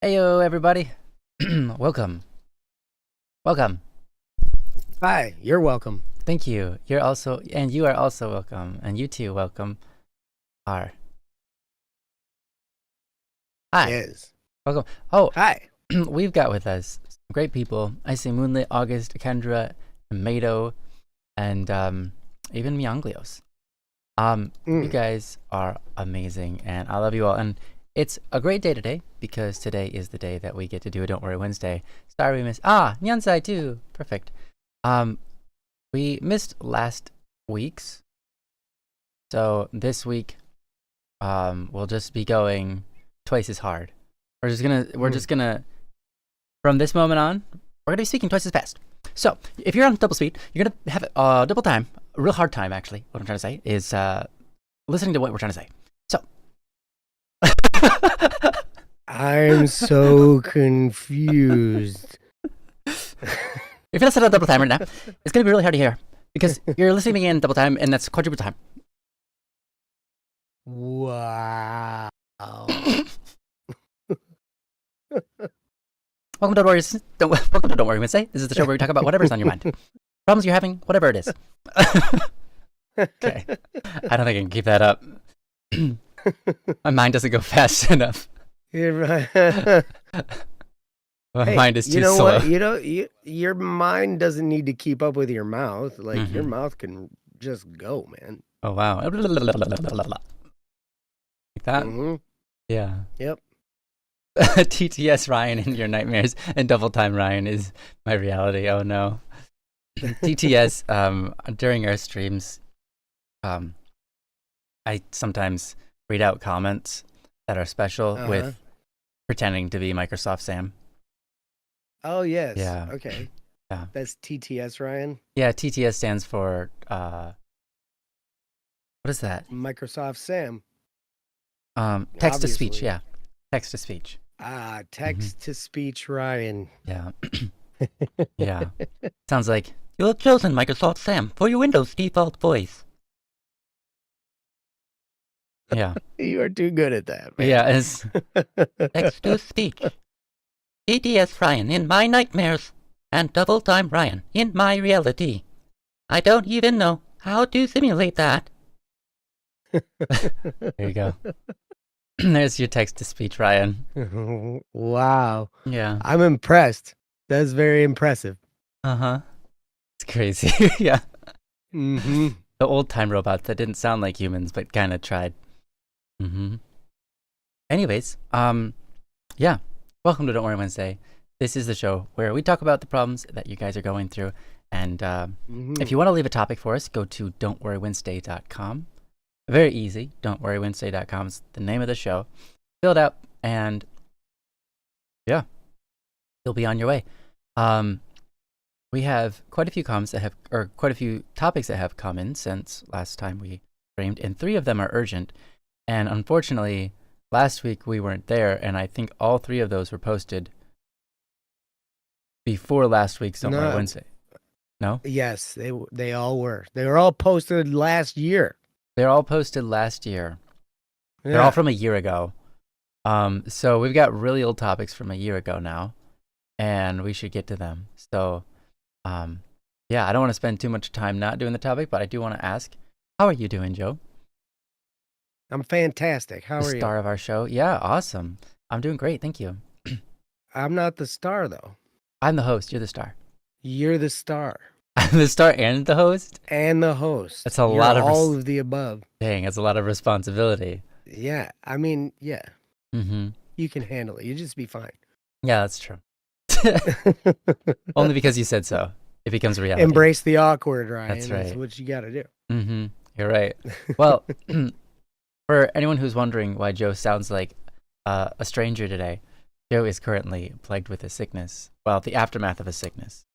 Heyo, everybody. Welcome. Welcome. Hi, you're welcome. Thank you. You are also welcome. And you too, welcome. Are. Hi. Yes. Welcome. Oh, Hi. we've got with us some great people. I see Moonlit, August, Kendra, Mato, and even Mianglios. You guys are amazing, and I love you all. And it's a great day today because today is the day that we get to do a Don't Worry Wednesday. Sorry we missed. Nyansai too. Perfect. We missed last week's, so this week, we'll just be going twice as hard. We're just gonna, from this moment on, we're gonna be speaking twice as fast. So if you're on double speed, you're gonna have double time, a real hard time actually. What I'm trying to say is listening to what we're trying to say. So. I'm so confused. If you're listening to double time right now, it's gonna be really hard to hear because you're listening in double time, and that's quadruple time. Wow. Welcome to Don't Worry Wednesday. This is the show where we talk about whatever's on your mind, problems you're having, whatever it is. Okay, I don't think I can keep that up. My mind doesn't go fast enough. You're right. My mind is too slow. What? Your mind doesn't need to keep up with your mouth. Like your mouth can just go, man. Oh wow. Like that? Yeah. Yep. TTS Ryan in your nightmares and double time Ryan is my reality. Oh no. TTS during our streams, I sometimes read out comments that are special with pretending to be Microsoft Sam. Oh yes. Yeah. Okay. Yeah. That's TTS Ryan. Yeah, TTS stands for what is that? Microsoft Sam. Text to speech. Yeah, text to speech. Text to speech Ryan. Yeah. Yeah. Sounds like you have chosen Microsoft Sam for your Windows default voice. Yeah. You are too good at that, man. Yeah, it's text to speech. TTS Ryan in my nightmares and double time Ryan in my reality. I don't even know how to simulate that. There you go. There's your text to speech, Ryan. Wow. Yeah. I'm impressed. That's very impressive. Uh-huh. It's crazy. Yeah. Mm-hmm. The old time robots that didn't sound like humans but kind of tried. Mm-hmm. Anyways, yeah. Welcome to Don't Worry Wednesday. This is the show where we talk about the problems that you guys are going through. And if you want to leave a topic for us, go to don'tworrywednesday.com. Very easy. Don'tworrywednesday.com is the name of the show. Fill it out, and yeah, you'll be on your way. We have quite a few quite a few topics that have come in since last time we streamed, and 3 of them are urgent. And unfortunately, last week we weren't there, and I think all 3 of those were posted before last week's Don't Worry Wednesday. No? Yes, they all were. They were all posted last year. They're all posted last year. Yeah. They're all from a year ago. So we've got really old topics from a year ago now, and we should get to them. So, yeah, I don't want to spend too much time not doing the topic, but I do want to ask, how are you doing, Joe? I'm fantastic. How are you? Star of our show. Yeah, awesome. I'm doing great. Thank you. I'm not the star, though. I'm the host. You're the star. You're the star. I'm the star and the host? And the host. That's a lot of all of the above. Dang, that's a lot of responsibility. Yeah. I mean, yeah. Mm-hmm. You can handle it. You just be fine. Yeah, that's true. Only because you said so. It becomes reality. Embrace the awkward, Ryan. That's right. That's what you got to do. Mm-hmm. You're right. Well, for anyone who's wondering why Joe sounds like a stranger today, Joe is currently plagued with a sickness. Well, the aftermath of a sickness.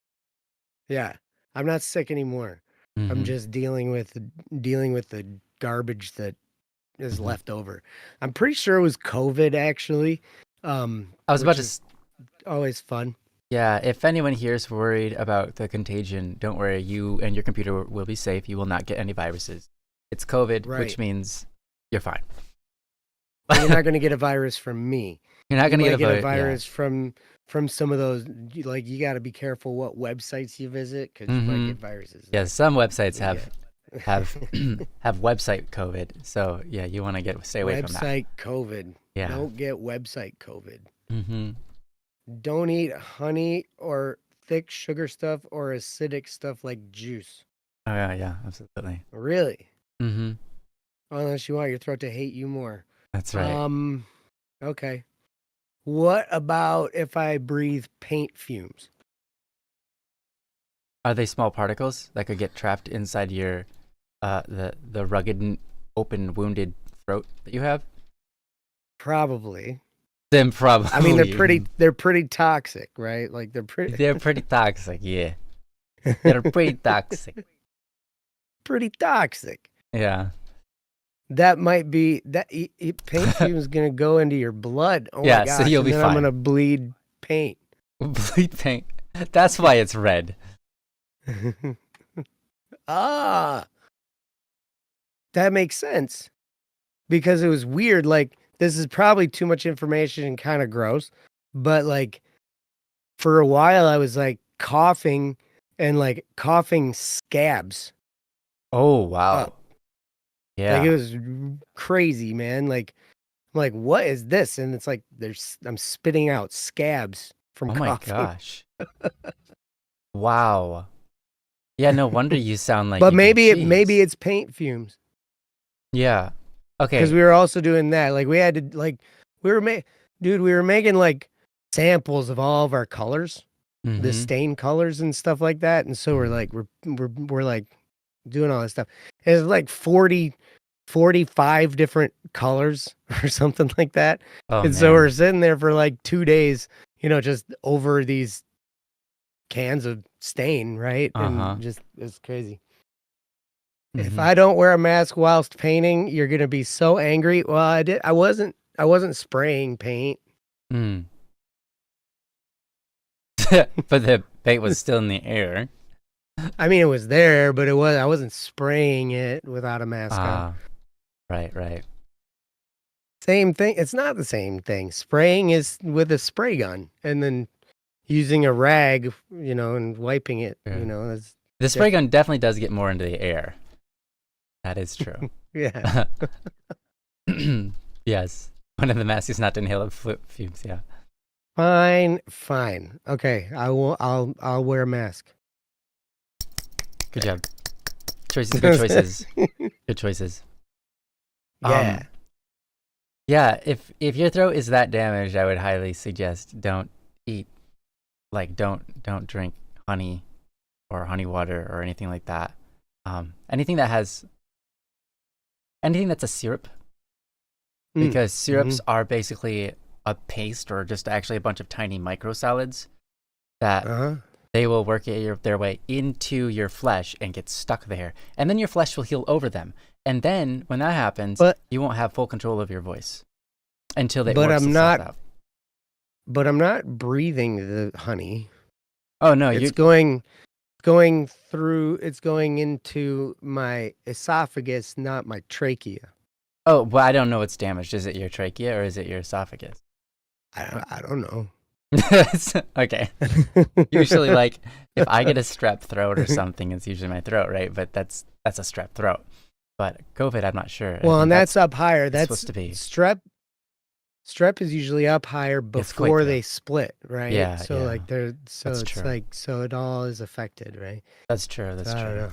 Yeah. I'm not sick anymore. Mm-hmm. I'm just dealing with the garbage that is left over. I'm pretty sure it was COVID, actually. I was about to. Always fun. Yeah, if anyone here is worried about the contagion, don't worry. You and your computer will be safe. You will not get any viruses. It's COVID, Right. which means you're fine. You're not going to get a virus from me. You're not You gonna might get get a yeah. virus from some of those. Like you got to be careful what websites you visit because you might get viruses. Yeah, some websites Yeah. have have website COVID. So yeah, you want to stay away from that. Website COVID. Yeah. Don't get website COVID. Mm-hmm. Don't eat honey or thick sugar stuff or acidic stuff like juice. Oh yeah, absolutely. Really? Mm-hmm. Unless you want your throat to hate you more. That's right. Okay. What about if I breathe paint fumes? Are they small particles that could get trapped inside your the rugged, open, wounded throat that you have? Probably. Then probably. I mean, they're pretty toxic, right? Like they're pretty toxic. Yeah, they're pretty toxic. Pretty toxic. Yeah. That might be that paint fume is gonna go into your blood. Oh yeah, my gosh! So you'll be and then fine. I'm gonna bleed paint. Bleed paint. That's why it's red. That makes sense because it was weird. Like this is probably too much information and kind of gross, but like for a while I was like coughing and like coughing scabs. Oh wow. Up. Yeah. Like it was crazy, man. Like I'm like, what is this? And it's like I'm spitting out scabs from coughing. Oh my gosh. Wow. Yeah, no wonder you sound like. But maybe it's paint fumes. Yeah. Okay. Because we were also doing that. Like we had to we were making like samples of all of our colors, the stain colors and stuff like that. And so we're like doing all this stuff. It's like 45 different colors or something like that. So we're sitting there for like 2 days, just over these cans of stain, right? And just it's crazy. If I don't wear a mask whilst painting, you're gonna be so angry. Well, I wasn't spraying paint. But the paint was still in the air. I mean, it was there, but I wasn't spraying it without a mask on. Right. Same thing. It's not the same thing. Spraying is with a spray gun and then using a rag, and wiping it, The spray gun definitely does get more into the air. That is true. Yeah. Yes. One of the masks is not to inhale fumes. Yeah. Fine. Okay. I'll wear a mask. Good job. Good choices. Good choices. Yeah. Yeah. If your throat is that damaged, I would highly suggest don't eat. Like don't drink honey or honey water or anything like that. Anything that's a syrup, because syrups are basically a paste or just actually a bunch of tiny microsolids that they will work their way into your flesh and get stuck there, and then your flesh will heal over them, and then when that happens, you won't have full control of your voice until they. But I'm not breathing the honey. Oh no, it's going through. It's going into my esophagus, not my trachea. Oh, well, I don't know what's damaged. Is it your trachea or is it your esophagus? I don't know. Okay. Usually, like if I get a strep throat or something, it's usually my throat, right? But that's a strep throat. But COVID, I'm not sure. Well, and that's up higher. That's supposed to be strep. Strep is usually up higher before they split, right? Yeah. So yeah. like That's it's true. like it all is affected, right? That's true. That's so true. I don't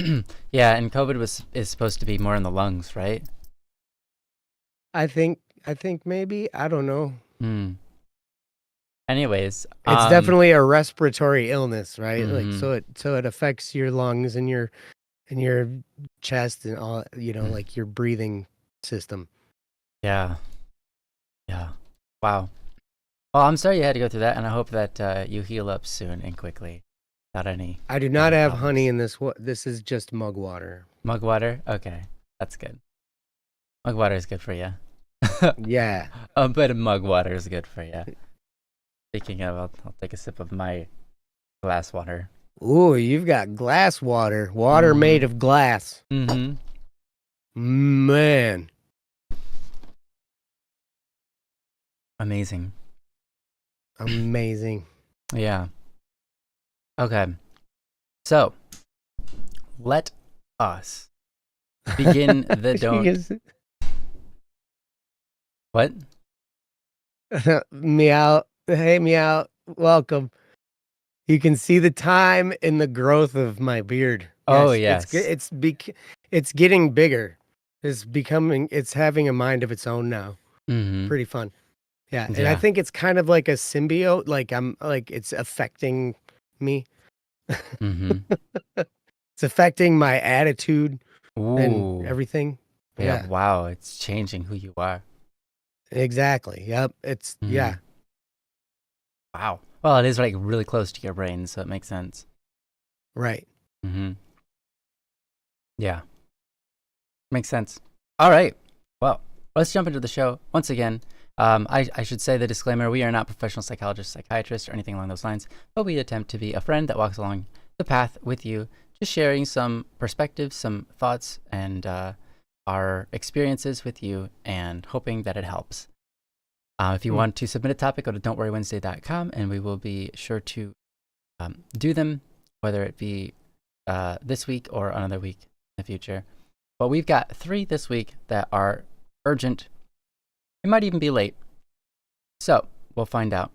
know. Yeah, and COVID is supposed to be more in the lungs, right? I think maybe, I don't know. Anyways, it's definitely a respiratory illness, right? Like so it affects your lungs and your chest and all, like your breathing system. Yeah. Wow. Well, I'm sorry you had to go through that, and I hope that you heal up soon and quickly. Without any. I do not have honey in this. This is just mug water. Mug water? Okay, that's good. Mug water is good for you. Yeah. But mug water is good for you. Speaking of, I'll take a sip of my glass water. Ooh, you've got glass water. Water made of glass. Man. Amazing. Amazing. Yeah. Okay. So, let us begin the don't. What? Meow. Hey, Meow. Welcome. You can see the time in the growth of my beard. Oh, yes. yes. It's getting bigger. It's having a mind of its own now. Mm-hmm. Pretty fun. Yeah. And I think it's kind of like a symbiote. Like it's affecting me. Mm-hmm. It's affecting my attitude and Ooh. everything. Yeah. Wow. It's changing who you are. Exactly. Yep. It's yeah. Wow. Well, it is like really close to your brain, so it makes sense. Right. Mm-hmm. Yeah. Makes sense. All right. Well, let's jump into the show. Once again, I should say the disclaimer, we are not professional psychologists, psychiatrists, or anything along those lines, but we attempt to be a friend that walks along the path with you, just sharing some perspectives, some thoughts, and our experiences with you, and hoping that it helps. If you want to submit a topic, go to don'tworrywednesday.com, and we will be sure to do them, whether it be this week or another week in the future. But we've got 3 this week that are urgent. It might even be late. So we'll find out.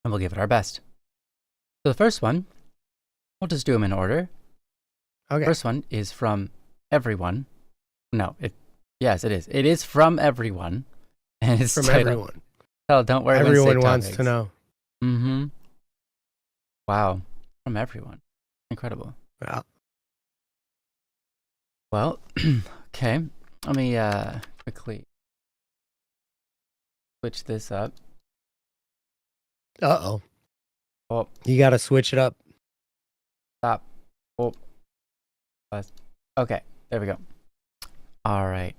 And we'll give it our best. So the first one, we'll just do them in order. Okay. First one is from everyone. No, yes, it is. It is from everyone. And it's from everyone. Oh, don't worry. Everyone wants to know. Mm-hmm. Wow. From everyone. Incredible. Wow. Well, okay. Let me quickly switch this up. Uh-oh. Oh. You got to switch it up. Stop. Oh. Okay. There we go. All right.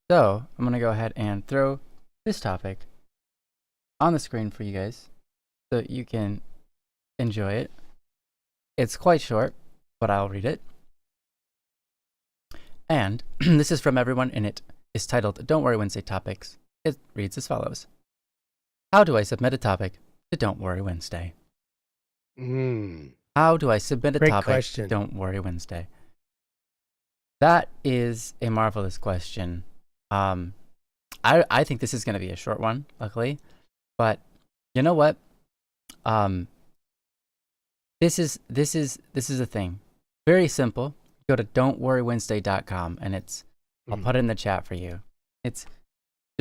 So I'm going to go ahead and throw this topic on the screen for you guys so you can enjoy it. It's quite short, but I'll read it. And this is from everyone, and it is titled Don't Worry Wednesday Topics. It reads as follows. How do I submit a topic to Don't Worry Wednesday? How do I submit a topic to Don't Worry Wednesday? That is a marvelous question. I think this is going to be a short one, luckily. But you know what? This is the thing. Very simple. Go to don'tworrywednesday.com, and I'll put it in the chat for you. It's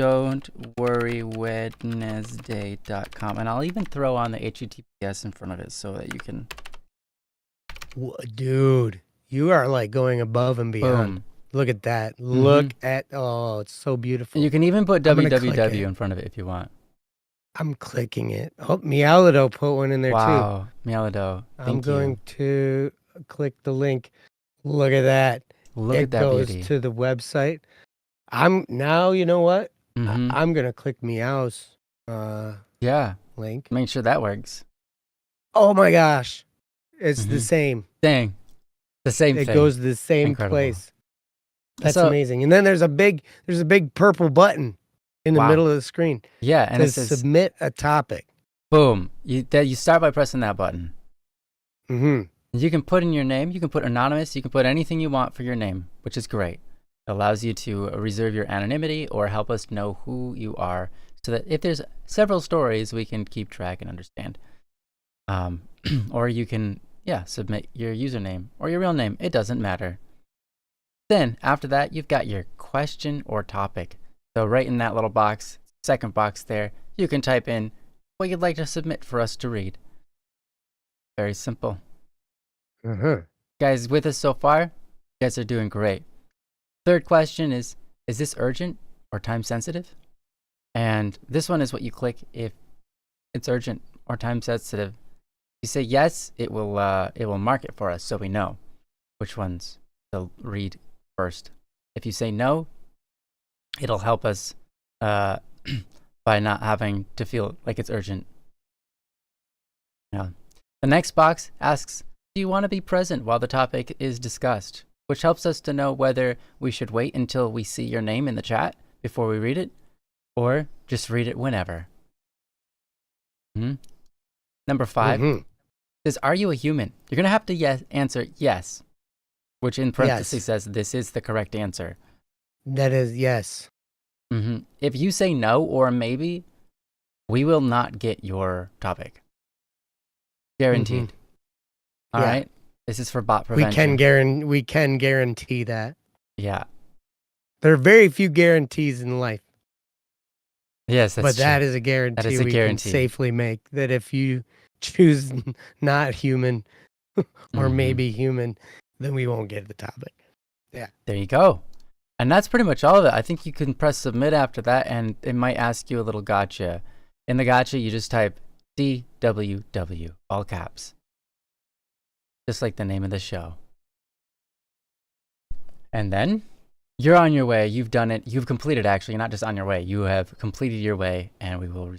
don'tworrywednesday.com, and I'll even throw on the HTTPS in front of it so that you can. Dude, you are like going above and beyond. Boom. Look at that. Look at, it's so beautiful. And you can even put www in front of it if you want. I'm clicking it. Oh, Meowlido put one in there too. Wow, Meowlido. I'm going to click the link. Look at that. Look at that beauty. It goes to the website. Now, you know what? I'm going to click Meow's link. Make sure that works. Oh my gosh. It's the same. Dang. The same thing. It goes to the same place. That's amazing. And then there's a big purple button in the middle of the screen. Yeah, and it says submit a topic. Boom. You start by pressing that button. You can put in your name, you can put anonymous, you can put anything you want for your name, which is great. It allows you to reserve your anonymity or help us know who you are so that if there's several stories, we can keep track and understand. Or you can, submit your username or your real name. It doesn't matter. Then after that, you've got your question or topic. So right in that little box, second box there, you can type in what you'd like to submit for us to read. Very simple. Guys, with us so far, you guys are doing great. Third question is this urgent or time sensitive? And this one is what you click if it's urgent or time sensitive. You say yes, it will mark it for us so we know which ones to read first. If you say no, it'll help us by not having to feel like it's urgent. Yeah. The next box asks, do you want to be present while the topic is discussed? Which helps us to know whether we should wait until we see your name in the chat before we read it, or just read it whenever. Number 5 is, are you a human? You're going to have to answer yes, which in parentheses says this is the correct answer. That is yes. If you say no or maybe, we will not get your topic. Guaranteed. All right? This is for bot prevention. We can guarantee that. Yeah. There are very few guarantees in life. Yes, that's true. That is a guarantee. That is a guarantee. Can safely make that if you choose not human or maybe human, then we won't get the topic. Yeah. There you go. And that's pretty much all of it. I think you can press submit after that, and it might ask you a little gotcha. In the gotcha, you just type DWW, all caps. Just like the name of the show. And then you're on your way. You've done it. You've completed, actually. You're not just on your way. You have completed your way, and we will.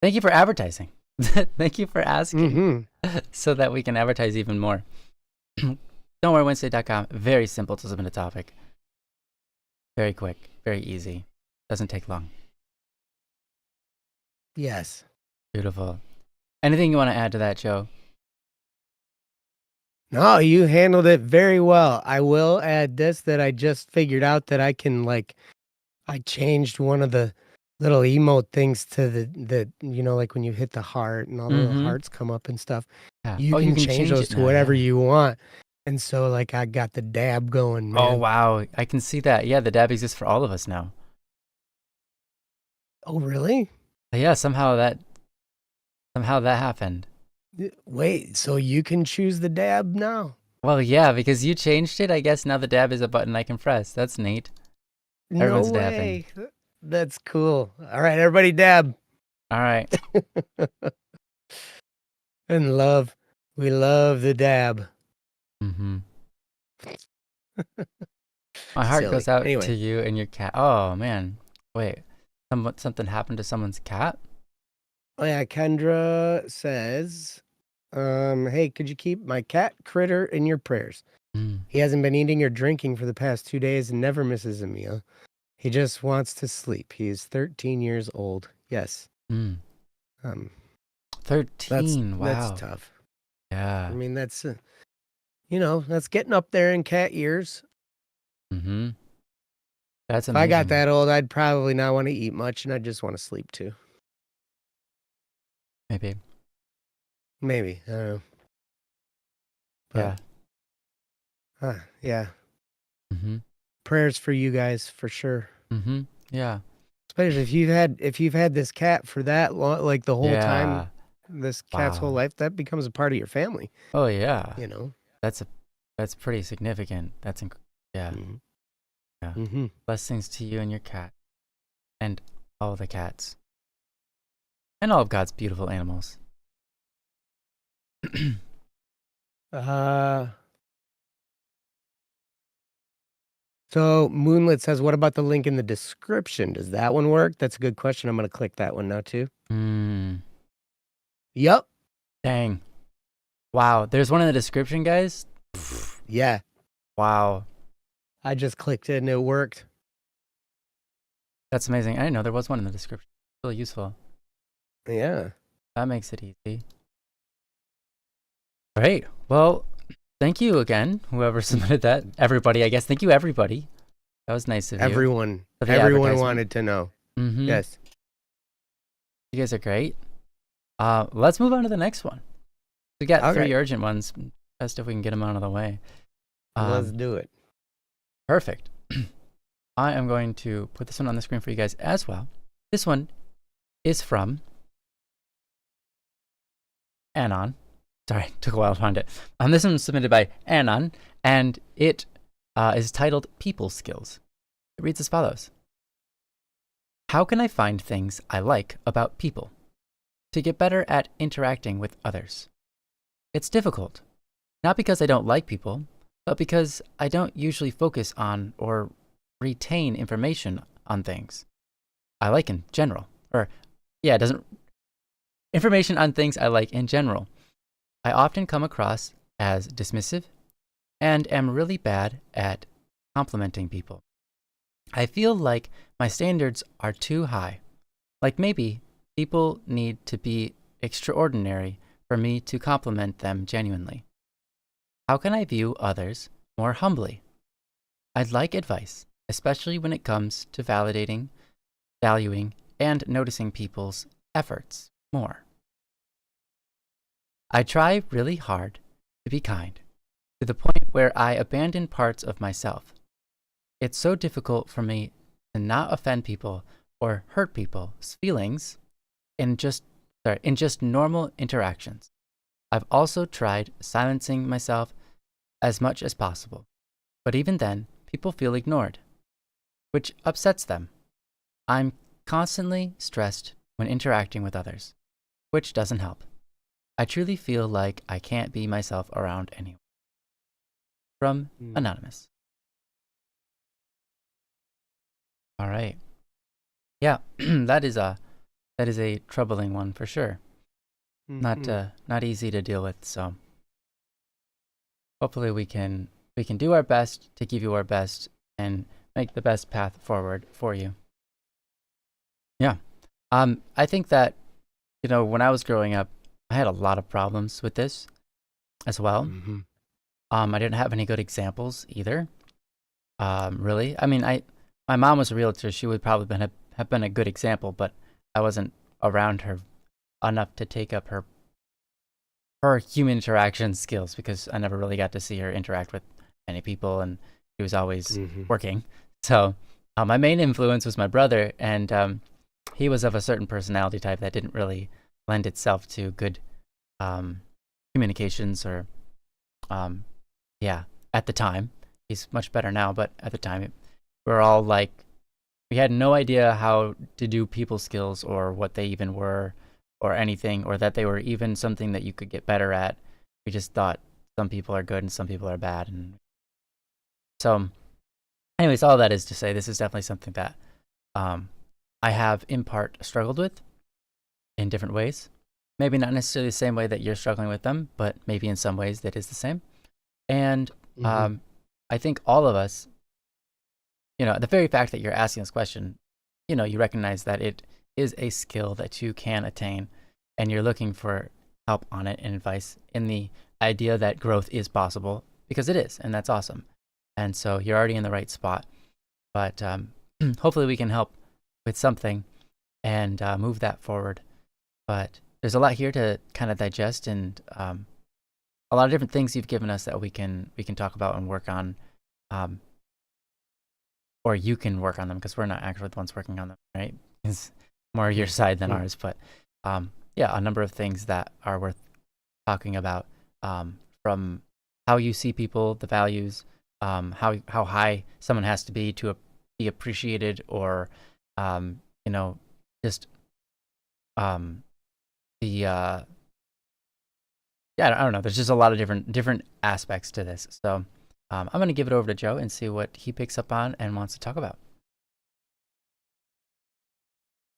Thank you for advertising. Thank you for asking so that we can advertise even more. Don'tWorryWednesday.com. Very simple to submit a topic. Very quick. Very easy. Doesn't take long. Yes. Beautiful. Anything you want to add to that, Joe? No, you handled it very well. I will add this, that I just figured out that I can, I changed one of the little emote things to the like when you hit the heart and all the little hearts come up and stuff. Yeah. You can change those to whatever you want. And so, I got the dab going, man. Oh, wow. I can see that. Yeah, the dab exists for all of us now. Oh, really? Yeah, somehow that happened. Wait, so you can choose the dab now? Well, yeah, because you changed it. I guess now the dab is a button I can press. That's neat. Everyone's no way. Dabbing. That's cool. All right, everybody dab. All right. And we love the dab. My heart goes out to you and your cat. Oh, man. Wait, something happened to someone's cat? Oh, yeah, Kendra says, hey, could you keep my cat Critter in your prayers? He hasn't been eating or drinking for the past 2 days and never misses a meal. He just wants to sleep. He is 13 years old. Yes. 13. Wow. That's tough. Yeah. I mean, that's, that's getting up there in cat years. That's amazing. If I got that old, I'd probably not want to eat much and I'd just want to sleep too. Maybe. I don't know. But, yeah. Prayers for you guys for sure. Yeah. Especially if you've had this cat for that long, the whole time, this cat's whole life, that becomes a part of your family. Oh yeah. That's pretty significant. Yeah. Blessings to you and your cat, and all the cats, and all of God's beautiful animals. So Moonlit says, what about the link in the description? Does that one work? That's a good question. I'm going to click that one now too. Yep. Dang. Wow. There's one in the description, guys. Yeah. Wow. I just clicked it and it worked. That's amazing. I didn't know there was one in the description. Really useful. Yeah. That makes it easy. Great. Well, thank you again, whoever submitted that. Everybody, I guess. Thank you, everybody. That was nice of you. Everyone wanted to know. Yes. You guys are great. Let's move on to the next one. We got 3 urgent ones. Best if we can get them out of the way. Let's do it. Perfect. I am going to put this one on the screen for you guys as well. This one is from Anon. Sorry, took a while to find it. This one was submitted by Anon, and it is titled People Skills. It reads as follows. How can I find things I like about people to get better at interacting with others? It's difficult, not because I don't like people, but because I don't usually focus on or retain information on things I like in general. Information on things I like in general. I often come across as dismissive and am really bad at complimenting people. I feel like my standards are too high. Like maybe people need to be extraordinary for me to compliment them genuinely. How can I view others more humbly? I'd like advice, especially when it comes to validating, valuing, and noticing people's efforts more. I try really hard to be kind, to the point where I abandon parts of myself. It's so difficult for me to not offend people or hurt people's feelings in just normal interactions. I've also tried silencing myself as much as possible, but even then, people feel ignored, which upsets them. I'm constantly stressed when interacting with others, which doesn't help. I truly feel like I can't be myself around anyone. From Anonymous. All right. Yeah, that is a troubling one for sure. Not easy to deal with. So hopefully we can do our best to give you our best and make the best path forward for you. Yeah. I think that, when I was growing up, I had a lot of problems with this as well. I didn't have any good examples either. Really. I mean, my mom was a realtor. She would probably have been a good example, but I wasn't around her enough to take up her human interaction skills because I never really got to see her interact with many people, and she was always working. So my main influence was my brother, and he was of a certain personality type that didn't really lend itself to good communications or, at the time. He's much better now, but at the time, we're all like, we had no idea how to do people skills or what they even were or anything, or that they were even something that you could get better at. We just thought some people are good and some people are bad. And so anyways, all that is to say, this is definitely something that I have in part struggled with in different ways. Maybe not necessarily the same way that you're struggling with them, but maybe in some ways that is the same. And I think all of us, the very fact that you're asking this question, you recognize that it is a skill that you can attain, and you're looking for help on it and advice in the idea that growth is possible, because it is, and that's awesome. And so you're already in the right spot. But hopefully we can help with something and move that forward. But there's a lot here to kind of digest, and a lot of different things you've given us that we can talk about and work on. Or you can work on them, because we're not actually the ones working on them, right? It's more your side than ours. But a number of things that are worth talking about, from how you see people, the values, how high someone has to be to be appreciated, or just the I don't know. There's just a lot of different aspects to this. So I'm going to give it over to Joe and see what he picks up on and wants to talk about.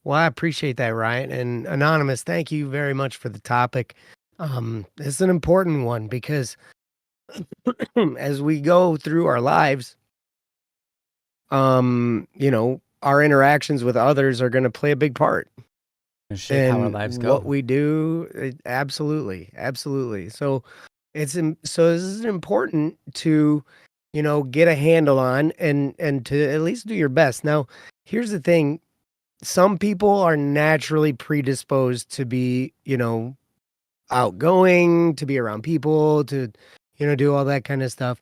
Well, I appreciate that, Ryan. And Anonymous, thank you very much for the topic. It's an important one because as we go through our lives, our interactions with others are going to play a big part. Shape how our lives go. What we do, absolutely. So this is important to, get a handle on and to at least do your best. Now, here's the thing. Some people are naturally predisposed to be, outgoing, to be around people, to, do all that kind of stuff.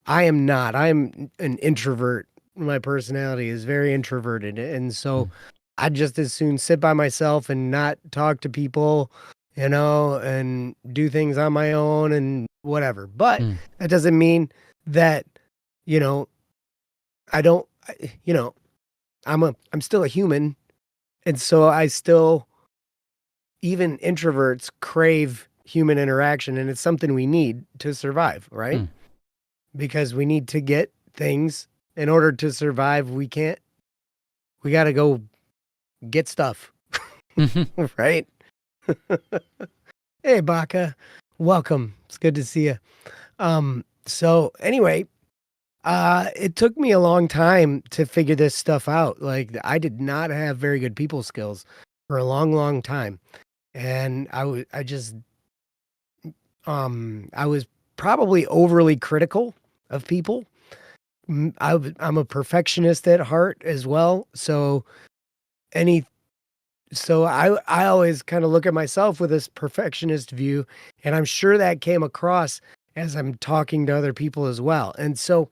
I am not. I'm an introvert. My personality is very introverted. And so I'd just as soon sit by myself and not talk to people, and do things on my own and whatever. But that doesn't mean that, I don't, I'm still a human. And so even introverts crave human interaction, and it's something we need to survive, right? Because we need to get things in order to survive. We got to go get stuff, right? Hey, Baka, welcome. It's good to see you. So anyway, It took me a long time to figure this stuff out. Like, I did not have very good people skills for a long, long time. And I was probably overly critical of people. I'm a perfectionist at heart as well. So I always kind of look at myself with this perfectionist view, and I'm sure that came across as I'm talking to other people as well. And so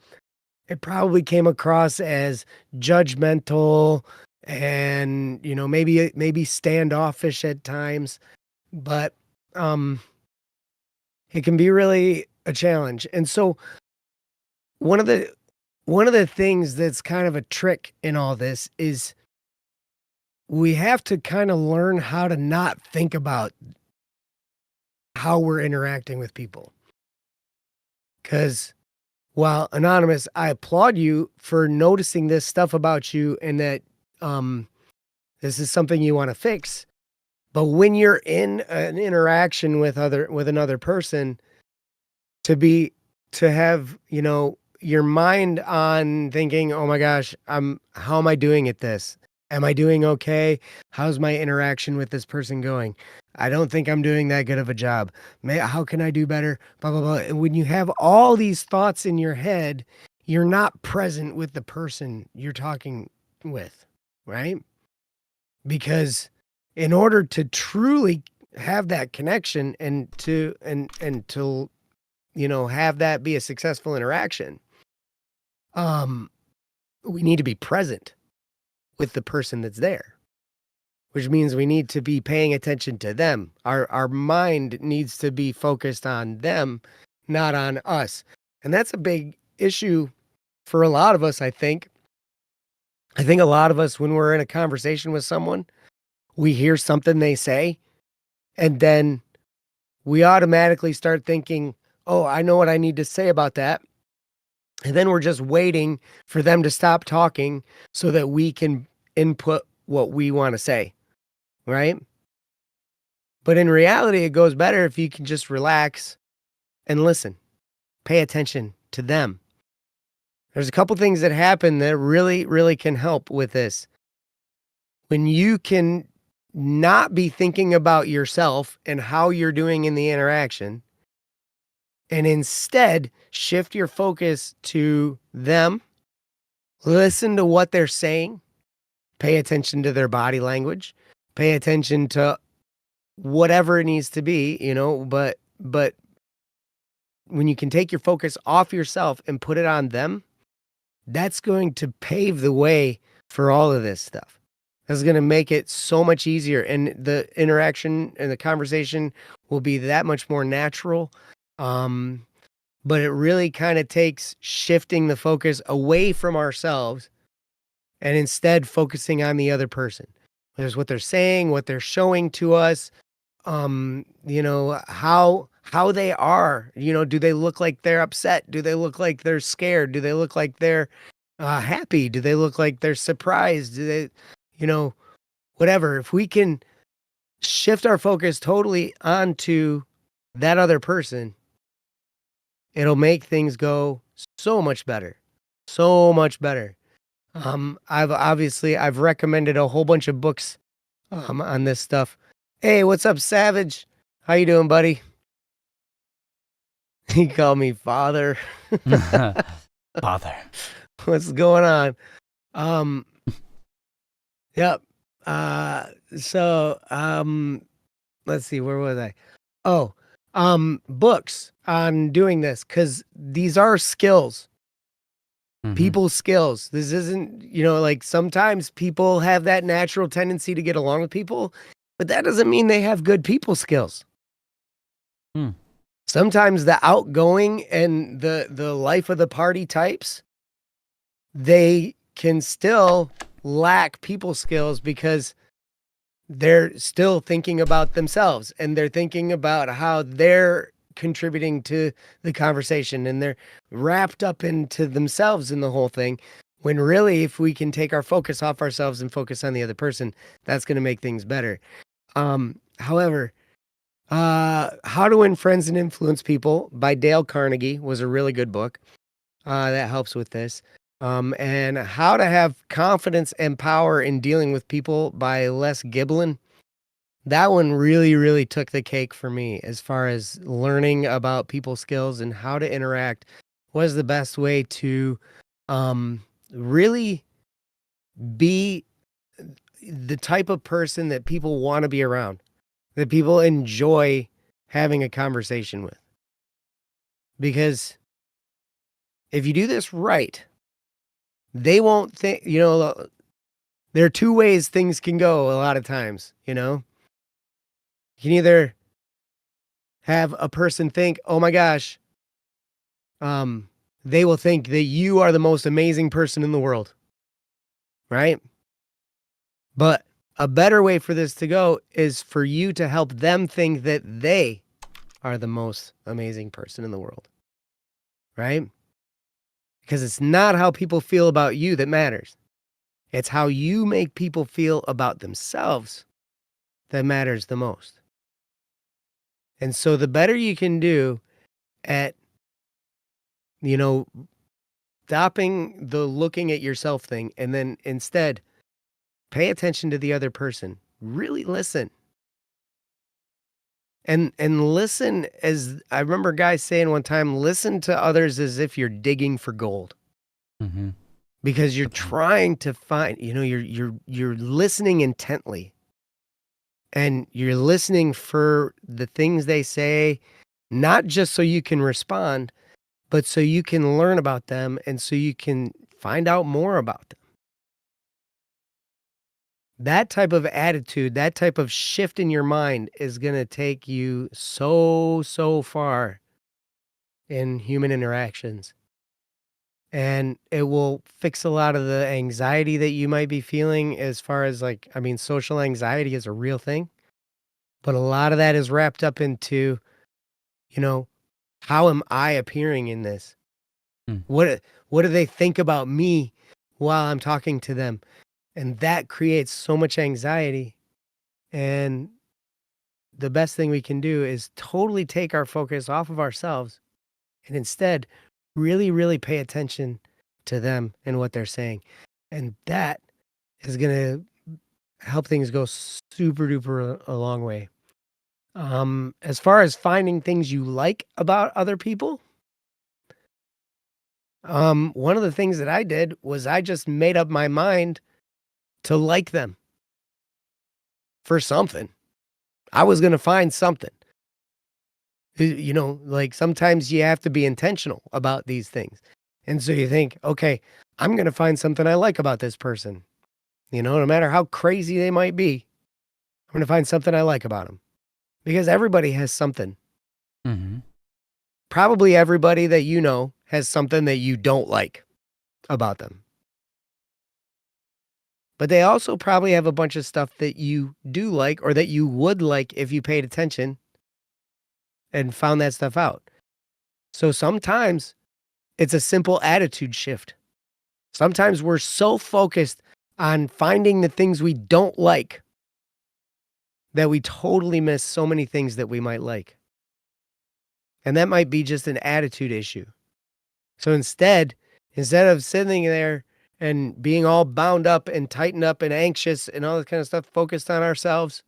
it probably came across as judgmental and, maybe standoffish at times, but it can be really a challenge. And so one of the things that's kind of a trick in all this is we have to kind of learn how to not think about how we're interacting with people. Because while Anonymous, I applaud you for noticing this stuff about you and that this is something you want to fix. But when you're in an interaction with another person, to have, your mind on thinking, oh my gosh, how am I doing at this? Am I doing okay? How's my interaction with this person going? I don't think I'm doing that good of a job. How can I do better? Blah, blah, blah. And when you have all these thoughts in your head, you're not present with the person you're talking with, right? Because in order to truly have that connection and to have that be a successful interaction, we need to be present with the person that's there, which means we need to be paying attention to them. Our mind needs to be focused on them, not on us. And that's a big issue for a lot of us, I think. I think a lot of us, when we're in a conversation with someone, we hear something they say, and then we automatically start thinking, oh, I know what I need to say about that. And then we're just waiting for them to stop talking so that we can input what we want to say, right? But in reality, it goes better if you can just relax and listen, pay attention to them. There's a couple things that happen that really, really can help with this. When you can not be thinking about yourself and how you're doing in the interaction, and instead shift your focus to them, listen to what they're saying, pay attention to their body language, pay attention to whatever it needs to be, but when you can take your focus off yourself and put it on them, that's going to pave the way for all of this stuff. That's going to make it so much easier, and the interaction and the conversation will be that much more natural. But it really kind of takes shifting the focus away from ourselves and instead focusing on the other person. There's what they're saying, what they're showing to us, how they are, do they look like they're upset? Do they look like they're scared? Do they look like they're happy? Do they look like they're surprised? Do they, whatever. If we can shift our focus totally onto that other person, it'll make things go so much better. So much better. I've recommended a whole bunch of books on this stuff. Hey, what's up, Savage? How you doing, buddy? He called me father. Father. What's going on? Yep. Let's see, where was I? Oh, books on doing this, because these are skills. Mm-hmm. People skills. This isn't, like sometimes people have that natural tendency to get along with people, but that doesn't mean they have good people skills. Sometimes the outgoing and the life of the party types, they can still lack people skills because they're still thinking about themselves and they're thinking about how they're contributing to the conversation and they're wrapped up into themselves in the whole thing, when really, if we can take our focus off ourselves and focus on the other person, that's going to make things better. However, How to Win Friends and Influence People by Dale Carnegie was a really good book. that helps with this. And how to have confidence and power in dealing with people by Les Giblin. That one really, really took the cake for me as far as learning about people's skills and how to interact. Was the best way to really be the type of person that people want to be around, that people enjoy having a conversation with. Because if you do this right, they won't think, there are two ways things can go a lot of times, You can either have a person think, oh my gosh, they will think that you are the most amazing person in the world, right? But a better way for this to go is for you to help them think that they are the most amazing person in the world, right? Because it's not how people feel about you that matters. It's how you make people feel about themselves that matters the most. And so the better you can do at, stopping the looking at yourself thing and then instead pay attention to the other person, really listen. And listen, as I remember guys saying one time, listen to others as if you're digging for gold. Mm-hmm. Because you're trying to find, you're listening intently. And you're listening for the things they say, not just so you can respond, but so you can learn about them and so you can find out more about them. That type of attitude, that type of shift in your mind is going to take you so far in human interactions. And it will fix a lot of the anxiety that you might be feeling as far as social anxiety is a real thing. But a lot of that is wrapped up into, how am I appearing in this? What do they think about me while I'm talking to them? And that creates so much anxiety. And the best thing we can do is totally take our focus off of ourselves and instead really, really pay attention to them and what they're saying. And that is going to help things go super duper a long way. As far as finding things you like about other people, one of the things that I did was I just made up my mind to like them for something. I was going to find something. Sometimes you have to be intentional about these things. And so you think, okay, I'm going to find something I like about this person. No matter how crazy they might be, I'm going to find something I like about them. Because everybody has something. Mm-hmm. Probably everybody that you know has something that you don't like about them. But they also probably have a bunch of stuff that you do like or that you would like if you paid attention and found that stuff out. So sometimes it's a simple attitude shift. Sometimes we're so focused on finding the things we don't like that we totally miss so many things that we might like. And that might be just an attitude issue. So instead of sitting there and being all bound up and tightened up and anxious and all that kind of stuff, focused on ourselves,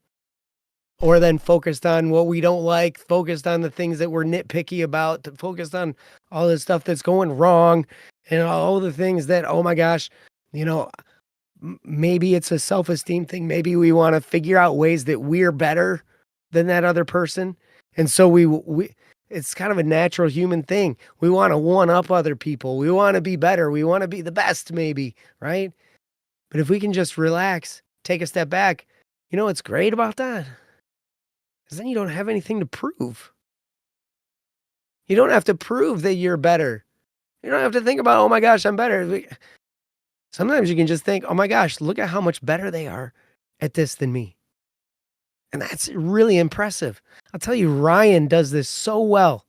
or then focused on what we don't like, focused on the things that we're nitpicky about, focused on all the stuff that's going wrong and all the things that, oh my gosh, maybe it's a self-esteem thing. Maybe we want to figure out ways that we're better than that other person. And so we it's kind of a natural human thing. We want to one-up other people. We want to be better. We want to be the best, maybe, right? But if we can just relax, take a step back, what's great about that? Because then you don't have anything to prove. You don't have to prove that you're better. You don't have to think about, oh my gosh, I'm better. Sometimes you can just think, oh my gosh, look at how much better they are at this than me. And that's really impressive. I'll tell you, Ryan does this so well.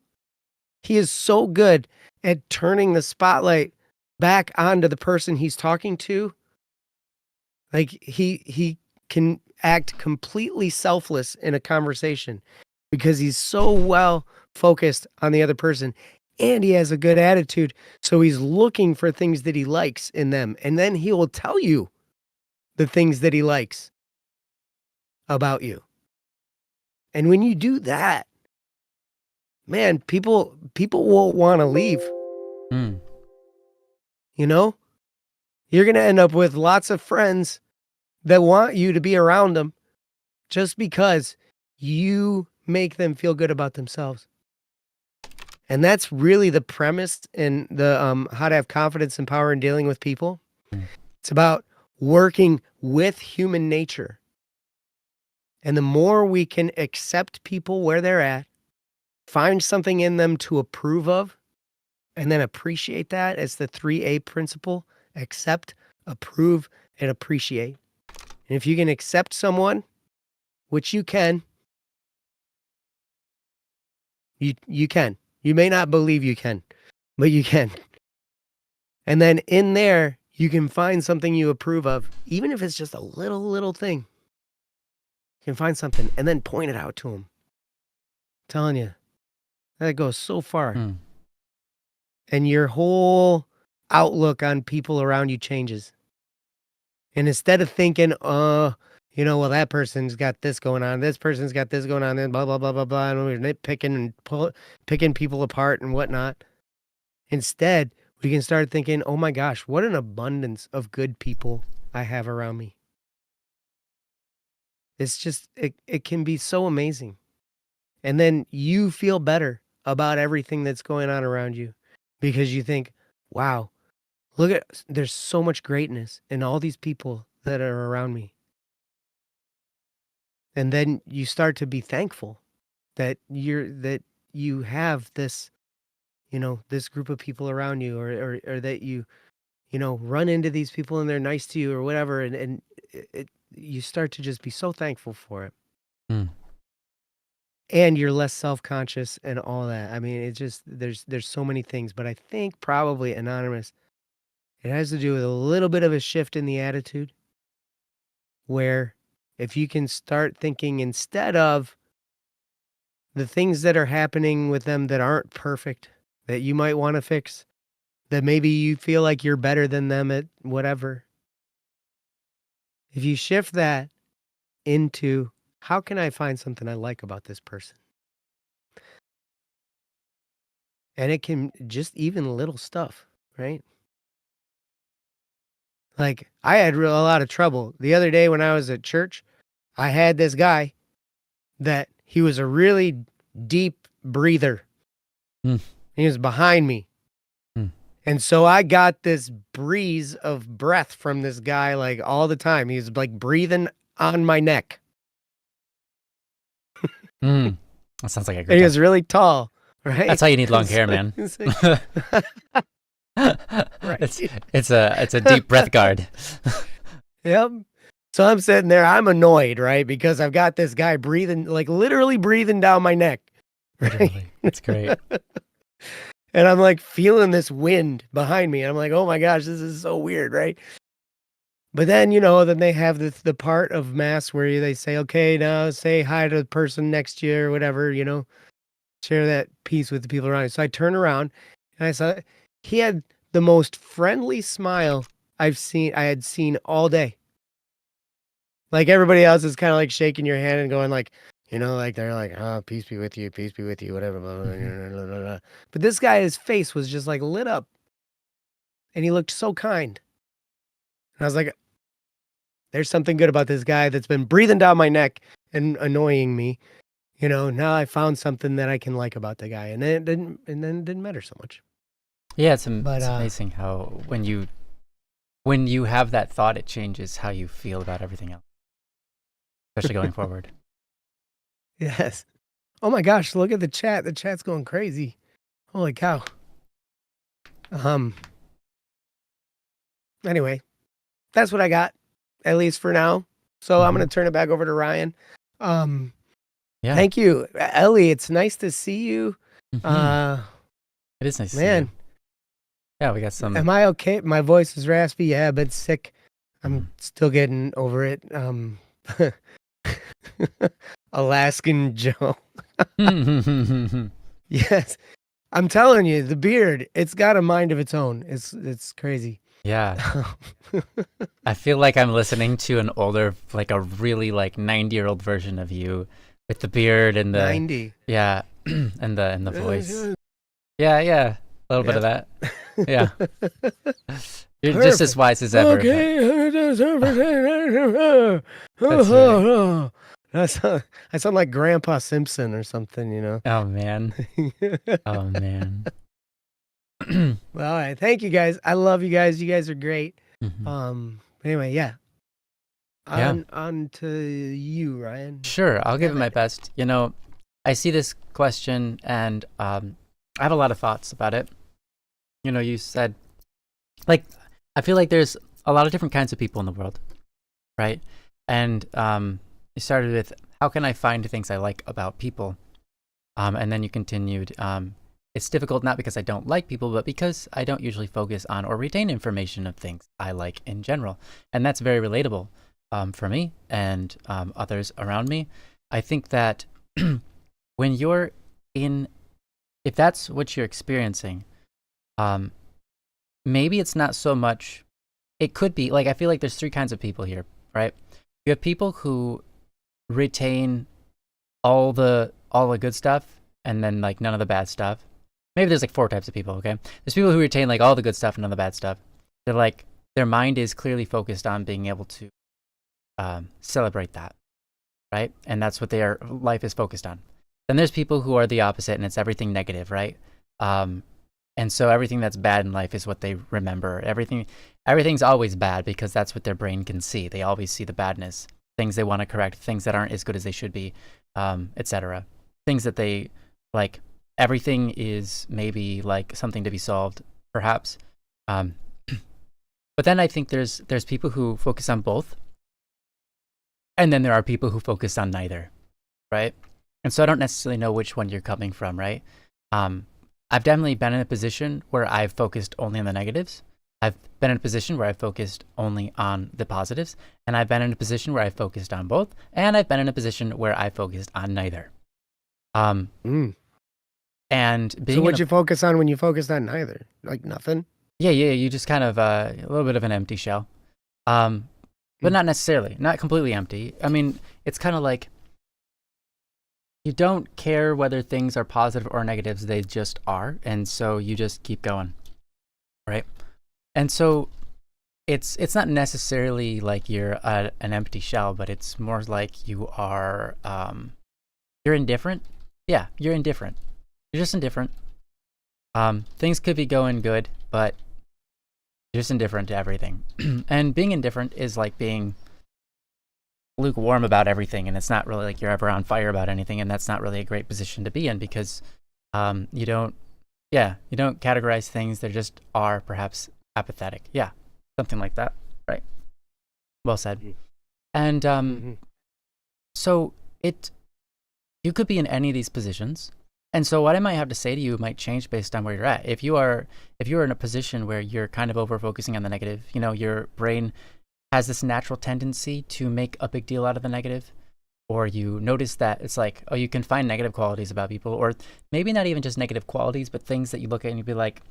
He is so good at turning the spotlight back onto the person he's talking to. Like he can act completely selfless in a conversation because he's so well focused on the other person. and he has a good attitude. So he's looking for things that he likes in them. And then he will tell you the things that he likes about you. And when you do that, man, people won't want to leave. Mm. You know, you're going to end up with lots of friends that want you to be around them just because you make them feel good about themselves. And that's really the premise in the how to have confidence and power in dealing with people. Mm. It's about working with human nature. And the more we can accept people where they're at, find something in them to approve of, and then appreciate that as the 3A principle: accept, approve, and appreciate. And if you can accept someone, which you can, you can. You may not believe you can, but you can. And then in there, you can find something you approve of, even if it's just a little thing. You can find something and then point it out to them. I'm telling you, that goes so far. Mm. And your whole outlook on people around you changes. And instead of thinking, well, that person's got this going on, this person's got this going on, and blah, blah, blah, blah, blah, and we're nitpicking and picking people apart and whatnot. Instead, we can start thinking, oh my gosh, what an abundance of good people I have around me. It's just, it can be so amazing. And then you feel better about everything that's going on around you because you think, wow, there's so much greatness in all these people that are around me. And then you start to be thankful that you have this, this group of people around you, or that you run into these people and they're nice to you or whatever. And you start to just be so thankful for it. Mm. And you're less self-conscious and all that. I mean, it's just, there's so many things, but I think probably, Anonymous, it has to do with a little bit of a shift in the attitude, where if you can start thinking, instead of the things that are happening with them that aren't perfect, that you might want to fix, that maybe you feel like you're better than them at whatever. If you shift that into, how can I find something I like about this person? And it can just even little stuff, right? Like, I had a lot of trouble. The other day when I was at church, I had this guy that he was a really deep breather. Mm. He was behind me. Mm. And so I got this breeze of breath from this guy like all the time. He was like breathing on my neck. Mm. That sounds like a And great he was really tall, right? That's how you need long hair, man. Right. It's a deep breath guard. Yep. So I'm sitting there, I'm annoyed, right? Because I've got this guy breathing, like literally breathing down my neck. Right? Literally. It's great. And I'm like feeling this wind behind me. I'm like, oh my gosh, this is so weird, right? But then, then they have the part of mass where they say, okay, now say hi to the person next to you or whatever, share that peace with the people around you. So I turn around and I saw he had the most friendly smile I had seen all day. Like everybody else is kind of like shaking your hand and going like, like they're like, oh, peace be with you, whatever. Blah, blah, blah, blah. But this guy, his face was just like lit up and he looked so kind. And I was like, there's something good about this guy that's been breathing down my neck and annoying me. Now I found something that I can like about the guy, and then it didn't matter so much. Yeah, it's amazing how when you have that thought, it changes how you feel about everything else, especially going forward. Yes. Oh my gosh, look at the chat. The chat's going crazy. Holy cow. Anyway, that's what I got, at least for now. So I'm going to turn it back over to Ryan. Yeah. Thank you, Ellie. It's nice to see you. Mm-hmm. It is nice to see you. Yeah, we got some. Am I okay? My voice is raspy. Yeah, but sick. I'm still getting over it. Alaskan Joe. Yes. I'm telling you, the beard, it's got a mind of its own. It's crazy. Yeah. I feel like I'm listening to an older, like a really like 90-year-old version of you with the beard and the 90. Yeah, and the voice. Yeah, a little bit of that. Yeah. You're Perfect. just as wise as ever. Okay. That's right. I sound like Grandpa Simpson or something, you know. Oh man. Oh man. Well, all right. Thank you guys. I love you guys. You guys are great. Mm-hmm. Anyway, yeah. On to you, Ryan. Sure, I'll give it my best. You know, I see this question and I have a lot of thoughts about it. You know, you said, like, I feel like there's a lot of different kinds of people in the world, right? And you started with, how can I find things I like about people? And then you continued, it's difficult not because I don't like people, but because I don't usually focus on or retain information of things I like in general. And that's very relatable for me and others around me. I think that when you're if that's what you're experiencing, maybe it's not so much, it could be, like, I feel like there's three kinds of people here, right? You have people who retain all the good stuff and then like none of the bad stuff. Maybe there's like four types of people, okay? There's people who retain like all the good stuff and none of the bad stuff. They're like, their mind is clearly focused on being able to celebrate that, right? And that's what their life is focused on. Then there's people who are the opposite and it's everything negative, right? And so everything that's bad in life is what they remember. Everything's always bad because that's what their brain can see. They always see the badness, things they want to correct, things that aren't as good as they should be, etc. Things that they like. Everything is maybe like something to be solved, perhaps. But then I think there's people who focus on both, and then there are people who focus on neither, right? And so I don't necessarily know which one you're coming from, right? I've definitely been in a position where I've focused only on the negatives. I've been in a position where I've focused only on the positives, and I've been in a position where I've focused on both, and I've been in a position where I focused on neither. And being so what'd you focus on when you focused on neither? Like nothing? Yeah, you just kind of a little bit of an empty shell, but not necessarily, not completely empty. I mean, it's kind of like you don't care whether things are positive or negatives; they just are, and so you just keep going, right? And so it's not necessarily like you're an empty shell, but it's more like you are you're indifferent. Yeah, you're indifferent. You're just indifferent. Things could be going good, but you're just indifferent to everything. And being indifferent is like being lukewarm about everything, and it's not really like you're ever on fire about anything, and that's not really a great position to be in because you don't categorize things. They just are perhaps apathetic. Yeah, something like that. Right. Well said. And so you could be in any of these positions. And so what I might have to say to you might change based on where you're at. If you're in a position where you're kind of over focusing on the negative, you know, your brain has this natural tendency to make a big deal out of the negative, or you notice that it's like, oh, you can find negative qualities about people, or maybe not even just negative qualities, but things that you look at and you'd be like,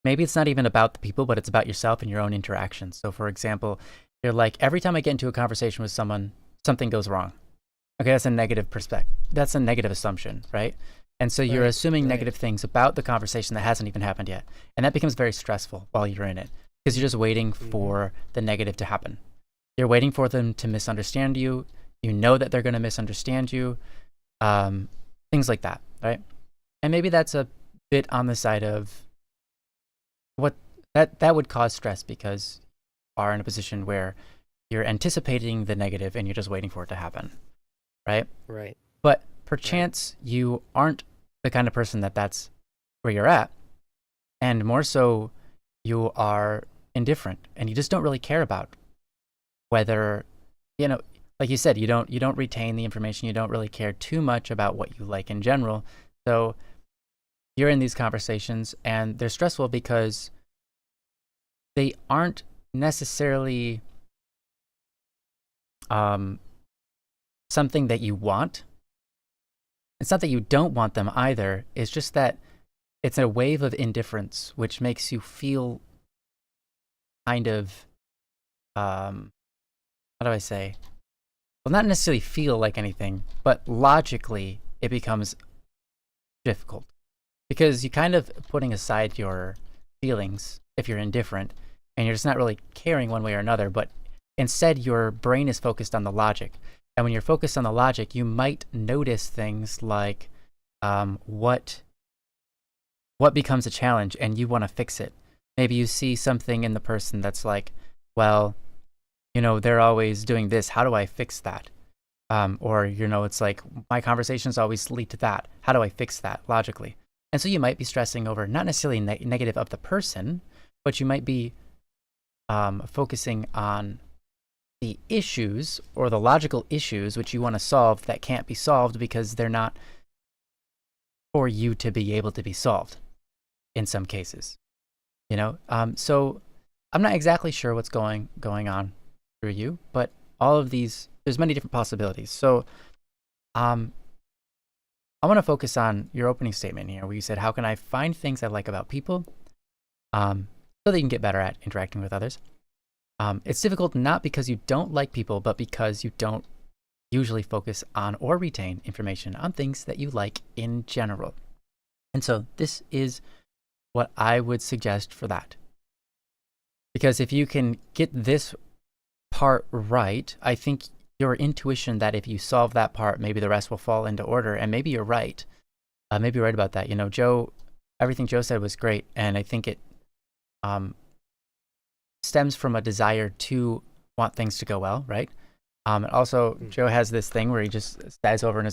maybe it's not even about the people, but it's about yourself and your own interactions. So for example, you're like, every time I get into a conversation with someone, something goes wrong. Okay, that's a negative perspective. That's a negative assumption, right? And so you're assuming negative things about the conversation that hasn't even happened yet. And that becomes very stressful while you're in it because you're just waiting for the negative to happen. You're waiting for them to misunderstand you. You know that they're going to misunderstand you. Things like that, right? And maybe that's a bit on the side of what that would cause stress because you are in a position where you're anticipating the negative and you're just waiting for it to happen. Right? Right. But perchance you aren't the kind of person that's where you're at. And more so, you are indifferent and you just don't really care about whether, you know, like you said, you don't retain the information. You don't really care too much about what you like in general. So you're in these conversations and they're stressful because they aren't necessarily something that you want. It's not that you don't want them either. It's just that it's a wave of indifference, which makes you feel kind of, how do I say? Well, not necessarily feel like anything, but logically it becomes difficult because you kind of putting aside your feelings if you're indifferent and you're just not really caring one way or another, but instead your brain is focused on the logic. And when you're focused on the logic, you might notice things like what becomes a challenge and you want to fix it. Maybe you see something in the person that's like, well, they're always doing this. How do I fix that? Or, it's like my conversations always lead to that. How do I fix that logically? And so you might be stressing over not necessarily negative of the person, but you might be focusing on the issues or the logical issues which you want to solve that can't be solved because they're not for you to be able to be solved in some cases. So I'm not exactly sure what's going on through you, but all of these, there's many different possibilities. So I want to focus on your opening statement here where you said, how can I find things I like about people so that you can get better at interacting with others? It's difficult not because you don't like people, but because you don't usually focus on or retain information on things that you like in general. And so this is what I would suggest for that. Because if you can get this part right, I think your intuition that if you solve that part, maybe the rest will fall into order. And maybe you're right. Maybe you're right about that. Joe, everything Joe said was great. And I think it stems from a desire to want things to go well, right? And also, Joe has this thing where he just says over and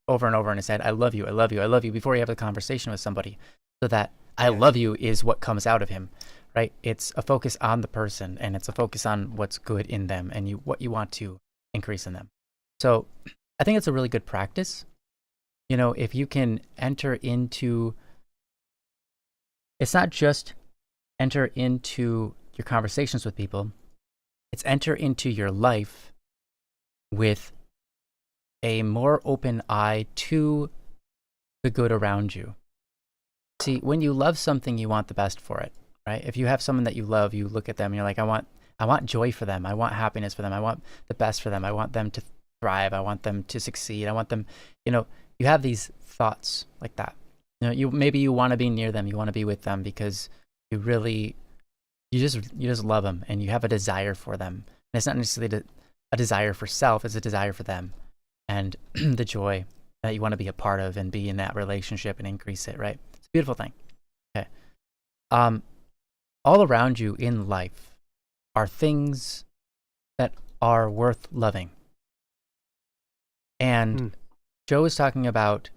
over in his head, I love you, I love you, I love you, before you have a conversation with somebody. So that I love you is what comes out of him, right? It's a focus on the person, and it's a focus on what's good in them and what you want to increase in them. So I think it's a really good practice. If you can enter into, it's not just enter into your conversations with people, it's enter into your life with a more open eye to the good around you. See, when you love something, you want the best for it, right? If you have someone that you love, you look at them and you're like, I want joy for them. I want happiness for them. I want the best for them. I want them to thrive. I want them to succeed. I want them, you have these thoughts like that. Maybe you want to be near them. You want to be with them because you just love them and you have a desire for them. And it's not necessarily a desire for self, it's a desire for them and the joy that you want to be a part of and be in that relationship and increase it, right? It's a beautiful thing. Okay. All around you in life are things that are worth loving. And Joe was talking about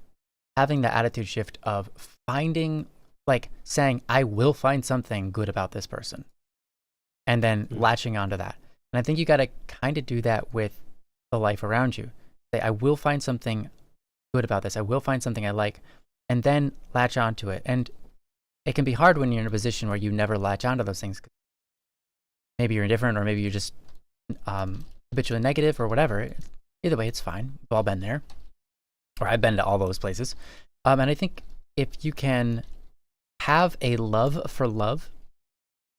having the attitude shift of finding, like saying, I will find something good about this person. And then latching onto that. And I think you got to kind of do that with the life around you. Say, I will find something good about this. I will find something I like. And then latch onto it. And it can be hard when you're in a position where you never latch onto those things. Maybe you're indifferent or maybe you're just habitually negative or whatever. Either way, it's fine. We've all been there. Or I've been to all those places. And I think if you can have a love for love,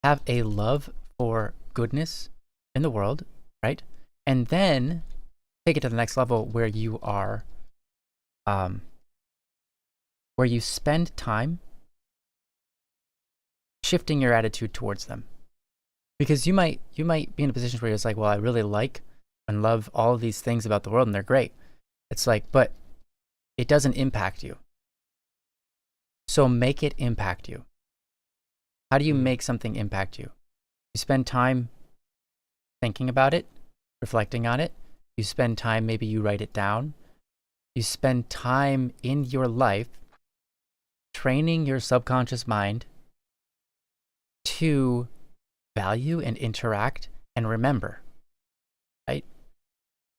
have a love for goodness in the world, right? And then take it to the next level where you are, where you spend time shifting your attitude towards them. Because you might be in a position where it's like, well, I really like and love all of these things about the world and they're great. It's like, but it doesn't impact you. So make it impact you. How do you make something impact you? You spend time thinking about it, reflecting on it. You spend time, maybe you write it down. You spend time in your life training your subconscious mind to value and interact and remember, right?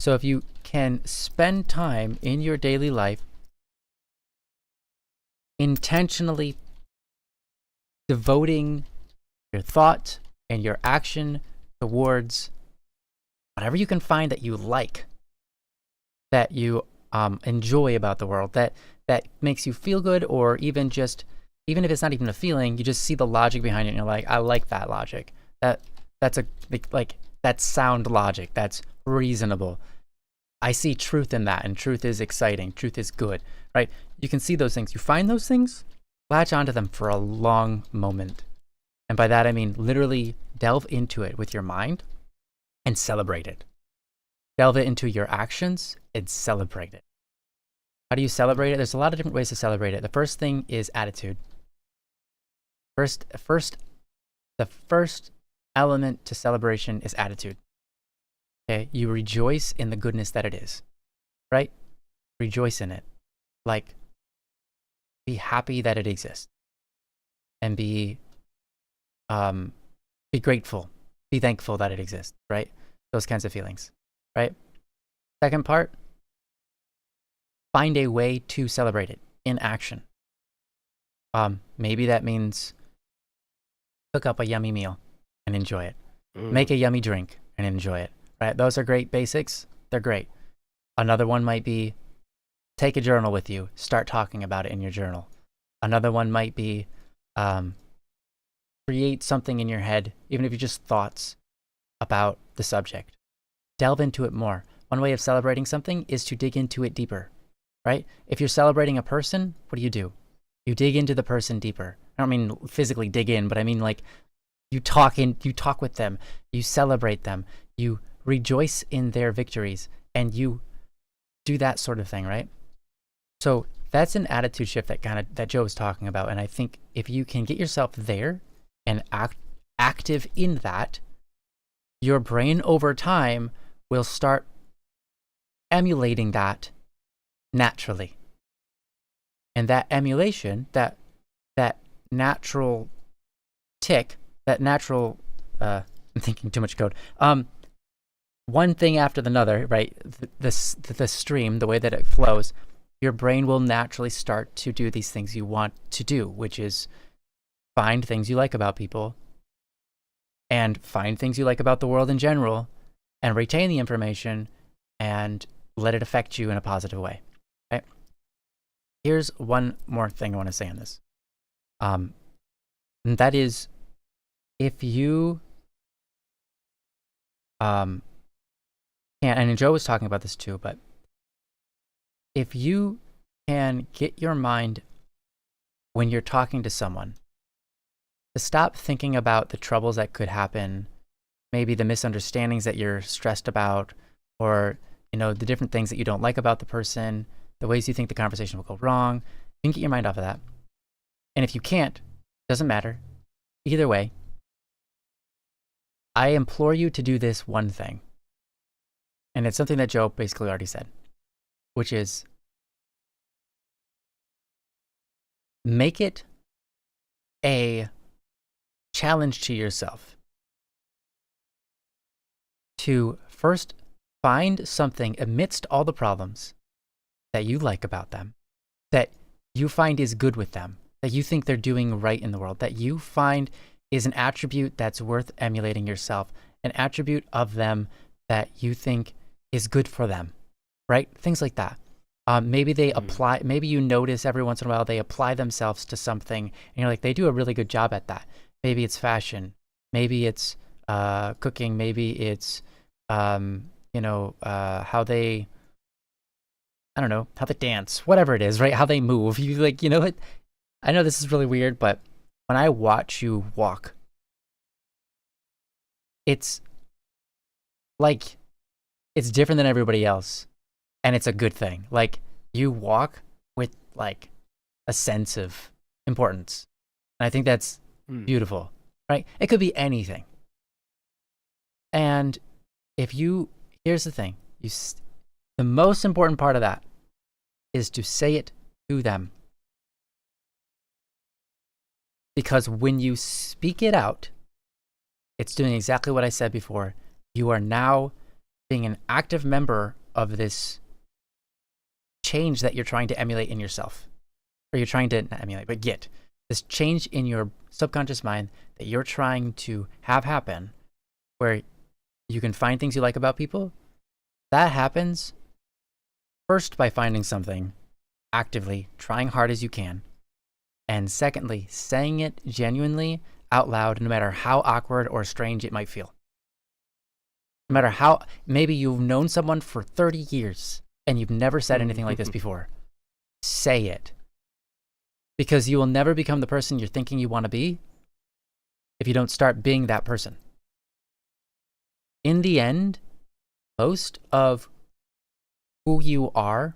So if you can spend time in your daily life intentionally devoting your thought and your action towards whatever you can find that you like, that you enjoy about the world, that makes you feel good, or even if it's not even a feeling, you just see the logic behind it and you're like, I like that logic. That's sound logic. That's reasonable. I see truth in that, and truth is exciting. Truth is good, right? You can see those things. You find those things, latch onto them for a long moment. And by that, I mean literally delve into it with your mind and celebrate it. Delve it into your actions and celebrate it. How do you celebrate it? There's a lot of different ways to celebrate it. The first thing is attitude. The first element to celebration is attitude. Okay, you rejoice in the goodness that it is, right? Rejoice in it. Like, be happy that it exists, and be grateful, be thankful that it exists, right? Those kinds of feelings, right? Second part, find a way to celebrate it in action. Maybe that means cook up a yummy meal and enjoy it. Make a yummy drink and enjoy it, right? Those are great basics. They're great. Another one might be take a journal with you. Start talking about it in your journal. Another one might be create something in your head, even if you're just thoughts about the subject. Delve into it more. One way of celebrating something is to dig into it deeper, right? If you're celebrating a person, what do? You dig into the person deeper. I don't mean physically dig in, but I mean like you talk with them, you celebrate them, you rejoice in their victories, and you do that sort of thing, right? So that's an attitude shift that Joe was talking about. And I think if you can get yourself there and active in that, your brain over time will start emulating that naturally. And that emulation, that natural tick, that natural, I'm thinking too much code. One thing after another, right? The stream, the way that it flows, your brain will naturally start to do these things you want to do, which is find things you like about people and find things you like about the world in general and retain the information and let it affect you in a positive way. Okay? Here's one more thing I want to say on this. And that is, if you and Joe was talking about this too, but if you can get your mind when you're talking to someone to stop thinking about the troubles that could happen, maybe the misunderstandings that you're stressed about, or the different things that you don't like about the person, the ways you think the conversation will go wrong, you can get your mind off of that. And if you can't, doesn't matter. Either way, I implore you to do this one thing. And it's something that Joe basically already said, which is make it a challenge to yourself to first find something amidst all the problems that you like about them, that you find is good with them, that you think they're doing right in the world, that you find is an attribute that's worth emulating yourself, an attribute of them that you think is good for them, right? Things like that. Maybe they apply, maybe you notice every once in a while they apply themselves to something and you're like, they do a really good job at that. Maybe it's fashion, maybe it's cooking, maybe it's, how they, I don't know, how they dance, whatever it is, right? How they move. You like, what? I know this is really weird, but when I watch you walk, it's like, it's different than everybody else. And it's a good thing. Like, you walk with like a sense of importance. And I think that's beautiful, right? It could be anything. And here's the thing, the most important part of that is to say it to them. Because when you speak it out, it's doing exactly what I said before. You are now being an active member of this change that you're trying to emulate in yourself. Or you're trying to, not emulate, but get. This change in your subconscious mind that you're trying to have happen, where you can find things you like about people. That happens First, by finding something, actively trying hard as you can. And secondly, saying it genuinely out loud, no matter how awkward or strange it might feel. No matter how, maybe you've known someone for 30 years and you've never said anything like this before. Say it. Because you will never become the person you're thinking you want to be if you don't start being that person. In the end, most of who you are,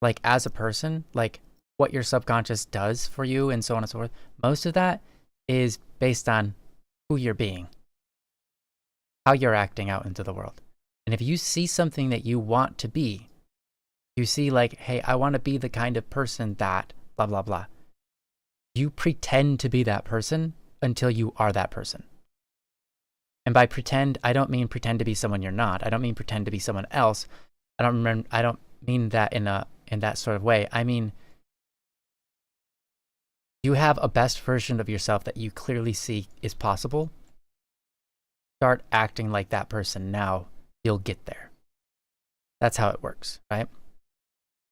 like as a person, like what your subconscious does for you and so on and so forth, most of that is based on who you're being, how you're acting out into the world. And if you see something that you want to be, you see like, hey, I want to be the kind of person that blah, blah, blah. You pretend to be that person until you are that person. And by pretend, I don't mean pretend to be someone you're not. I don't mean pretend to be someone else. I don't mean that in that sort of way. I mean, you have a best version of yourself that you clearly see is possible. Start acting like that person now. You'll get there. That's how it works, right?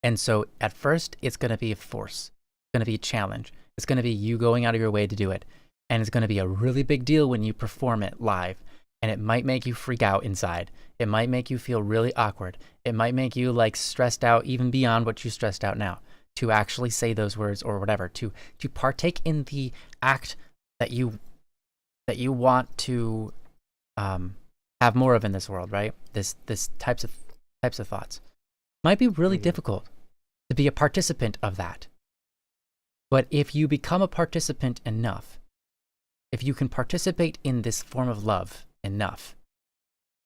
And so at first, it's going to be a force. It's going to be a challenge. It's going to be you going out of your way to do it. And it's going to be a really big deal when you perform it live. And it might make you freak out inside. It might make you feel really awkward. It might make you like stressed out even beyond what you stressed out now to actually say those words or whatever, to partake in the act that you want to have more of in this world, right? This types of thoughts might be really difficult to be a participant of that. But if you become a participant enough, if you can participate in this form of love enough,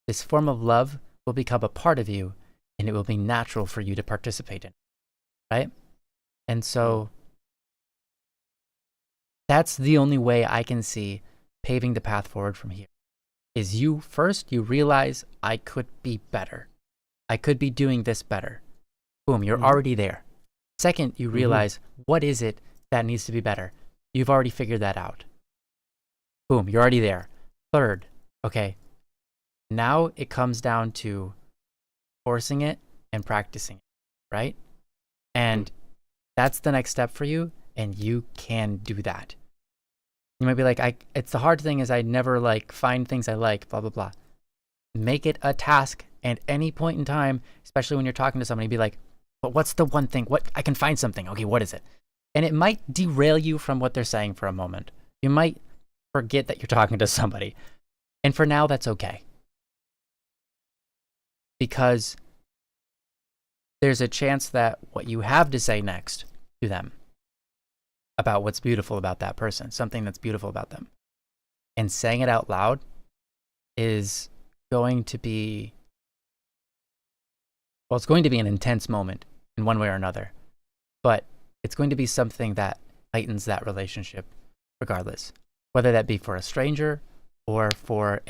this form of love will become a part of you and it will be natural for you to participate in, right? And so that's the only way I can see paving the path forward from here. Is you realize I could be better. I could be doing this better. Boom, you're already there. Second, you realize what is it that needs to be better. You've already figured that out. Boom, you're already there. Third, okay, now it comes down to forcing it and practicing it, right? And that's the next step for you, and you can do that. You might be like, it's the hard thing is I never like find things I like, blah, blah, blah. Make it a task at any point in time, especially when you're talking to somebody, be like, but what's the one thing? What I can find something. Okay, what is it? And it might derail you from what they're saying for a moment. You might forget that you're talking to somebody. And for now, that's okay. Because there's a chance that what you have to say next to them about what's beautiful about that person, something that's beautiful about them, and saying it out loud is going to be, well, it's going to be an intense moment in one way or another, but it's going to be something that heightens that relationship regardless, whether that be for a stranger or for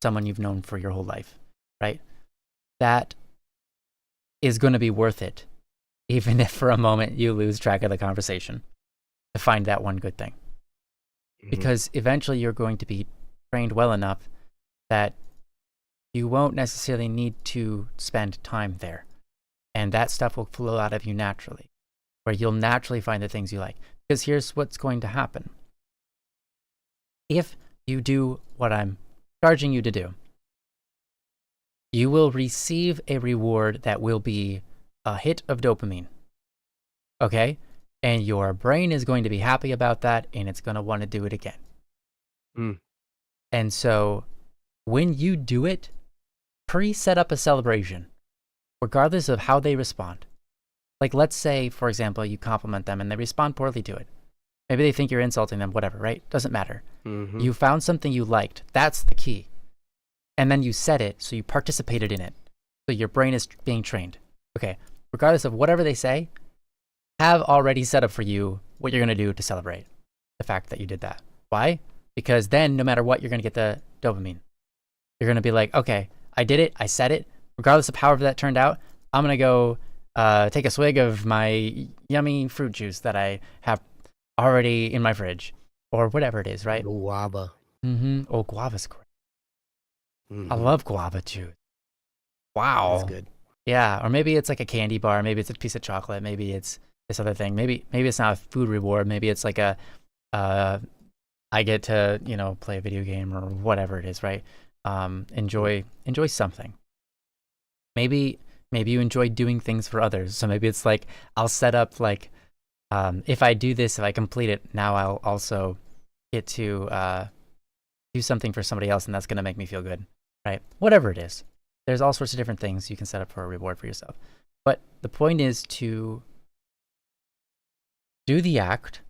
someone you've known for your whole life, right? That is going to be worth it, even if for a moment you lose track of the conversation, to find that one good thing. Because eventually you're going to be trained well enough that you won't necessarily need to spend time there. And that stuff will flow out of you naturally, where you'll naturally find the things you like. Because here's what's going to happen. If you do what I'm charging you to do, you will receive a reward that will be a hit of dopamine. Okay? And your brain is going to be happy about that, and it's going to want to do it again. And so when you do it, pre-set up a celebration, regardless of how they respond. Like, let's say, for example, you compliment them and they respond poorly to it. Maybe they think you're insulting them, whatever, right? Doesn't matter. You found something you liked. That's the key. And then you said it, so you participated in it. So your brain is being trained. Okay, regardless of whatever they say, have already set up for you what you're going to do to celebrate the fact that you did that. Why? Because then no matter what, you're going to get the dopamine. You're going to be like, okay, I did it. I said it. Regardless of however that turned out, I'm going to go take a swig of my yummy fruit juice that I have already in my fridge or whatever it is, right? Guava. Oh, guava's great. I love guava juice. Wow. That's good. Yeah, or maybe it's like a candy bar, maybe it's a piece of chocolate, maybe it's this other thing. Maybe it's not a food reward, maybe it's like a I get to, play a video game or whatever it is, right? Enjoy something. Maybe you enjoy doing things for others. So maybe it's like I'll set up like if I do this, if I complete it, now I'll also get to do something for somebody else, and that's going to make me feel good, right? Whatever it is. There's all sorts of different things you can set up for a reward for yourself. But the point is to do the act,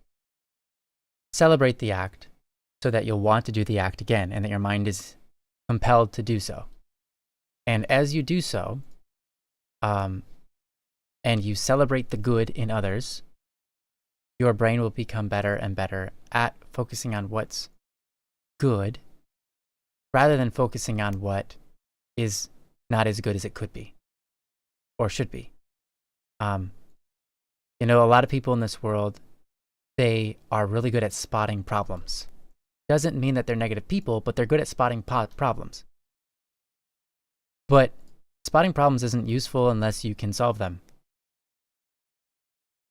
celebrate the act, so that you'll want to do the act again and that your mind is compelled to do so. And as you do so, and you celebrate the good in others, your brain will become better and better at focusing on what's good rather than focusing on what is not as good as it could be or should be. A lot of people in this world, they are really good at spotting problems. Doesn't mean that they're negative people, but they're good at spotting problems. But spotting problems isn't useful unless you can solve them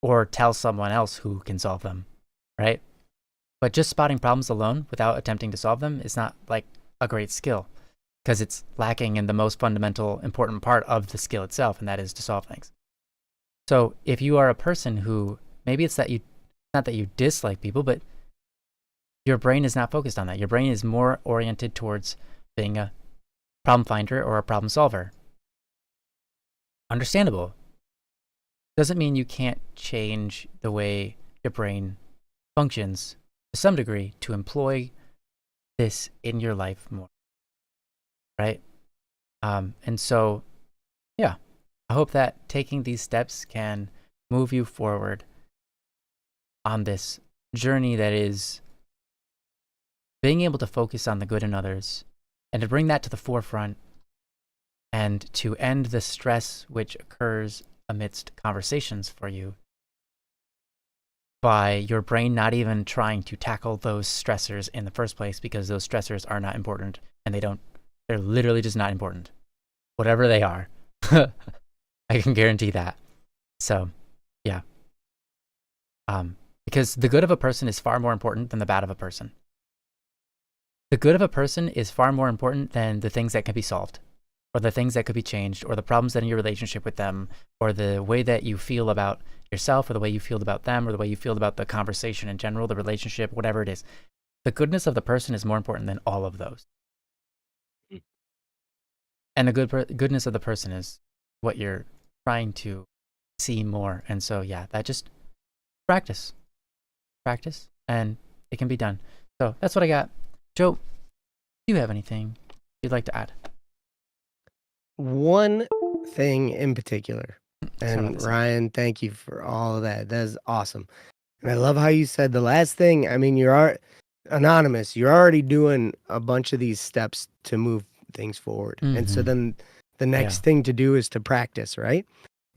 or tell someone else who can solve them, right? But just spotting problems alone without attempting to solve them is not like a great skill because it's lacking in the most fundamental, important part of the skill itself, and that is to solve things. So if you are a person who, maybe it's that not that you dislike people, but your brain is not focused on that. Your brain is more oriented towards being a problem finder or a problem solver. Understandable. Doesn't mean you can't change the way your brain functions to some degree to employ this in your life more, right? And so, yeah, I hope that taking these steps can move you forward on this journey that is being able to focus on the good in others and to bring that to the forefront and to end the stress which occurs amidst conversations for you by your brain not even trying to tackle those stressors in the first place because those stressors are not important and they're literally just not important. Whatever they are. I can guarantee that. So, yeah. Because the good of a person is far more important than the bad of a person. The good of a person is far more important than the things that can be solved, or the things that could be changed, or the problems that in your relationship with them, or the way that you feel about yourself, or the way you feel about them, or the way you feel about the conversation in general, the relationship, whatever it is. The goodness of the person is more important than all of those. And the goodness of the person is what you're trying to see more. And so, yeah, that just practice, and it can be done. So that's what I got. Joe, do you have anything you'd like to add? One thing in particular, and Ryan, thank you for all of that. That is awesome. And I love how you said the last thing. I mean, you're anonymous. You're already doing a bunch of these steps to move things forward. Mm-hmm. And so then the next thing to do is to practice, right?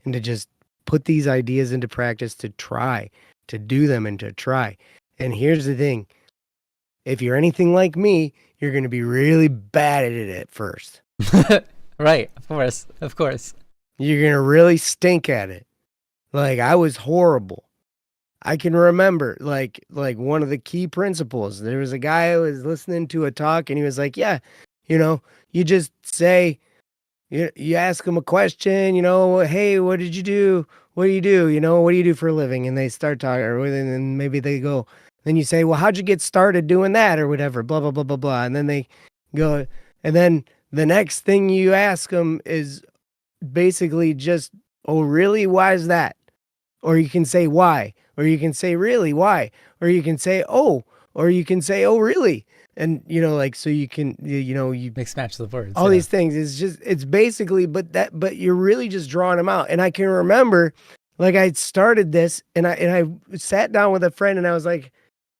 And to just put these ideas into practice, to try, to do them and to try. And here's the thing. If you're anything like me, you're going to be really bad at it at first. Right. Of course. You're going to really stink at it. Like, I was horrible. I can remember like one of the key principles. There was a guy who was listening to a talk and he was like, yeah, you just say, you ask them a question, hey, what did you do? What do you do? What do you do for a living? And they start talking, or then maybe they go, then you say, well, how'd you get started doing that or whatever, blah, blah, blah, blah, blah. And then they go, and then the next thing you ask them is basically just, oh, really? Why is that? Or you can say, why? Or you can say, really? Why? Or you can say, oh, or you can say, oh, really? And, so you can, you mix match the words. All these things. It's basically, but you're really just drawing them out. And I can remember, like, I started this and I sat down with a friend and I was like,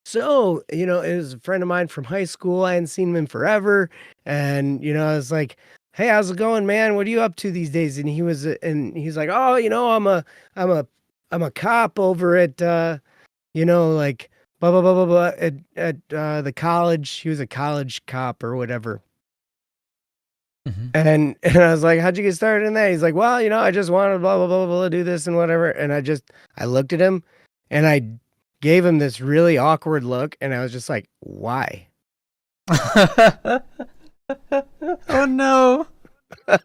so, it was a friend of mine from high school. I hadn't seen him in forever. And, I was like, hey, how's it going, man? What are you up to these days? And he's like, oh, I'm a cop over at, like, blah, blah, blah, blah, blah, at the college. He was a college cop or whatever. And I was like, how'd you get started in that? He's like, well, I just wanted blah, blah, blah, blah, do this and whatever. And I looked at him and I gave him this really awkward look. And I was just like, why? Oh, no. I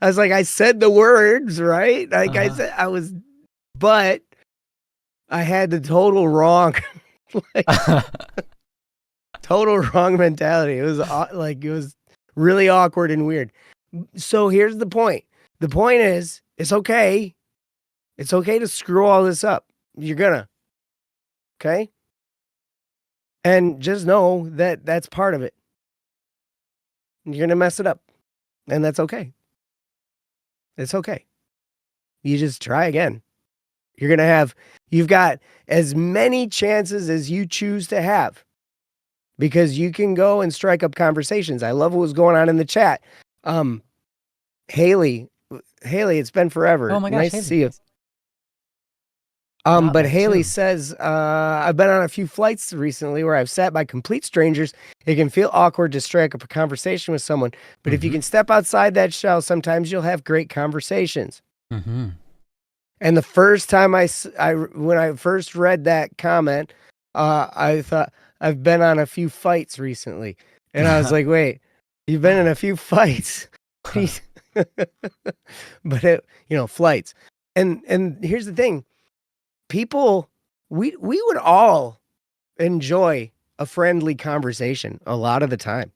was like, I said the words, right? Like I said, but I had the total wrong, total wrong mentality. It was really awkward and weird. So here's the point. The point is, it's okay. It's okay to screw all this up. You're gonna. Okay? And just know that that's part of it. You're gonna mess it up. And that's okay. It's okay. You just try again. You've got as many chances as you choose to have. Because you can go and strike up conversations. I love what was going on in the chat. Haley, it's been forever. Oh my gosh, nice Haley. to see you. But Haley says, I've been on a few flights recently where I've sat by complete strangers. It can feel awkward to strike up a conversation with someone, but if you can step outside that shell, sometimes you'll have great conversations. And the first time when I first read that comment, I thought, I've been on a few fights recently. And I was like, wait, you've been in a few fights. But flights. And here's the thing. People, we would all enjoy a friendly conversation a lot of the time.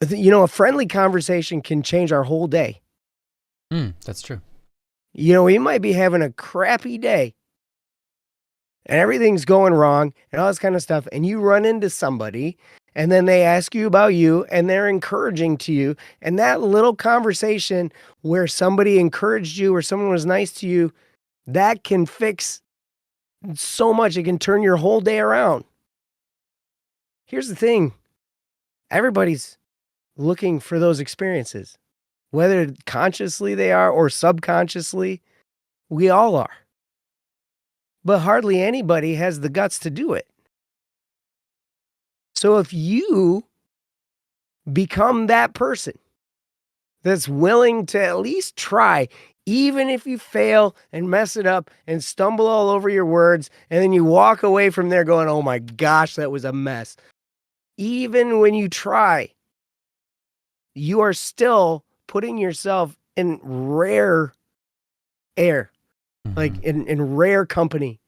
A friendly conversation can change our whole day. That's true. We might be having a crappy day and everything's going wrong and all this kind of stuff. And you run into somebody and then they ask you about you and they're encouraging to you. And that little conversation where somebody encouraged you or someone was nice to you, that can fix so much. It can turn your whole day around. Here's the thing. Everybody's looking for those experiences, whether consciously they are or subconsciously, we all are. But hardly anybody has the guts to do it. So if you become that person that's willing to at least try, even if you fail and mess it up and stumble all over your words, and then you walk away from there going, oh my gosh, that was a mess. Even when you try, you are still putting yourself in rare air, like in rare company,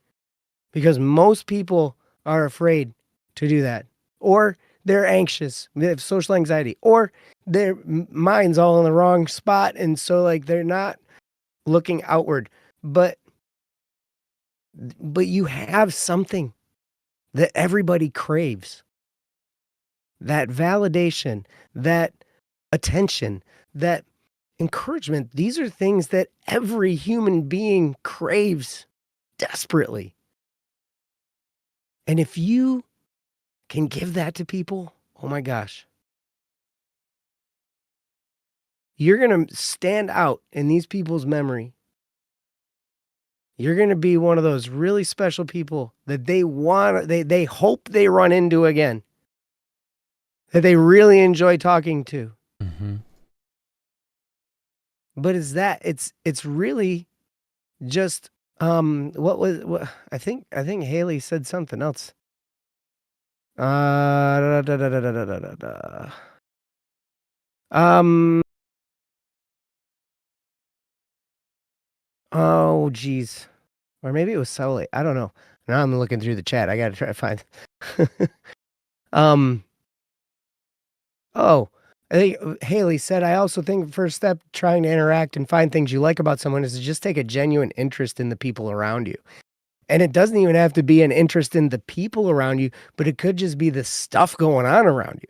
because most people are afraid to do that, or they're anxious, they have social anxiety, or their mind's all in the wrong spot. And so they're not looking outward, but you have something that everybody craves, that validation, that attention, that encouragement. These are things that every human being craves desperately. And if you can give that to people, oh my gosh, you're going to stand out in these people's memory. You're going to be one of those really special people that they hope they run into again, that they really enjoy talking to. But it's really just, what I think Haley said something else. Oh geez. Or maybe it was Sully. I don't know. Now I'm looking through the chat. I gotta try to find. Oh, I think Haley said, I also think the first step trying to interact and find things you like about someone is to just take a genuine interest in the people around you. And it doesn't even have to be an interest in the people around you, but it could just be the stuff going on around you.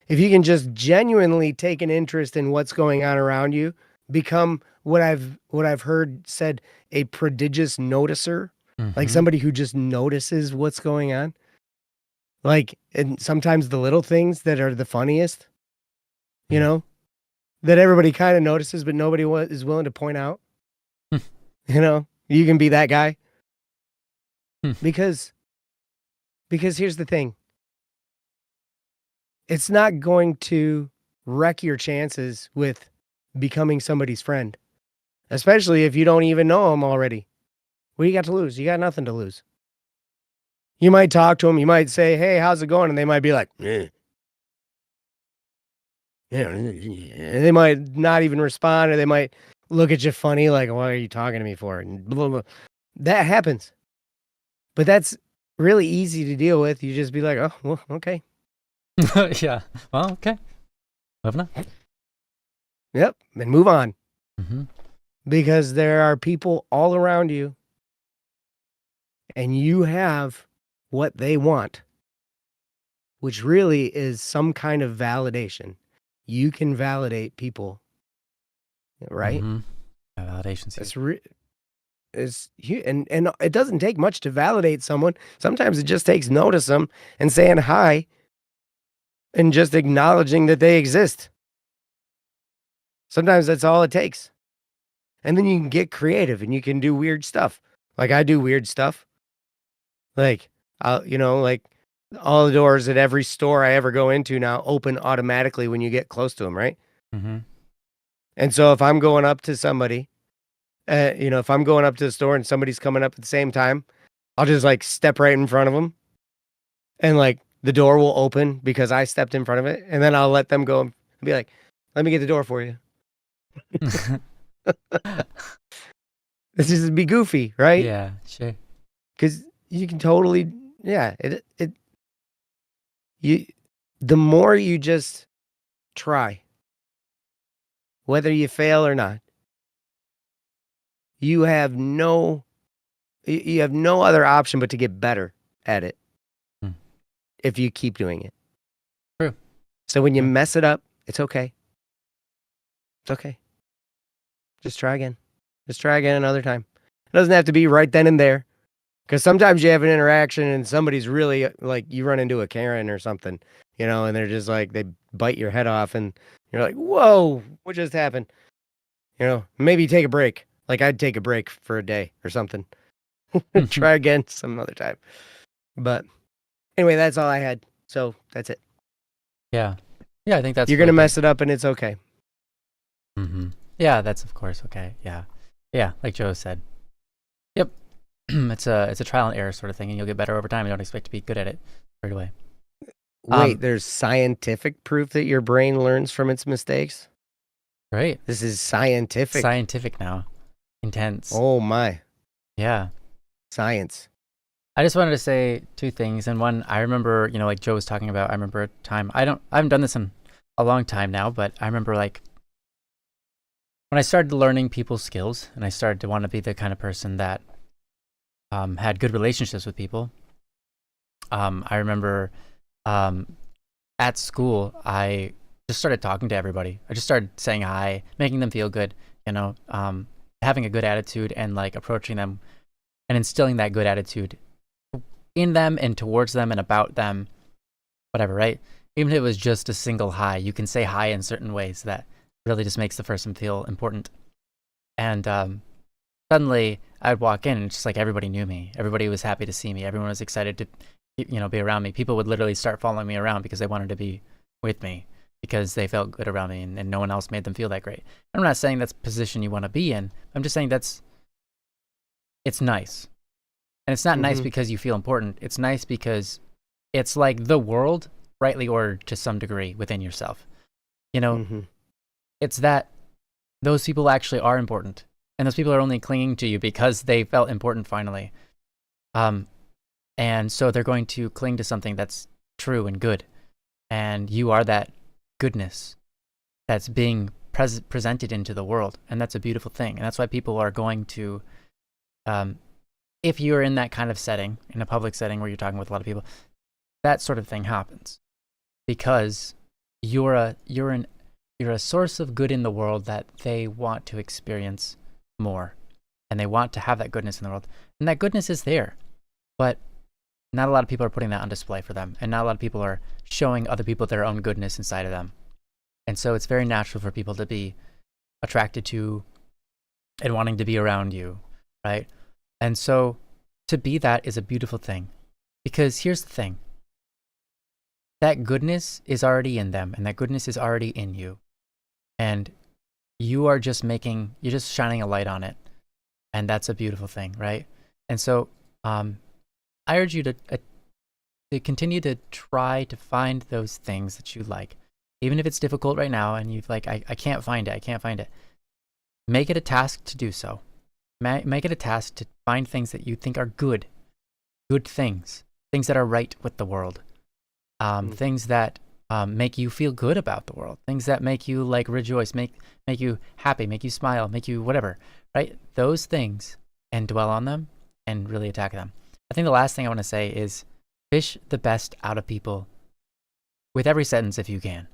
If you can just genuinely take an interest in what's going on around you, become what I've heard said, a prodigious noticer, like somebody who just notices what's going on. And sometimes the little things that are the funniest, that everybody kind of notices, but nobody is willing to point out. You can be that guy. Because here's the thing. it's not going to wreck your chances with becoming somebody's friend, especially if you don't even know them already. What do you got to lose? You got nothing to lose. You might talk to them. You might say, hey, how's it going? And they might be like, eh. Yeah, and they might not even respond, or they might look at you funny, like, what are you talking to me for? And blah, blah. That happens. But that's really easy to deal with. You just be like, oh, well, okay. Yeah. Well, okay. Moving on. Yep. And move on. Mm-hmm. Because there are people all around you, and you have what they want, which really is some kind of validation. You can validate people, right? Mm-hmm. Validation's huge. And it doesn't take much to validate someone. Sometimes it just takes notice them and saying hi and just acknowledging that they exist. Sometimes that's all it takes. And then you can get creative and you can do weird stuff. Like I do weird stuff. Like, like all the doors at every store I ever go into now open automatically when you get close to them, right? Mm-hmm. And so if I'm going up to somebody, if I'm going up to the store and somebody's coming up at the same time, I'll just like step right in front of them, and like the door will open because I stepped in front of it, and then I'll let them go and be like, "Let me get the door for you." This is be goofy, right? Yeah, sure. Because you can totally, the more you just try, whether you fail or not, you have no other option but to get better at it if you keep doing it. True. So when you mess it up, it's okay. It's okay. Just try again. Just try again another time. It doesn't have to be right then and there. Because sometimes you have an interaction and somebody's really like, you run into a Karen or something, and they're just like, they bite your head off and you're like, whoa, what just happened? Maybe take a break. Like I'd take a break for a day or something. Try again some other time. But anyway, that's all I had. So that's it. Yeah. Yeah, I think that's... You're going to mess it up and it's okay. Mm-hmm. Yeah, that's of course okay. Yeah. Yeah, like Joe said. Yep. It's a trial and error sort of thing, and you'll get better over time. You don't expect to be good at it right away. Wait, there's scientific proof that your brain learns from its mistakes? Right. This is scientific. Scientific now. Intense. Oh my. Yeah. Science. I just wanted to say two things. And one, I remember, like Joe was talking about, I remember a time, I haven't done this in a long time now, but I remember like when I started learning people's skills and I started to want to be the kind of person that had good relationships with people. I remember at school, I just started talking to everybody. I just started saying hi, making them feel good, having a good attitude and like approaching them and instilling that good attitude in them and towards them and about them, whatever, right? Even if it was just a single hi, you can say hi in certain ways that really just makes the person feel important. And suddenly I'd walk in and it's just like everybody knew me. Everybody was happy to see me. Everyone was excited to, be around me. People would literally start following me around because they wanted to be with me because they felt good around me and no one else made them feel that great. I'm not saying that's a position you want to be in. I'm just saying it's nice. And it's not nice because you feel important. It's nice because it's like the world rightly ordered to some degree within yourself. It's that those people actually are important. And those people are only clinging to you because they felt important finally. And so they're going to cling to something that's true and good. And you are that goodness that's being presented into the world. And that's a beautiful thing. And that's why people are going to, if you're in that kind of setting, in a public setting where you're talking with a lot of people, that sort of thing happens. Because you're a source of good in the world that they want to experience more. And they want to have that goodness in the world. And that goodness is there. But not a lot of people are putting that on display for them. And not a lot of people are showing other people their own goodness inside of them. And so it's very natural for people to be attracted to and wanting to be around you, right? And so to be that is a beautiful thing. Because here's the thing. that goodness is already in them, and that goodness is already in you. And you're just shining a light on it. And that's a beautiful thing, right? And so I urge you to continue to try to find those things that you like. Even if it's difficult right now and you've like, I can't find it. Make it a task to do so. Make it a task to find things that you think are good things that are right with the world. Things that make you feel good about the world, things that make you like rejoice, make you happy, make you smile, make you whatever, right? Those things, and dwell on them and really attack them. I think the last thing I want to say is fish the best out of people with every sentence if you can.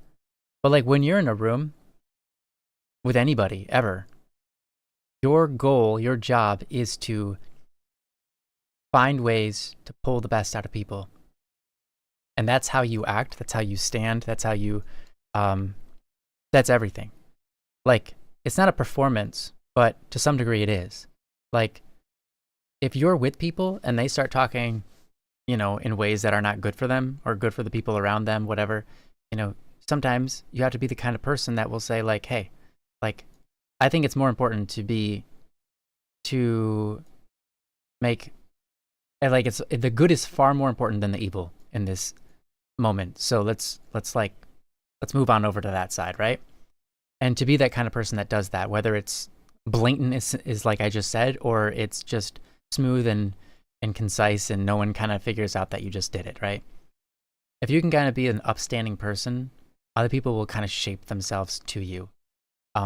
But like when you're in a room with anybody ever, your goal, your job is to find ways to pull the best out of people. And that's how you act. That's how you stand. That's how you, that's everything. Like, it's not a performance, but to some degree it is. Like, if you're with people and they start talking, in ways that are not good for them or good for the people around them, whatever, sometimes you have to be the kind of person that will say like, hey, like, I think it's more important to make, like, the good is far more important than the evil in this moment. So let's move on over to that side, right? And to be that kind of person that does that, whether it's blatant is like I just said, or it's just smooth and concise and no one kind of figures out that you just did it, right? If you can kind of be an upstanding person, other people will kind of shape themselves to you,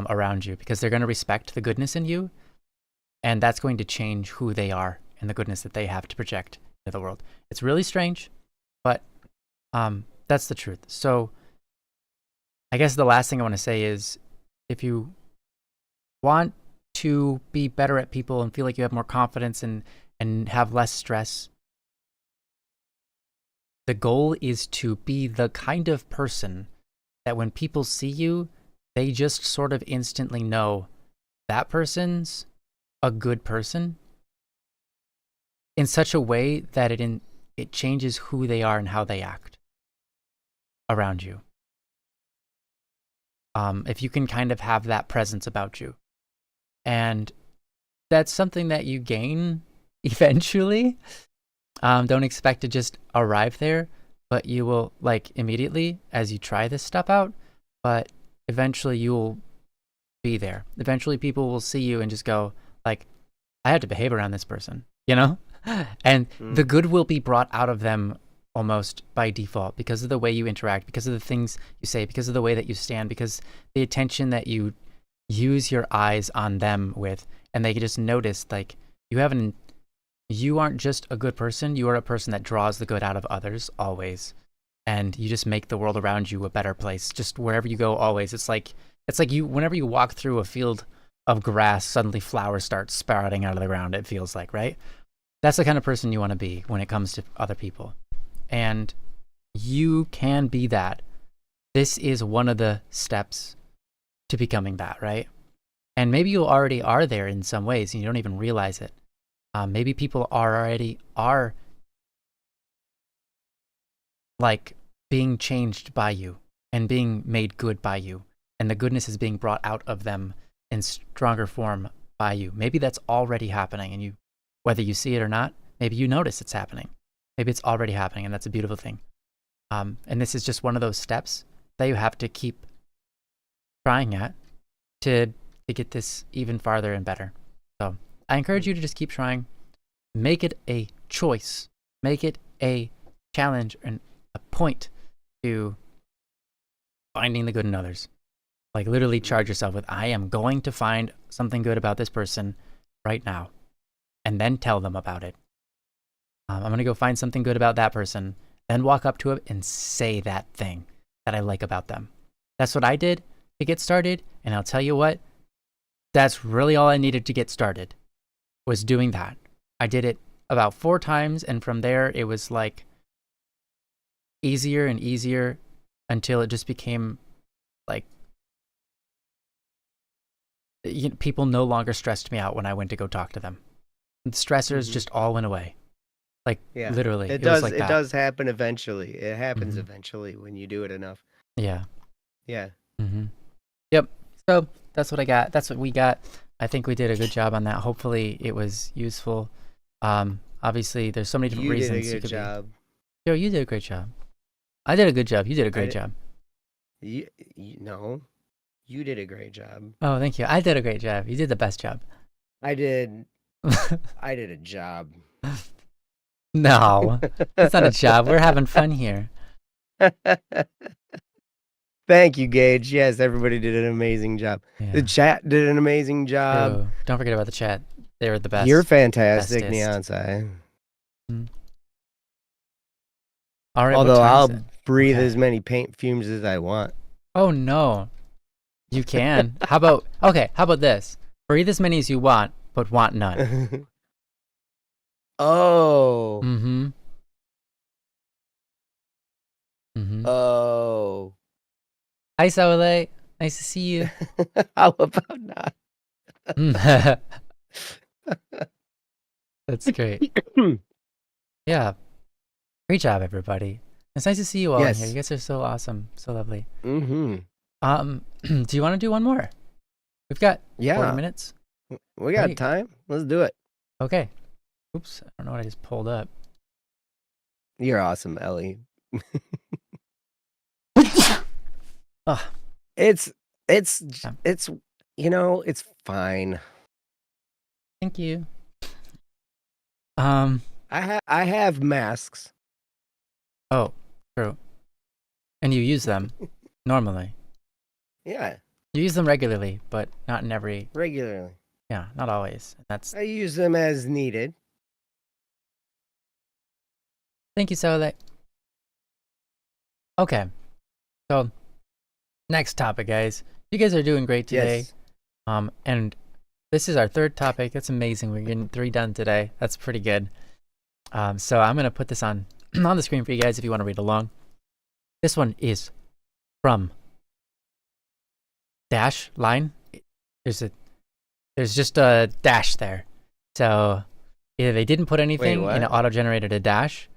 around you, because they're going to respect the goodness in you, and that's going to change who they are and the goodness that they have to project into the world. It's really strange, but that's the truth. So I guess the last thing I want to say is, if you want to be better at people and feel like you have more confidence and have less stress, the goal is to be the kind of person that when people see you, they just sort of instantly know that person's a good person, in such a way that it changes who they are and how they act around you. If you can kind of have that presence about you. And that's something that you gain eventually. Don't expect to just arrive there, but you will, like, immediately as you try this stuff out, but eventually you will be there. Eventually people will see you and just go like, I have to behave around this person, and the good will be brought out of them almost by default, because of the way you interact, because of the things you say, because of the way that you stand, because the attention that you use your eyes on them with, and they just notice like you aren't just a good person, you are a person that draws the good out of others always, and you just make the world around you a better place. Just wherever you go, always. It's like you, whenever you walk through a field of grass, suddenly flowers start sprouting out of the ground. It feels like, right? That's the kind of person you want to be when it comes to other people. And you can be that. This is one of the steps to becoming that, right? And maybe you already are there in some ways and you don't even realize it. Maybe people are like being changed by you and being made good by you, and the goodness is being brought out of them in stronger form by you. Maybe that's already happening, and you, whether you see it or not, maybe you notice it's happening. Maybe it's already happening, and that's a beautiful thing. And this is just one of those steps that you have to keep trying at to get this even farther and better. So I encourage you to just keep trying. Make it a choice. Make it a challenge and a point to finding the good in others. Like, literally charge yourself with, I am going to find something good about this person right now, and then tell them about it. I'm going to go find something good about that person, then walk up to it and say that thing that I like about them. That's what I did to get started, and I'll tell you what, that's really all I needed to get started, was doing that. I did it about 4 times, and from there it was like easier and easier until it just became like, people no longer stressed me out when I went to go talk to them. The stressors just all went away. Like literally, it was does. like It that. does happen eventually. It happens Mhm. eventually when you do it enough. Yeah. Yeah. Yep. So that's what I got. That's what we got. I think we did a good job on that. Hopefully it was useful. Obviously there's so many different reasons You did a good job. Joe, you did a great job. I did a good job. You did a great job. No, you did a great job. Oh, thank you. I did a great job. You did the best job. I did a job. No, it's not a job. We're having fun here. Thank you, Gage. Yes, everybody did an amazing job. Yeah. The chat did an amazing job. True. Don't forget about the chat. They were the best. You're fantastic, Neonsci. All right. Although I'll breathe as many paint fumes as I want. Oh no. You can. How about this? Breathe as many as you want, but want none. Oh. Oh. Hi, Saule. Nice to see you. How about not? That's great. Yeah. Great job, everybody. It's nice to see you all in here. You guys are so awesome. So lovely. Do you want to do one more? We've got 40 minutes. We got time. Let's do it. Okay. Oops. I don't know what I just pulled up. You're awesome, Ellie. It's it's fine. Thank you. I have masks. Oh, true. And you use them normally. Yeah. You use them regularly, but not in every... Regularly. Yeah, not always. I use them as needed. Thank you, Sole. Okay. So, next topic, guys. You guys are doing great today. Yes. And this is our third topic. That's amazing. We're getting 3 done today. That's pretty good. So I'm going to put this on the screen for you guys if you want to read along. This one is from dash line. There's just a dash there. So either they didn't put anything and it auto-generated a dash,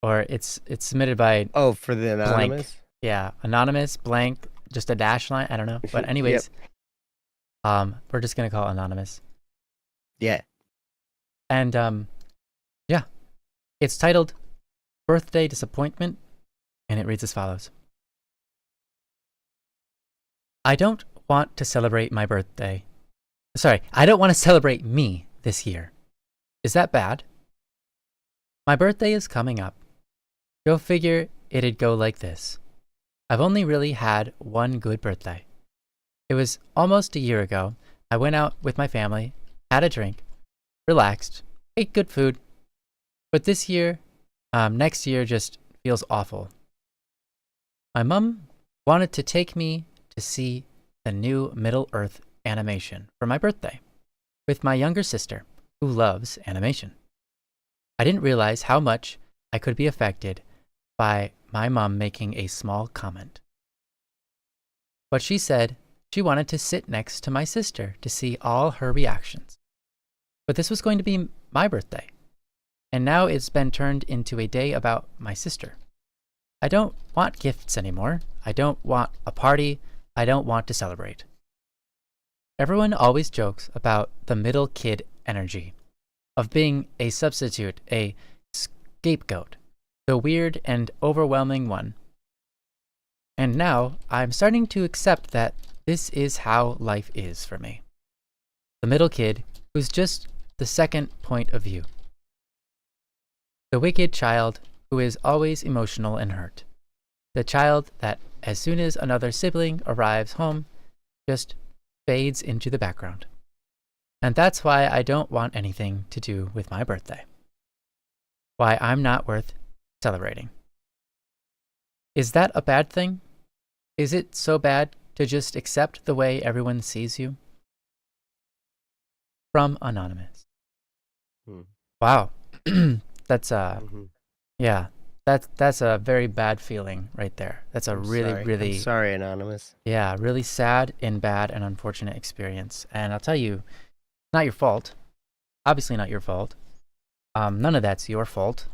or it's submitted by for the anonymous. Blank. Yeah, anonymous, blank, just a dash line. I don't know. But anyways, we're just gonna call it anonymous. Yeah. And yeah. It's titled Birthday Disappointment, and it reads as follows. I don't want to celebrate my birthday. Sorry, I don't want to celebrate me this year. Is that bad? My birthday is coming up. Go figure it'd go like this. I've only really had one good birthday. It was almost a year ago. I went out with my family, had a drink, relaxed, ate good food. But this year, next year just feels awful. My mom wanted to take me to see the new Middle-earth animation for my birthday with my younger sister, who loves animation. I didn't realize how much I could be affected by my mom making a small comment. But she said she wanted to sit next to my sister to see all her reactions. But this was going to be my birthday. And now it's been turned into a day about my sister. I don't want gifts anymore. I don't want a party. I don't want to celebrate. Everyone always jokes about the middle kid energy, of being a substitute, a scapegoat, the weird and overwhelming one. And now I'm starting to accept that this is how life is for me. The middle kid who's just the second point of view. The wicked child who is always emotional and hurt. The child that, as soon as another sibling arrives home, just fades into the background. And that's why I don't want anything to do with my birthday. Why I'm not worth celebrating. Is that a bad thing? Is it so bad to just accept the way everyone sees you? From Anonymous. Wow. That's yeah, that's a very bad feeling right there. That's a really I'm sorry, Anonymous. Yeah, really sad and bad and unfortunate experience. And I'll tell you, not your fault. Obviously not your fault. None of that's your fault.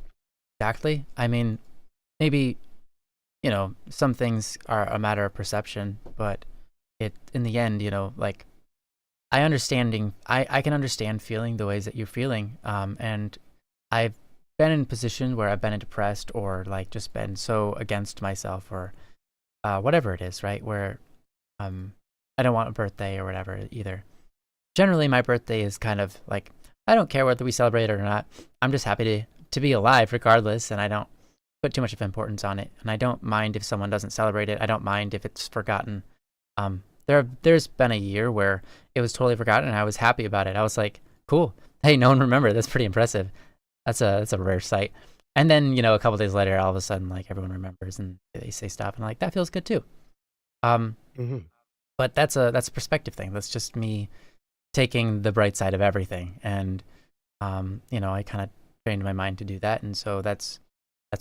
Exactly. I mean, maybe, some things are a matter of perception, but in the end, like I can understand feeling the ways that you're feeling. And I've been in a position where I've been depressed or like just been so against myself or whatever it is, right? Where I don't want a birthday or whatever either. Generally, my birthday is kind of like, I don't care whether we celebrate it or not. I'm just happy to be alive regardless, and I don't put too much of importance on it. And I don't mind if someone doesn't celebrate it. I don't mind if it's forgotten. There's been a year where it was totally forgotten and I was happy about it. I was like, cool. Hey, no one remembered. That's pretty impressive. That's a rare sight. And then, a couple days later, all of a sudden, like everyone remembers and they say stuff and like, that feels good too. But that's a perspective thing. That's just me taking the bright side of everything. And, I kind of trained my mind to do that. And so that's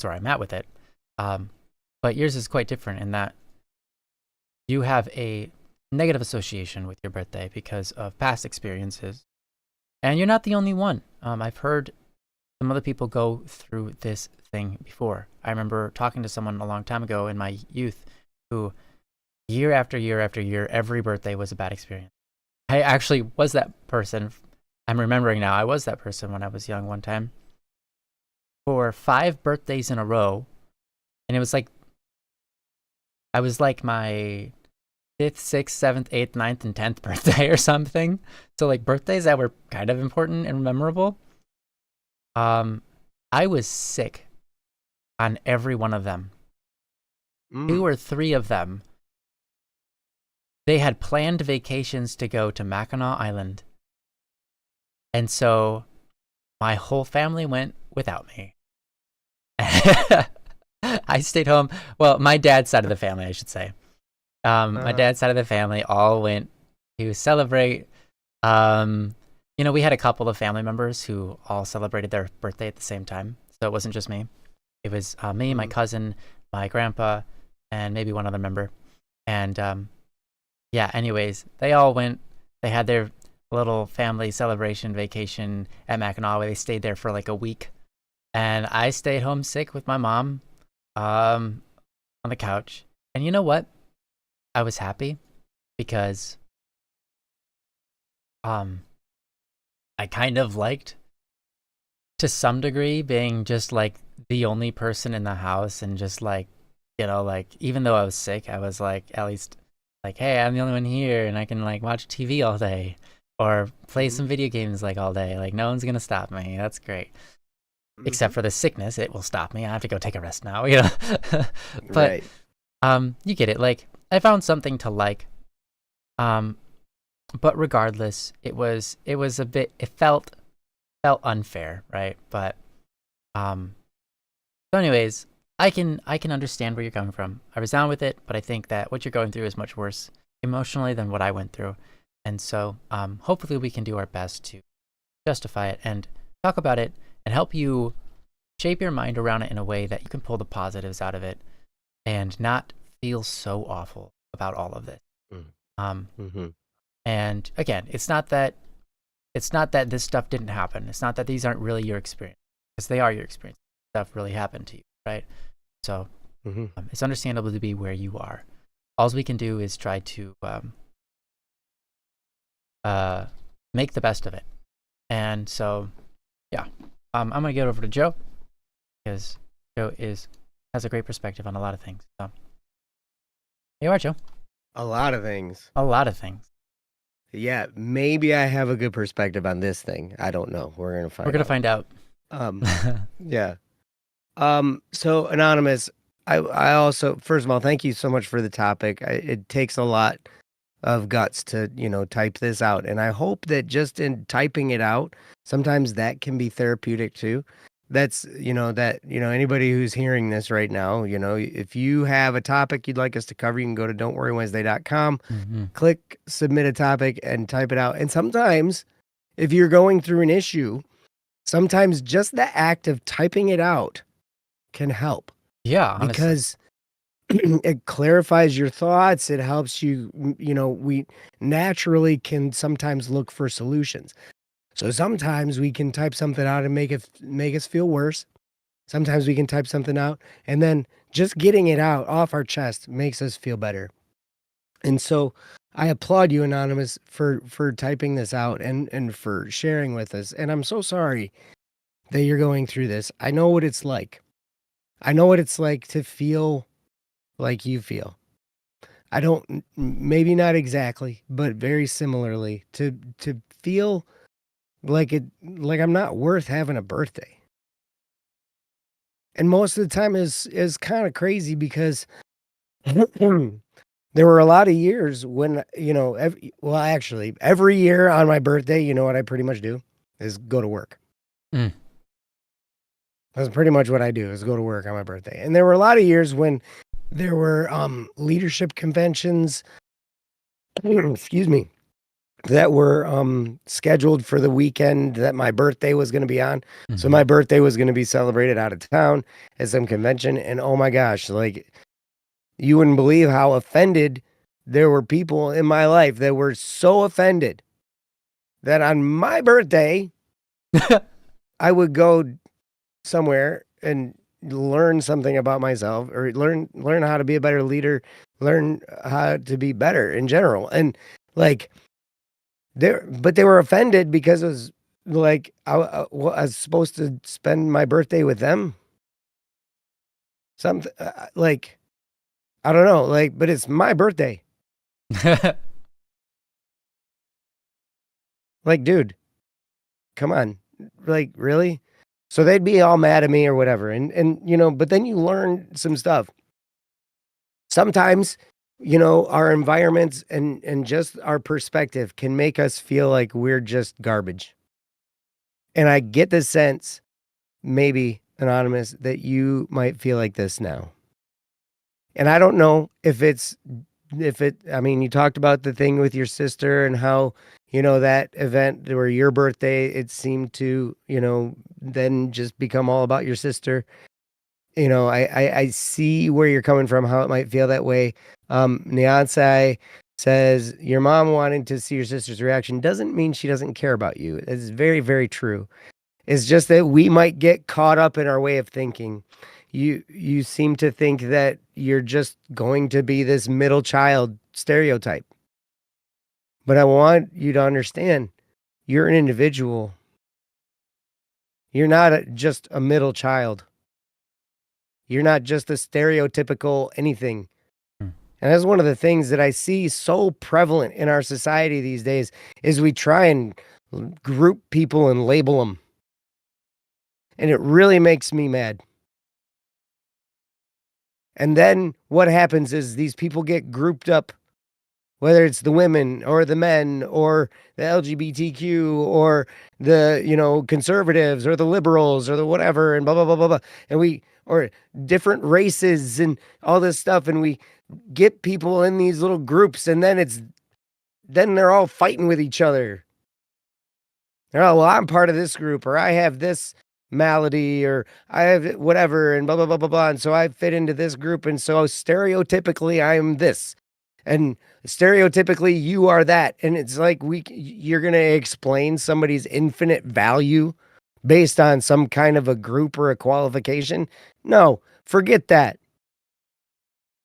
where I'm at with it. But yours is quite different in that you have a negative association with your birthday because of past experiences. And you're not the only one. I've heard some other people go through this thing before. I remember talking to someone a long time ago in my youth who year after year after year, every birthday was a bad experience. I actually was that person. I'm remembering now. I was that person when I was young one time for 5 birthdays in a row. And it was like, I was like my 5th, 6th, 7th, 8th, 9th, and 10th birthday or something. So like birthdays that were kind of important and memorable. I was sick on every one of them. 2 or 3 of them, they had planned vacations to go to Mackinac Island. And so my whole family went without me. I stayed home. Well, my dad's side of the family, I should say. My dad's side of the family all went to celebrate. We had a couple of family members who all celebrated their birthday at the same time. So it wasn't just me. It was me, my cousin, my grandpa, and maybe one other member. And anyways, they all went. They had their little family celebration vacation at Mackinac. They stayed there for like a week. And I stayed home sick with my mom on the couch. And you know what? I was happy because I kind of liked, to some degree, being just like the only person in the house and just like, like even though I was sick, I was like, at least like, hey, I'm the only one here and I can like watch TV all day or play some video games like all day. Like no one's going to stop me. That's great. Except for the sickness, it will stop me. I have to go take a rest now, But right. You get it. Like I found something to like. But regardless, it was a bit, it felt unfair, right? But so anyways, I can understand where you're coming from. I was down with it, but I think that what you're going through is much worse emotionally than what I went through. And so hopefully we can do our best to justify it and talk about it and help you shape your mind around it in a way that you can pull the positives out of it and not feel so awful about all of this. And again, it's not that this stuff didn't happen. It's not that these aren't really your experience, because they are your experience. Stuff really happened to you, right? So it's understandable to be where you are. All we can do is try to make the best of it. And so, yeah, I'm gonna get over to Joe because Joe has a great perspective on a lot of things. So, here you are, Joe. A lot of things. A lot of things. Yeah, maybe I have a good perspective on this thing. I don't know. We're gonna find out. Yeah. So Anonymous, I also, first of all, thank you so much for the topic. It takes a lot of guts to, type this out. And I hope that just in typing it out, sometimes that can be therapeutic too. That's, anybody who's hearing this right now, if you have a topic you'd like us to cover, you can go to don'tworrywednesday.com, click submit a topic and type it out. And sometimes if you're going through an issue, sometimes just the act of typing it out can help. Yeah, honestly. Because it clarifies your thoughts. It helps you, we naturally can sometimes look for solutions. So sometimes we can type something out and make us feel worse. Sometimes we can type something out and then just getting it out off our chest makes us feel better. And so I applaud you, Anonymous, for typing this out and for sharing with us. And I'm so sorry that you're going through this. I know what it's like. I know what it's like to feel like you feel. I don't, maybe not exactly, but very similarly to feel like I'm not worth having a birthday. And most of the time is kind of crazy because there were a lot of years when, every year on my birthday, you know what I pretty much do is go to work. That's pretty much what I do is go to work on my birthday. And there were a lot of years when there were leadership conventions, excuse me, that were scheduled for the weekend that my birthday was going to be on. Mm-hmm. So my birthday was going to be celebrated out of town at some convention. And oh my gosh, like you wouldn't believe how offended there were people in my life that were so offended that on my birthday, I would go somewhere and learn something about myself or learn how to be a better leader, learn how to be better in general. And like, but they were offended because it was like I was supposed to spend my birthday with them. Something like, I don't know, like, but it's my birthday. Like, dude, come on, like, really? So they'd be all mad at me or whatever, and but then you learn some stuff. Sometimes, our environments and just our perspective can make us feel like we're just garbage. And I get the sense, maybe, Anonymous, that you might feel like this now. And I don't know I mean, you talked about the thing with your sister and how, that event where your birthday, it seemed to, then just become all about your sister. I see where you're coming from, how it might feel that way. Neonsai says your mom wanting to see your sister's reaction doesn't mean she doesn't care about you. It's very, very true. It's just that we might get caught up in our way of thinking. You seem to think that you're just going to be this middle child stereotype. But I want you to understand, you're an individual. You're not just a middle child. You're not just a stereotypical anything. And that's one of the things that I see so prevalent in our society these days is we try and group people and label them. And it really makes me mad. And then what happens is these people get grouped up, whether it's the women or the men or the LGBTQ or the, conservatives or the liberals or the whatever and blah, blah, blah, blah, blah. And or different races and all this stuff. And we get people in these little groups and then they're all fighting with each other. Oh, well, I'm part of this group or I have this malady or I have whatever and blah, blah, blah, blah, blah. And so I fit into this group. And so stereotypically I'm this and stereotypically you are that. And it's like you're going to explain somebody's infinite value based on some kind of a group or a qualification. No, forget that.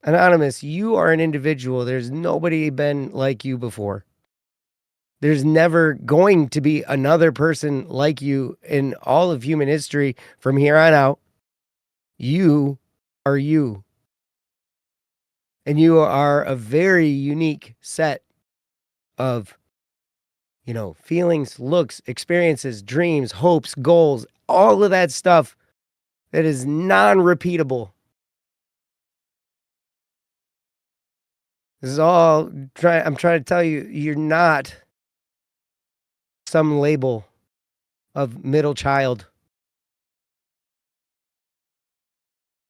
Anonymous, you are an individual. There's nobody been like you before. There's never going to be another person like you in all of human history from here on out. You are you. And you are a very unique set of, feelings, looks, experiences, dreams, hopes, goals, all of that stuff that is non-repeatable. This is all I'm trying to tell you, you're not some label of middle child.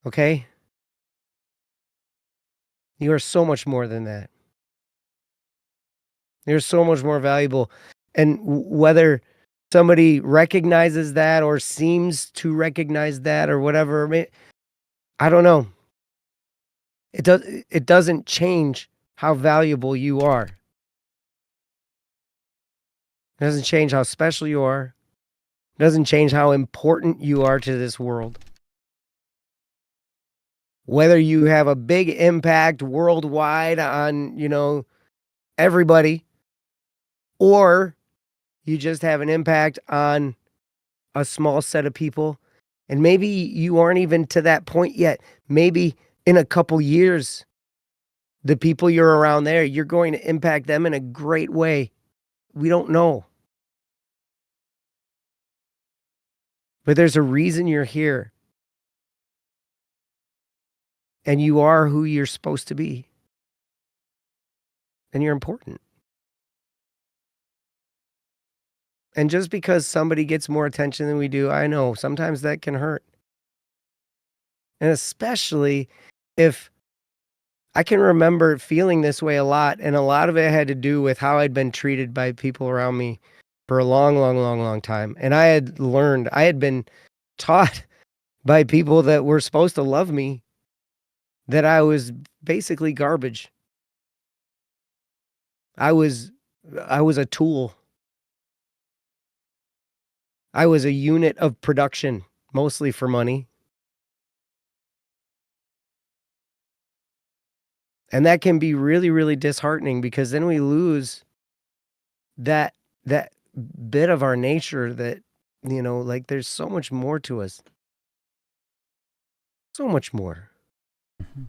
Okay? You are so much more than that. You're so much more valuable. And whether somebody recognizes that or seems to recognize that or whatever, I don't know. It doesn't change how valuable you are. It doesn't change how special you are. It doesn't change how important you are to this world. Whether you have a big impact worldwide on, everybody, or you just have an impact on a small set of people, and maybe you aren't even to that point yet. Maybe in a couple years, the people you're around there, you're going to impact them in a great way. We don't know. But there's a reason you're here. And you are who you're supposed to be. And you're important. And just because somebody gets more attention than we do, I know sometimes that can hurt. And especially if I can remember feeling this way a lot, and a lot of it had to do with how I'd been treated by people around me for a long, long, long, long time. And I had been taught by people that were supposed to love me that I was basically garbage. I was a tool. I was a unit of production, mostly for money. And that can be really, really disheartening, because then we lose that bit of our nature that, like, there's so much more to us. So much more. Mm-hmm.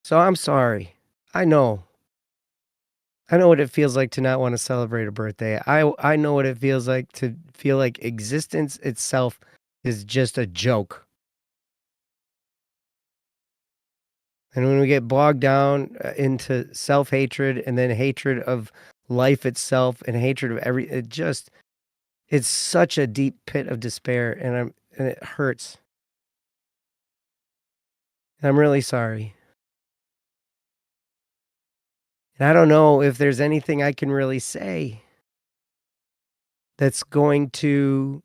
So I'm sorry. I know what it feels like to not want to celebrate a birthday. I know what it feels like to feel like existence itself is just a joke. And when we get bogged down into self-hatred, and then hatred of life itself, and hatred of it's such a deep pit of despair, and it hurts. And I'm really sorry. And I don't know if there's anything I can really say that's going to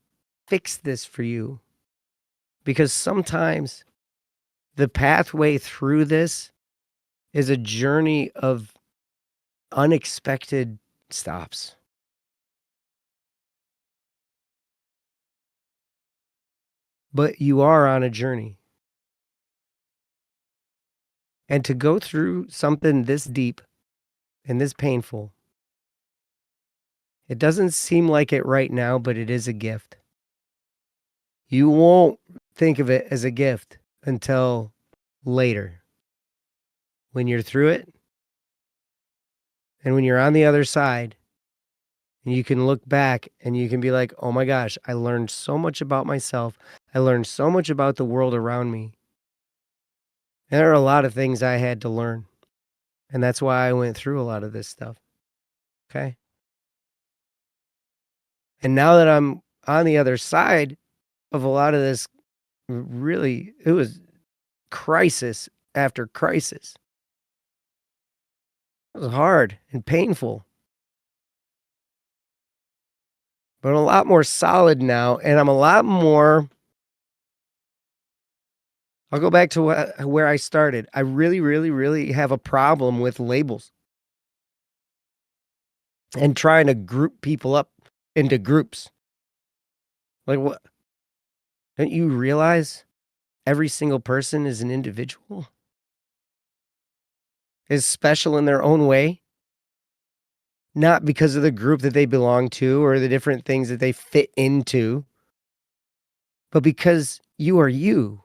fix this for you. Because sometimes the pathway through this is a journey of unexpected stops. But you are on a journey. And to go through something this deep and this painful, it doesn't seem like it right now, but it is a gift. You won't think of it as a gift until later, when you're through it, and when you're on the other side, and you can look back and you can be like, oh my gosh, I learned so much about myself. I learned so much about the world around me. And there are a lot of things I had to learn. And that's why I went through a lot of this stuff. Okay. And now that I'm on the other side of a lot of this, really, it was crisis after crisis. It was hard and painful, but I'm a lot more solid now. And I'm a lot more, I'll go back to where I started. I really, really, really have a problem with labels and trying to group people up into groups. Like, what? Don't you realize every single person is an individual? Is special in their own way? Not because of the group that they belong to or the different things that they fit into, but because you are you.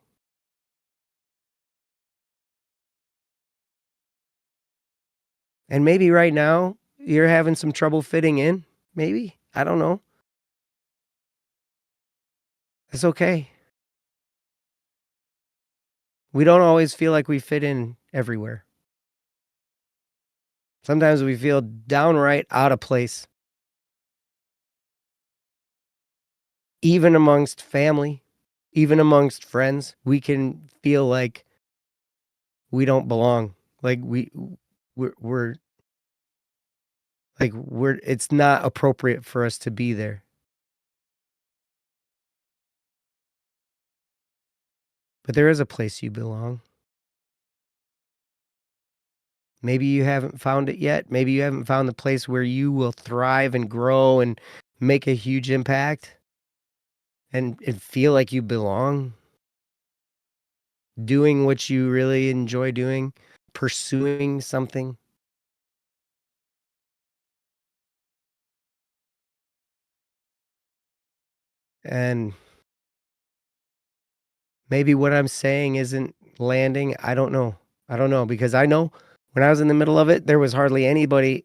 And maybe right now you're having some trouble fitting in. Maybe. I don't know. It's okay. We don't always feel like we fit in everywhere. Sometimes we feel downright out of place. Even amongst family, even amongst friends, we can feel like we don't belong. Like we're it's not appropriate for us to be there. But there is a place you belong. Maybe you haven't found it yet. Maybe you haven't found the place where you will thrive and grow and make a huge impact and feel like you belong. Doing what you really enjoy doing, pursuing something. And maybe what I'm saying isn't landing. I don't know. Because I know when I was in the middle of it, there was hardly anything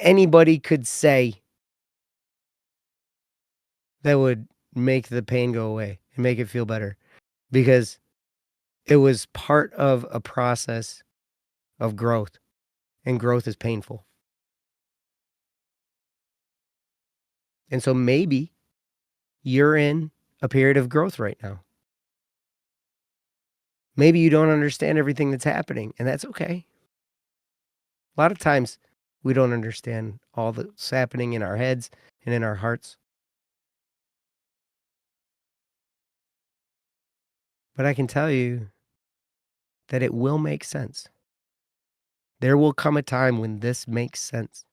anybody could say that would make the pain go away and make it feel better, because it was part of a process of growth, and growth is painful. And so maybe you're in a period of growth right now. Maybe you don't understand everything that's happening, and that's okay. A lot of times we don't understand all that's happening in our heads and in our hearts. But I can tell you that it will make sense. There will come a time when this makes sense.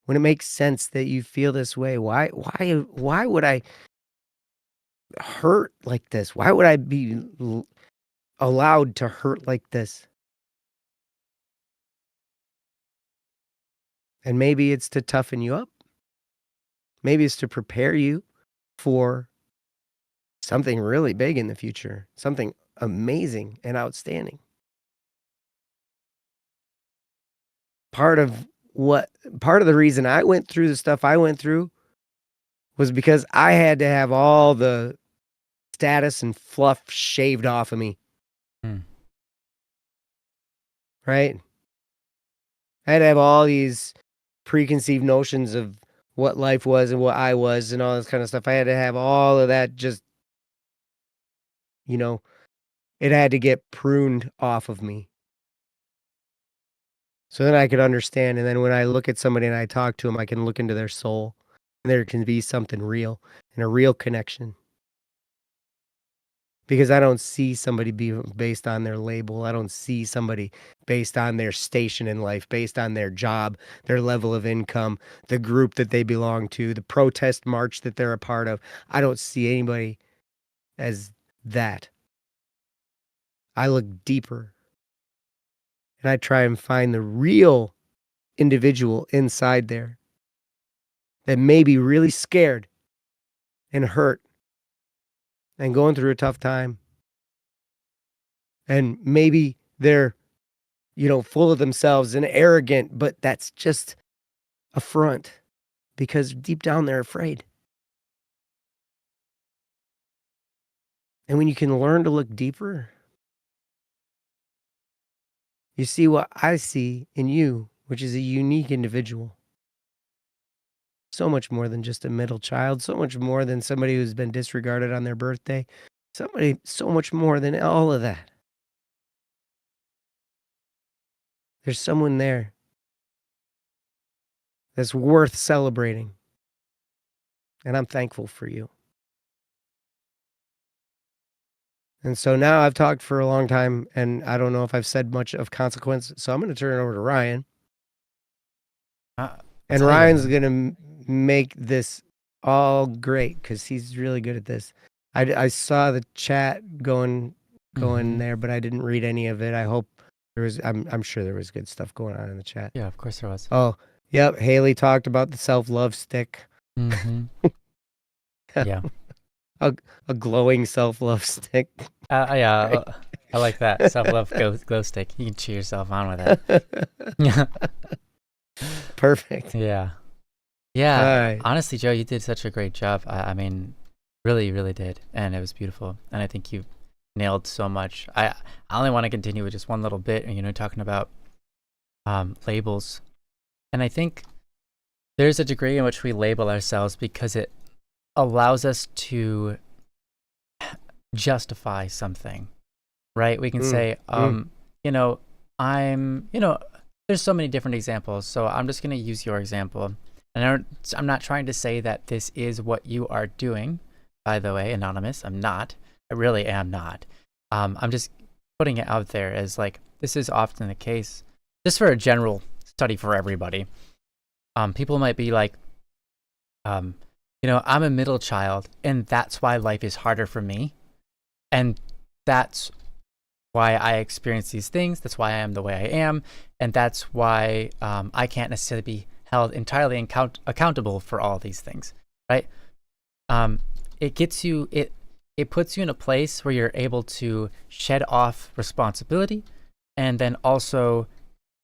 When it makes sense that you feel this way. Why would I hurt like this? Why would I be allowed to hurt like this? And maybe it's to toughen you up. Maybe it's to prepare you for something really big in the future, something amazing and outstanding. Part of the reason I went through the stuff I went through was because I had to have all the status and fluff shaved off of me. Right? I had to have all these preconceived notions of what life was and what I was and all this kind of stuff. I had to have all of that just, it had to get pruned off of me. So then I could understand. And then when I look at somebody and I talk to them, I can look into their soul, and there can be something real and a real connection. Because I don't see somebody based on their label. I don't see somebody based on their station in life, based on their job, their level of income, the group that they belong to, the protest march that they're a part of. I don't see anybody as that. I look deeper, and I try and find the real individual inside there that may be really scared and hurt and going through a tough time. And maybe they're, full of themselves and arrogant, but that's just a front, because deep down they're afraid. And when you can learn to look deeper, you see what I see in you, which is a unique individual. So much more than just a middle child, so much more than somebody who's been disregarded on their birthday, so much more than all of that. There's someone there that's worth celebrating. And I'm thankful for you. And so now I've talked for a long time, and I don't know if I've said much of consequence. So I'm going to turn it over to Ryan. And Ryan's going to make this all great, because he's really good at this. I saw the chat going there, but I didn't read any of it. I hope there was. I'm sure there was good stuff going on in the chat. Yeah, of course there was. Oh, yep. Haley talked about the self-love stick. Yeah. A glowing self-love stick. Yeah, I like that. Self-love glow stick. You can cheer yourself on with it. Perfect. Yeah. Right. Honestly, Joe, you did such a great job. I mean, really, really did. And it was beautiful. And I think you nailed so much. I only want to continue with just one little bit, talking about labels. And I think there's a degree in which we label ourselves because it allows us to justify something, right? We can say, there's so many different examples. So I'm just going to use your example. And I'm not trying to say that this is what you are doing, by the way, Anonymous. I'm not. I really am not. I'm just putting it out there as like, this is often the case, just for a general study for everybody. People might be like, I'm a middle child, and that's why life is harder for me. And that's why I experience these things. That's why I am the way I am. And that's why I can't necessarily be held entirely accountable for all these things, right? It puts you in a place where you're able to shed off responsibility and then also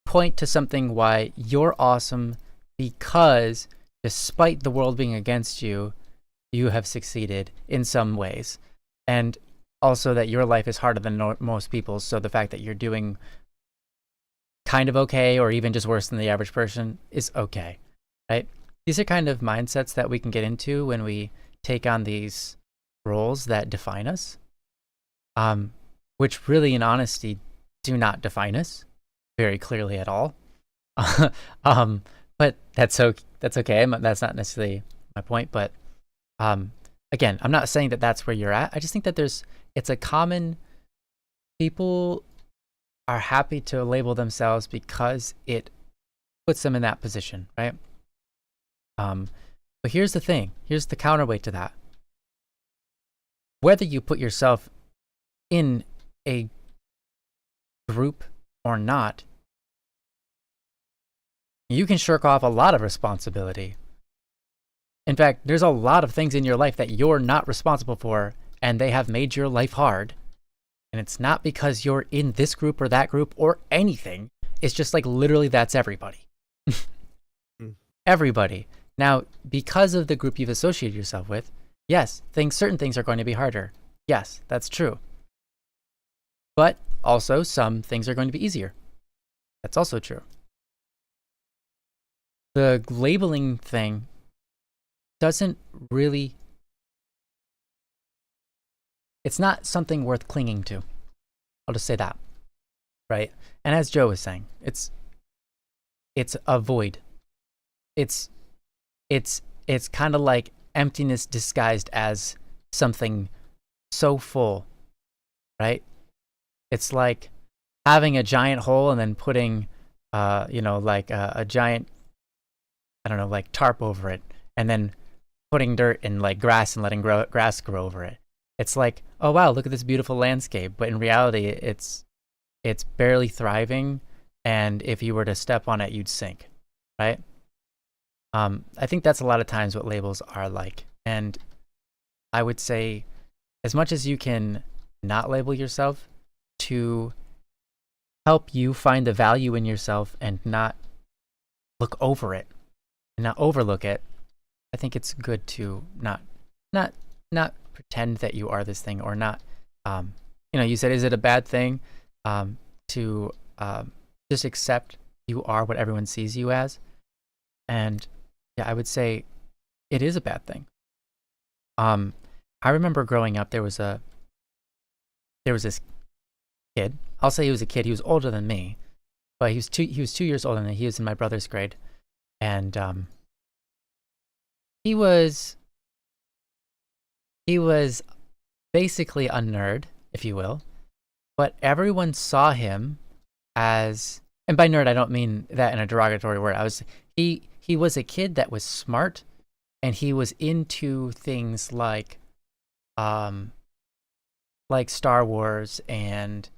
point to something why you're awesome, because despite the world being against you, you have succeeded in some ways. And also that your life is harder than most people's. So the fact that you're doing kind of okay, or even just worse than the average person, is okay, right? These are kind of mindsets that we can get into when we take on these roles that define us, which really, in honesty, do not define us very clearly at all. But that's okay. That's not necessarily my point. But again, I'm not saying that that's where you're at. I just think that it's a common, people are happy to label themselves because it puts them in that position, right? But here's the thing. Here's the counterweight to that. Whether you put yourself in a group or not, you can shirk off a lot of responsibility. In fact, there's a lot of things in your life that you're not responsible for, and they have made your life hard. And it's not because you're in this group or that group or anything. It's just like literally that's everybody. Everybody. Now, because of the group you've associated yourself with, yes, certain things are going to be harder. Yes, that's true. But also some things are going to be easier. That's also true. The labeling thing doesn't really, it's not something worth clinging to. I'll just say that, right? And as Joe was saying, it's a void. It's kind of like emptiness disguised as something so full, right? It's like having a giant hole and then putting, like a giant, I don't know, like tarp over it, and then putting dirt and like grass and letting grass grow over it. It's like, oh wow, look at this beautiful landscape. But in reality, it's barely thriving, and if you were to step on it, you'd sink, right? I think that's a lot of times what labels are like. And I would say, as much as you can not label yourself to help you find the value in yourself and not look over it and not overlook it, I think it's good to not pretend that you are this thing, or not, you said, is it a bad thing to just accept you are what everyone sees you as? And yeah, I would say it is a bad thing. I remember growing up, there was this kid. I'll say he was a kid. He was older than me, but he was 2 years older than me. He was in my brother's grade, and he was basically a nerd, if you will, but everyone saw him as, and by nerd I don't mean that in a derogatory word. He was a kid that was smart, and he was into things like Star Wars and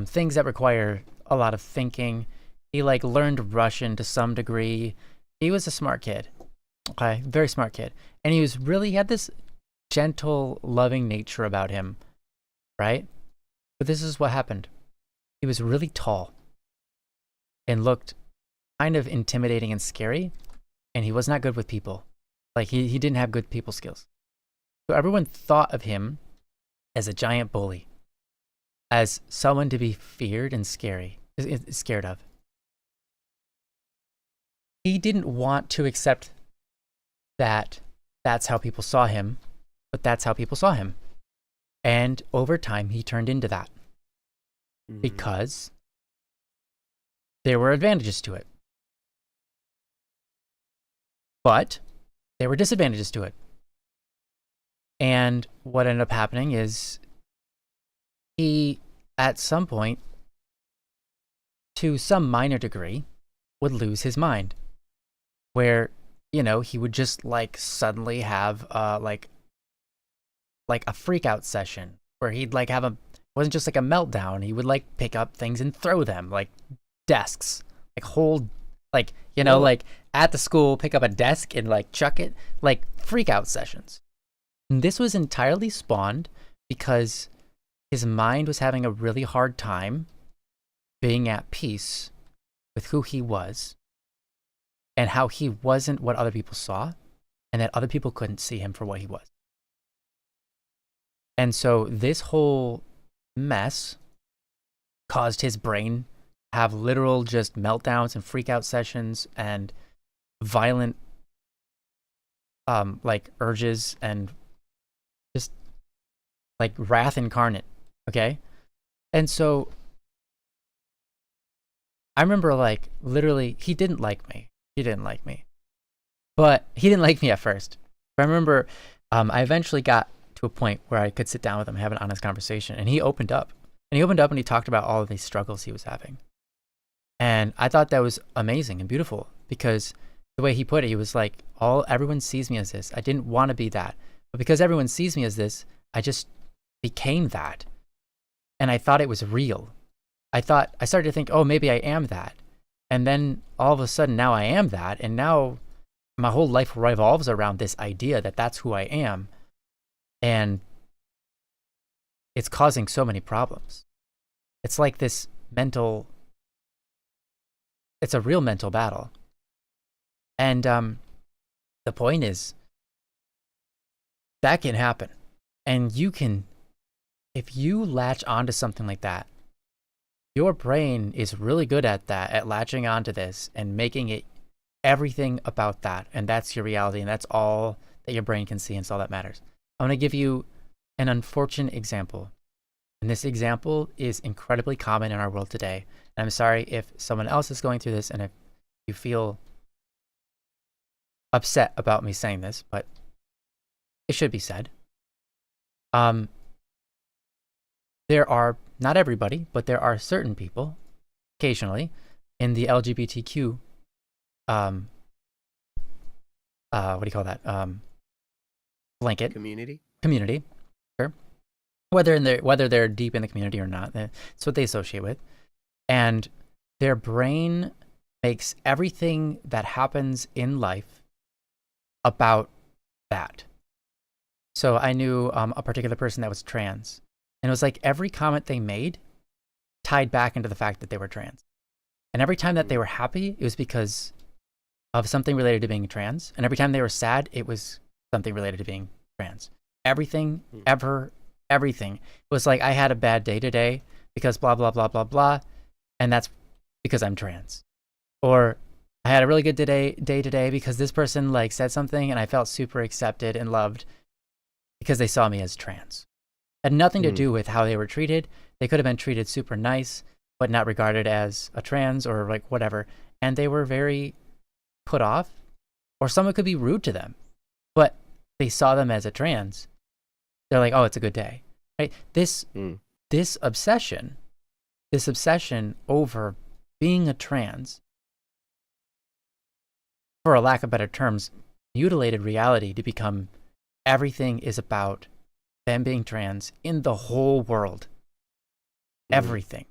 things that require a lot of thinking. He like learned Russian to some degree. He was a smart kid. Okay, very smart kid. And he had this gentle, loving nature about him, right? But this is what happened. He was really tall and looked kind of intimidating and scary, and he was not good with people. Like he didn't have good people skills. So everyone thought of him as a giant bully, as someone to be feared and scared of. He didn't want to accept that that's how people saw him, but that's how people saw him. And over time, he turned into that. Mm-hmm. Because there were advantages to it. But there were disadvantages to it. And what ended up happening is he at some point, to some minor degree, would lose his mind, where, you know, he would just like suddenly have like a freak out session where he'd like have a, wasn't just like a meltdown. He would like pick up things and throw them, like desks, like hold, like, you know, like at the school, pick up a desk and like chuck it, like freak out sessions. And this was entirely spawned because his mind was having a really hard time being at peace with who he was and how he wasn't what other people saw, and that other people couldn't see him for what he was. And so this whole mess caused his brain to have literal just meltdowns and freak out sessions and violent like urges and just like wrath incarnate. Okay. And so I remember like literally he didn't like me. But he didn't like me at first. But I remember I eventually got to a point where I could sit down with him and have an honest conversation. And he opened up. And he talked about all of these struggles he was having. And I thought that was amazing and beautiful, because the way he put it, he was like, everyone sees me as this. I didn't want to be that. But because everyone sees me as this, I just became that. And I thought it was real. I started to think, oh, maybe I am that. And then all of a sudden now I am that. And now my whole life revolves around this idea that that's who I am. And it's causing so many problems. It's like this it's a real mental battle. And the point is, that can happen. And you can, if you latch onto something like that, your brain is really good at that, at latching onto this and making it everything about that. And that's your reality. And that's all that your brain can see. And it's all that matters. I'm going to give you an unfortunate example. And this example is incredibly common in our world today. And I'm sorry if someone else is going through this and if you feel upset about me saying this, but it should be said. There are, not everybody, but there are certain people, occasionally, in the LGBTQ, what do you call that? Blanket. Community, sure. Whether they're deep in the community or not, that's what they associate with. And their brain makes everything that happens in life about that. So I knew a particular person that was trans. And it was like every comment they made tied back into the fact that they were trans. And every time that they were happy, it was because of something related to being trans. And every time they were sad, it was something related to being trans. Everything, everything. It was like, I had a bad day today because blah, blah, blah, blah, blah. And that's because I'm trans. Or I had a really good day today because this person like said something and I felt super accepted and loved because they saw me as trans. Had nothing to do with how they were treated. They could have been treated super nice, but not regarded as a trans or like whatever. And they were very put off, or someone could be rude to them, but they saw them as a trans. They're like, oh, it's a good day, right? This obsession over being a trans, for a lack of better terms, mutilated reality to become everything is about them being trans in the whole world. Everything.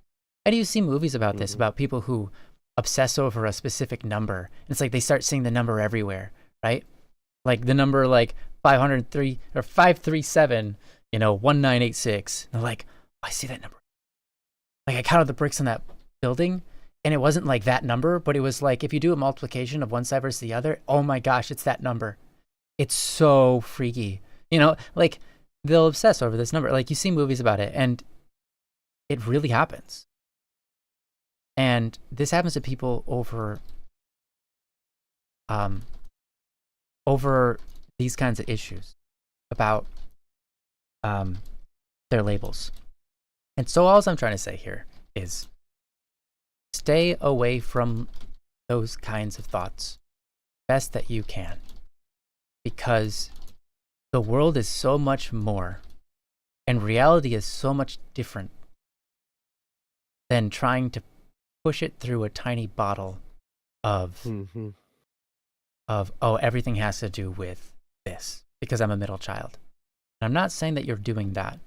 And you see movies about this, about people who obsess over a specific number. And it's like they start seeing the number everywhere, right? Like the number like 503 or 537, 1986. And they're like, oh, I see that number. Like I counted the bricks in that building and it wasn't like that number, but it was like, if you do a multiplication of one side versus the other, oh my gosh, it's that number. It's so freaky. Like they'll obsess over this number. Like you see movies about it and it really happens. And this happens to people over these kinds of issues about their labels. And so all I'm trying to say here is stay away from those kinds of thoughts best that you can, because the world is so much more and reality is so much different than trying to push it through a tiny bottle of, oh, everything has to do with this because I'm a middle child. And I'm not saying that you're doing that,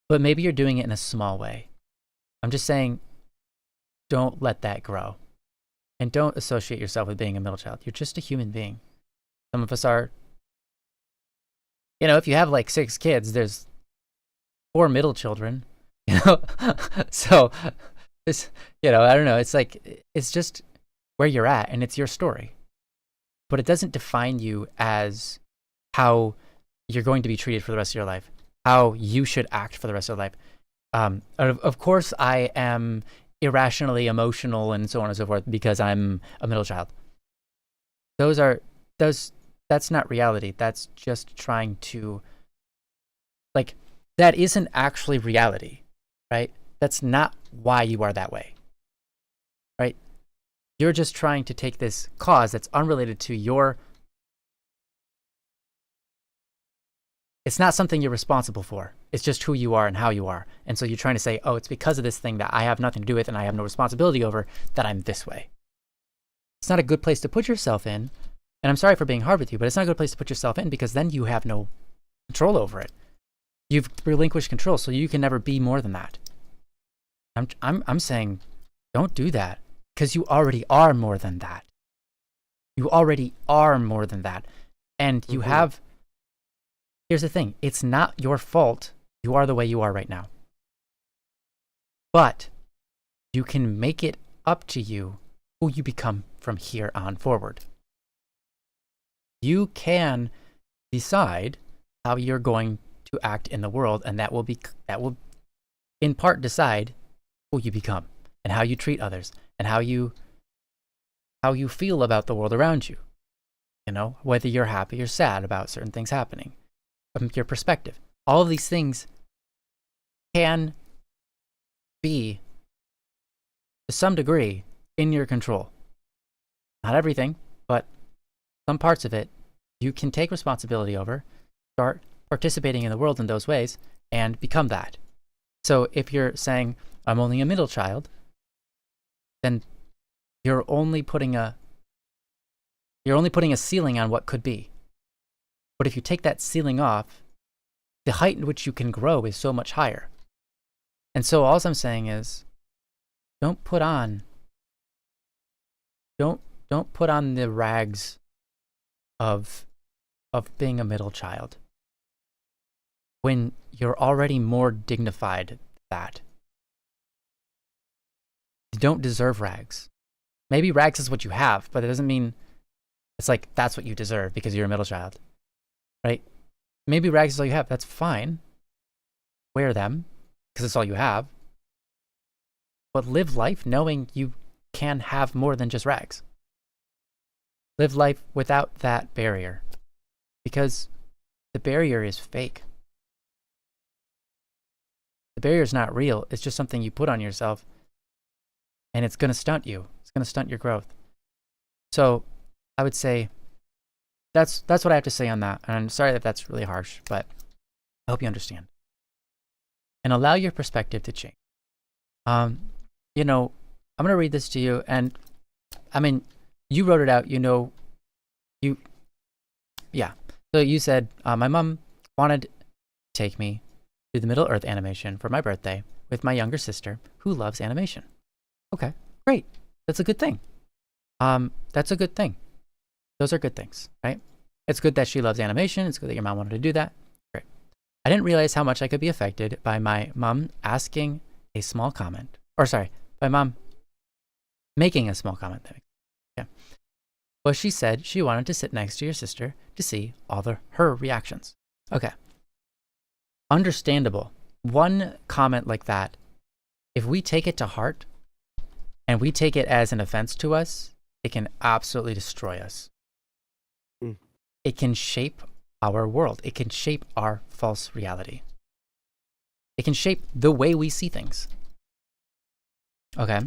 but maybe you're doing it in a small way. I'm just saying, don't let that grow. And don't associate yourself with being a middle child. You're just a human being. Some of us are, if you have like 6 kids, there's 4 middle children, So it's, I don't know. It's like, it's just where you're at and it's your story. But it doesn't define you as how you're going to be treated for the rest of your life, how you should act for the rest of your life. Of course, I am irrationally emotional and so on and so forth because I'm a middle child. That's not reality. That's just trying to, like, that isn't actually reality, right? That's not why you are that way, right? You're just trying to take this cause that's unrelated to your, it's not something you're responsible for. It's just who you are and how you are. And so you're trying to say, oh, it's because of this thing that I have nothing to do with and I have no responsibility over that I'm this way. It's not a good place to put yourself in. And I'm sorry for being hard with you, but it's not a good place to put yourself in because then you have no control over it. You've relinquished control, so you can never be more than that. I'm saying, don't do that because you already are more than that. You already are more than that. And you have, here's the thing, it's not your fault you are the way you are right now. But you can make it up to you who you become from here on forward. You can decide how you're going to act in the world, and that will in part decide who you become and how you treat others and how you feel about the world around you. Whether you're happy or sad about certain things happening, from your perspective. All of these things can be, to some degree, in your control. Not everything, but some parts of it you can take responsibility over, start participating in the world in those ways, and become that. So if you're saying, I'm only a middle child, then you're only putting a ceiling on what could be. But if you take that ceiling off, the height in which you can grow is so much higher. And so all I'm saying is, don't put on the rags of being a middle child when you're already more dignified than that. You don't deserve rags. Maybe rags is what you have, but it doesn't mean it's like that's what you deserve because you're a middle child, right? Maybe rags is all you have. That's fine. Wear them because it's all you have. But live life knowing you can have more than just rags. Live life without that barrier because the barrier is fake. The barrier is not real. It's just something you put on yourself and it's going to stunt you. It's going to stunt your growth. So I would say that's what I have to say on that. And I'm sorry that that's really harsh, but I hope you understand. And allow your perspective to change. I'm going to read this to you. And I mean, you wrote it out, So you said, my mom wanted to take me to the Middle Earth animation for my birthday with my younger sister who loves animation. Okay, great. That's a good thing. That's a good thing. Those are good things, right? It's good that she loves animation. It's good that your mom wanted to do that. Great. I didn't realize how much I could be affected by my mom asking a small comment. By mom making a small comment. Yeah. Well, she said she wanted to sit next to your sister to see all her reactions. Okay. Understandable. One comment like that, if we take it to heart and we take it as an offense to us, it can absolutely destroy us. It can shape our world. It can shape our false reality. It can shape the way we see things. Okay.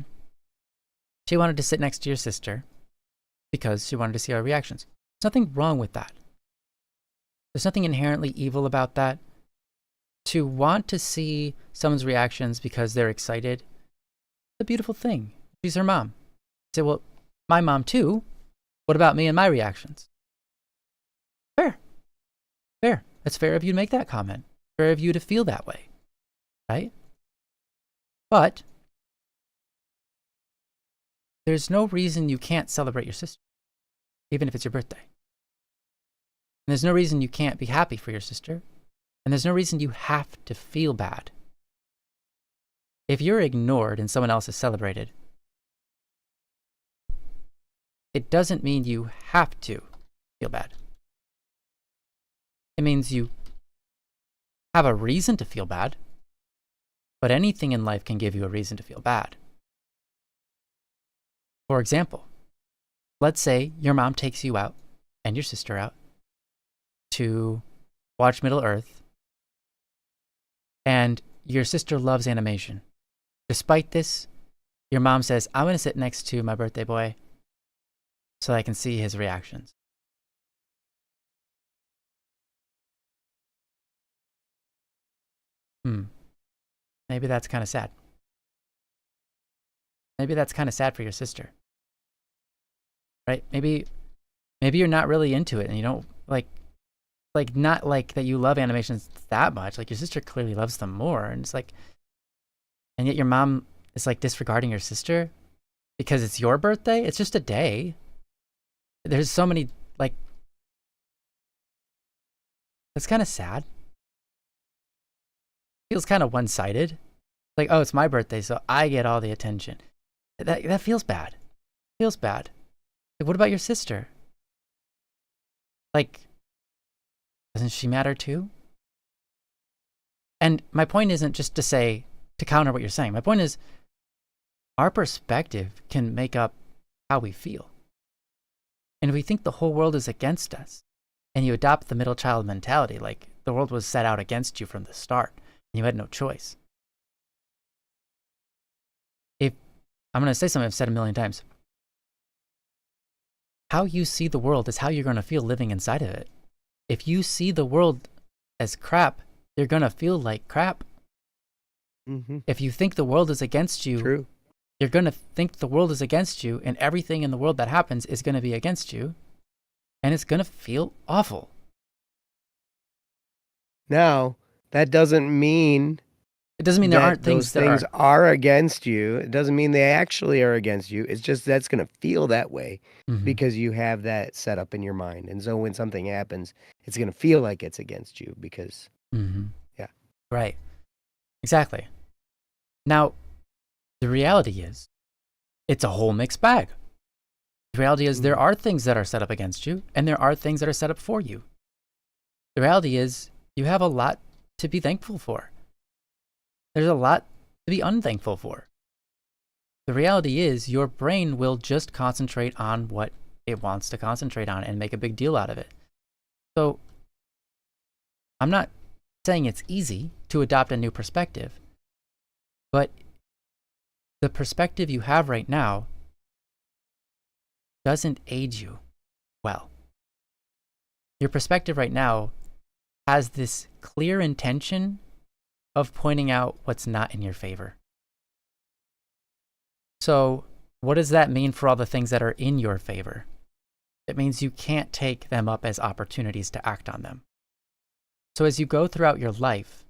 She wanted to sit next to your sister because she wanted to see our reactions. There's nothing wrong with that. There's nothing inherently evil about that. To want to see someone's reactions because they're excited the beautiful thing. She's her mom. I say, well, my mom too. What about me and my reactions? Fair. Fair. It's fair of you to make that comment. Fair of you to feel that way. Right? But there's no reason you can't celebrate your sister, even if it's your birthday. And there's no reason you can't be happy for your sister. And there's no reason you have to feel bad. If you're ignored and someone else is celebrated, it doesn't mean you have to feel bad. It means you have a reason to feel bad, but anything in life can give you a reason to feel bad. For example, let's say your mom takes you out and your sister out to watch Middle Earth, and your sister loves animation. Despite this, your mom says, I'm going to sit next to my birthday boy so I can see his reactions. Maybe that's kind of sad. Maybe that's kind of sad for your sister. Right? Maybe you're not really into it and you don't not like that you love animations that much. Like your sister clearly loves them more. And it's like, and yet your mom is like disregarding your sister because it's your birthday. It's just a day. There's so many, like, it's kind of sad. Feels kind of one-sided. Like, oh, it's my birthday, so I get all the attention. That feels bad. Feels bad. Like, what about your sister? Like, doesn't she matter too? And my point isn't just to counter what you're saying. My point is, our perspective can make up how we feel. And if we think the whole world is against us, and you adopt the middle child mentality, like the world was set out against you from the start, and you had no choice. If I'm going to say something I've said a million times, how you see the world is how you're going to feel living inside of it. If you see the world as crap, you're going to feel like crap. If you think the world is against you, True. You're going to think the world is against you, and everything in the world that happens is going to be against you, and it's going to feel awful. Now, that doesn't mean... It doesn't mean there aren't things that things are against you. It doesn't mean they actually are against you. It's just that's going to feel that way because you have that set up in your mind. And so when something happens, it's going to feel like it's against you because, yeah. Right. Exactly. Now, the reality is, it's a whole mixed bag. The reality is there are things that are set up against you, and there are things that are set up for you. The reality is you have a lot to be thankful for. There's a lot to be unthankful for. The reality is your brain will just concentrate on what it wants to concentrate on and make a big deal out of it. So I'm not saying it's easy to adopt a new perspective, but the perspective you have right now doesn't aid you well. Your perspective right now has this clear intention of pointing out what's not in your favor. So what does that mean for all the things that are in your favor? It means you can't take them up as opportunities to act on them. So as you go throughout your life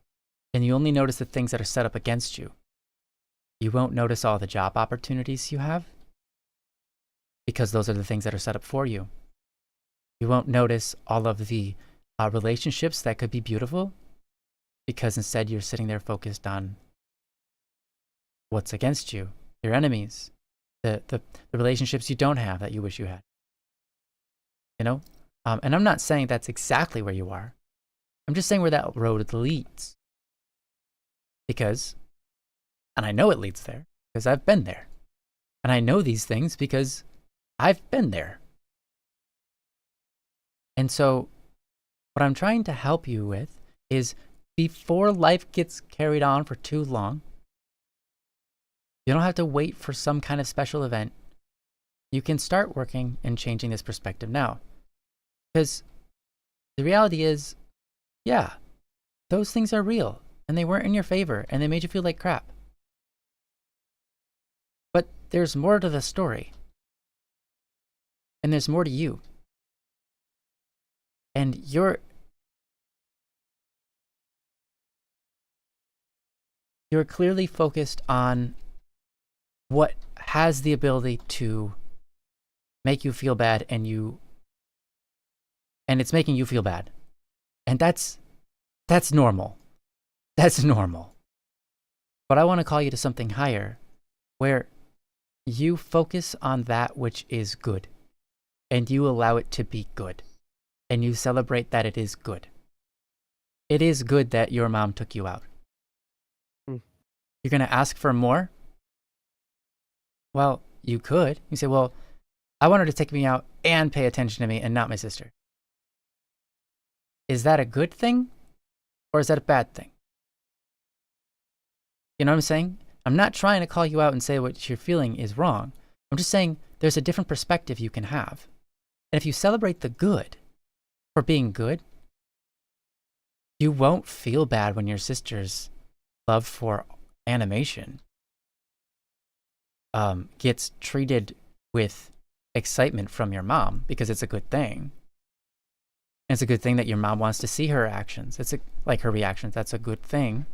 and you only notice the things that are set up against you, you won't notice all the job opportunities you have because those are the things that are set up for you. You won't notice all of the relationships that could be beautiful because instead you're sitting there focused on what's against you, your enemies, the relationships you don't have that you wish you had. You know? And I'm not saying that's exactly where you are. I'm just saying where that road leads. Because, and I know it leads there, because I've been there. And I know these things because I've been there. And so, what I'm trying to help you with is before life gets carried on for too long, you don't have to wait for some kind of special event. You can start working and changing this perspective now. Because the reality is, yeah, those things are real and they weren't in your favor and they made you feel like crap. there's more to the story. And there's more to you. And you're clearly focused on what has the ability to make you feel bad, and it's making you feel bad. And that's normal. That's normal. But I want to call you to something higher, where you focus on that which is good, and you allow it to be good, and you celebrate that it is good. It is good that your mom took you out. You're going to ask for more? Well, you could. You say, well, I want her to take me out and pay attention to me and not my sister. Is that a good thing, or is that a bad thing? You know what I'm saying? I'm not trying to call you out and say what you're feeling is wrong. I'm just saying there's a different perspective you can have. And if you celebrate the good for being good, you won't feel bad when your sister's love for animation gets treated with excitement from your mom, because it's a good thing. And it's a good thing that your mom wants to see her actions. It's like her reactions. That's a good thing.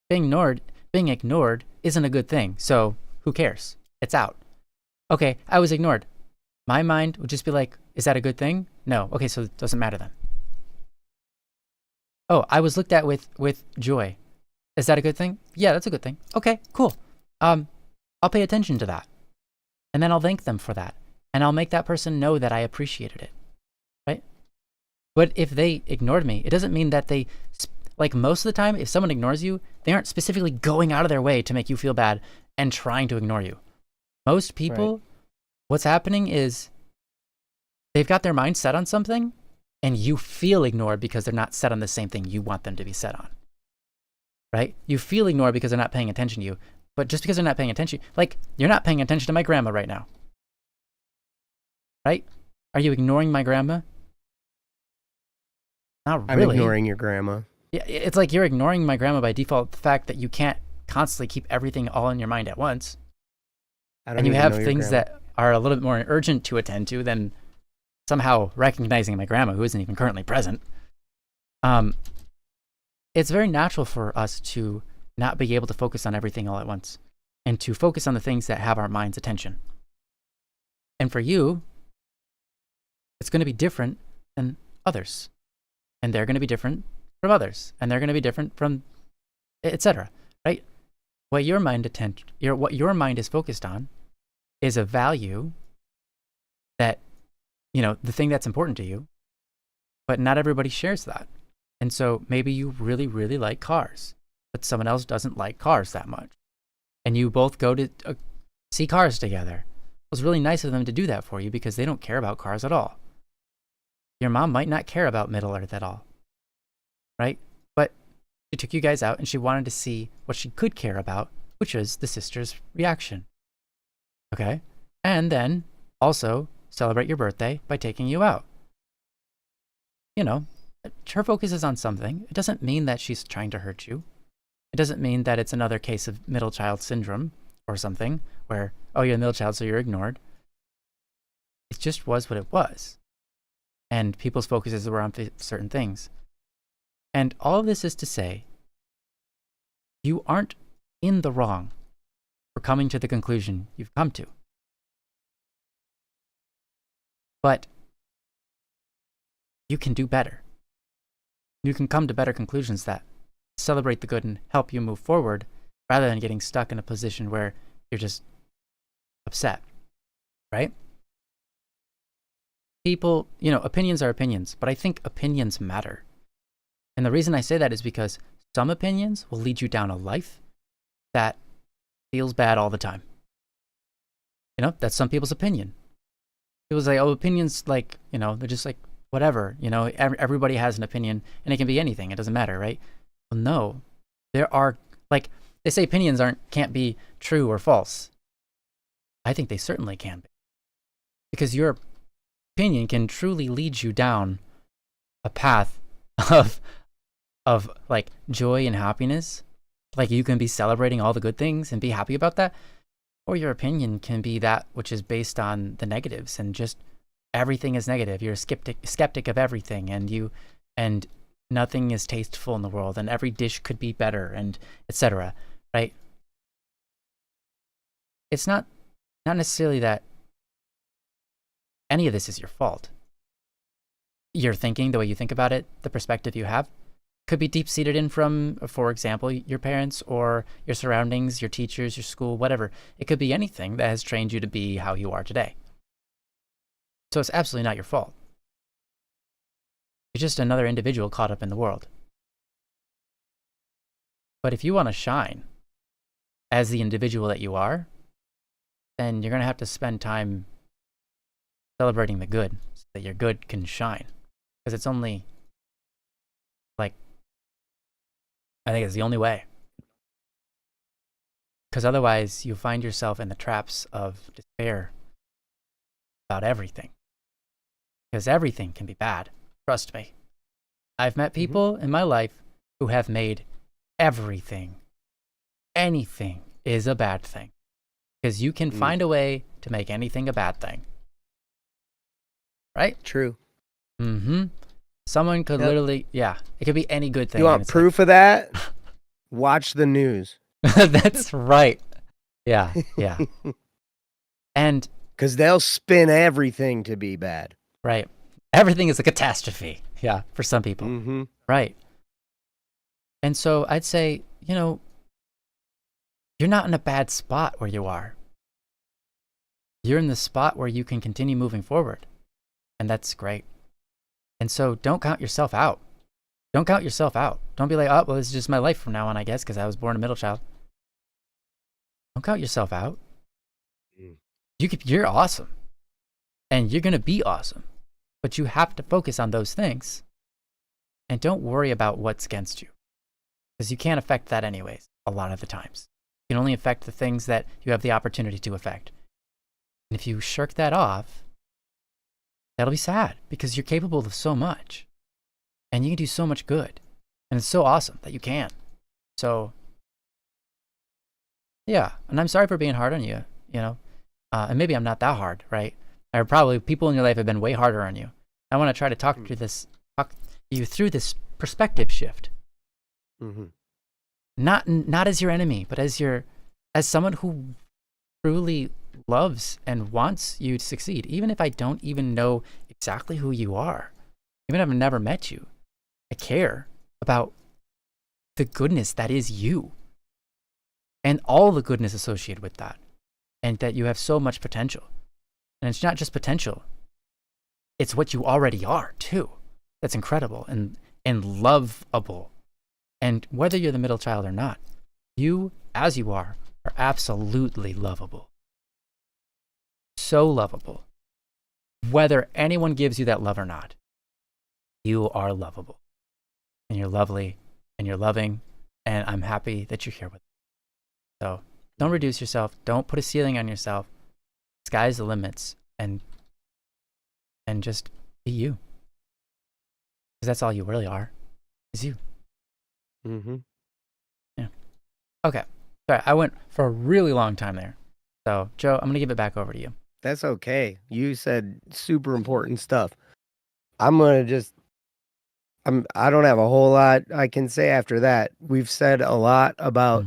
Being ignored isn't a good thing. So who cares? It's out. Okay, I was ignored. My mind would just be like, is that a good thing? No. Okay, so it doesn't matter then. Oh, I was looked at with joy. Is that a good thing? Yeah, that's a good thing. Okay, cool. I'll pay attention to that. And then I'll thank them for that. And I'll make that person know that I appreciated it. Right? But if they ignored me, it doesn't mean that they, like most of the time, if someone ignores you, they aren't specifically going out of their way to make you feel bad and trying to ignore you. Most people, what's happening is they've got their mind set on something, and you feel ignored because they're not set on the same thing you want them to be set on. Right? You feel ignored because they're not paying attention to you. But just because they're not paying attention, like, you're not paying attention to my grandma right now. Right? Are you ignoring my grandma? Not really. I'm ignoring your grandma. Yeah, it's like you're ignoring my grandma by default, the fact that you can't constantly keep everything all in your mind at once. And you have things that are a little bit more urgent to attend to than somehow recognizing my grandma, who isn't even currently present. It's very natural for us to not be able to focus on everything all at once, and to focus on the things that have our mind's attention. And for you, it's going to be different than others. And they're going to be different from others. And they're going to be different from, etc. Right? What your mind is focused on is a value that, the thing that's important to you, but not everybody shares that. And so maybe you really, really like cars, but someone else doesn't like cars that much. And you both go to see cars together. It was really nice of them to do that for you, because they don't care about cars at all. Your mom might not care about Middle Earth at all. Right? But she took you guys out, and she wanted to see what she could care about, which is the sister's reaction. Okay? And then also celebrate your birthday by taking you out. Her focus is on something. It doesn't mean that she's trying to hurt you. It doesn't mean that it's another case of middle child syndrome or something where, oh, you're a middle child, so you're ignored. It just was what it was. And people's focuses were on certain things. And all of this is to say, you aren't in the wrong for coming to the conclusion you've come to. But you can do better. You can come to better conclusions that celebrate the good and help you move forward, rather than getting stuck in a position where you're just upset, right? People, opinions are opinions, but I think opinions matter. And the reason I say that is because some opinions will lead you down a life that feels bad all the time. That's some people's opinion. People say, oh, opinions, like, they're just like, whatever, everybody has an opinion, and it can be anything. It doesn't matter, right? Well, no, there are, like, they say opinions can't be true or false. I think they certainly can be. Because your opinion can truly lead you down a path of like joy and happiness. Like, you can be celebrating all the good things and be happy about that. Or your opinion can be that which is based on the negatives, and just everything is negative. You're a skeptic of everything, and nothing is tasteful in the world, and every dish could be better, and etc. Right? It's not necessarily that any of this is your fault. Your thinking, the way you think about it, the perspective you have, could be deep-seated in from, for example, your parents or your surroundings, your teachers, your school, whatever. It could be anything that has trained you to be how you are today. So it's absolutely not your fault. You're just another individual caught up in the world. But if you want to shine as the individual that you are, then you're going to have to spend time celebrating the good so that your good can shine. Because it's only, like, I think it's the only way. Because otherwise you find yourself in the traps of despair about everything. Because everything can be bad. Trust me. I've met people in my life who have made everything, anything is a bad thing. Because you can find a way to make anything a bad thing. Right? True. Someone could literally, it could be any good thing. You want proof of that? Watch the news. That's right. Yeah. And because they'll spin everything to be bad. Right. Everything is a catastrophe. Yeah, for some people. Right. And so I'd say, you're not in a bad spot where you are. You're in the spot where you can continue moving forward. And that's great. And so don't count yourself out. Don't count yourself out. Don't be like, oh, well, this is just my life from now on, I guess, because I was born a middle child. Don't count yourself out. You're awesome. And you're going to be awesome. But you have to focus on those things. And don't worry about what's against you. Because you can't affect that anyways, a lot of the times. You can only affect the things that you have the opportunity to affect. And if you shirk that off, that'll be sad because you're capable of so much. And you can do so much good. And it's so awesome that you can. So, yeah. And I'm sorry for being hard on you, and maybe I'm not that hard, right? Or probably people in your life have been way harder on you. I want to try to talk you through this perspective shift. Not as your enemy, but as someone who truly loves and wants you to succeed. Even if I don't even know exactly who you are, even if I've never met you, I care about the goodness that is you and all the goodness associated with that, and that you have so much potential. And it's not just potential, it's what you already are too. That's incredible and lovable. And whether you're the middle child or not, you, as you are absolutely lovable. So lovable. Whether anyone gives you that love or not, you are lovable. And you're lovely, and you're loving, and I'm happy that you're here with me. So don't reduce yourself. Don't put a ceiling on yourself. Sky's the limits, and just be you. Because that's all you really are, is you. Yeah. Okay. Sorry, I went for a really long time there. So, Joe, I'm going to give it back over to you. That's okay. You said super important stuff. I'm going to just, I don't have a whole lot I can say after that. We've said a lot about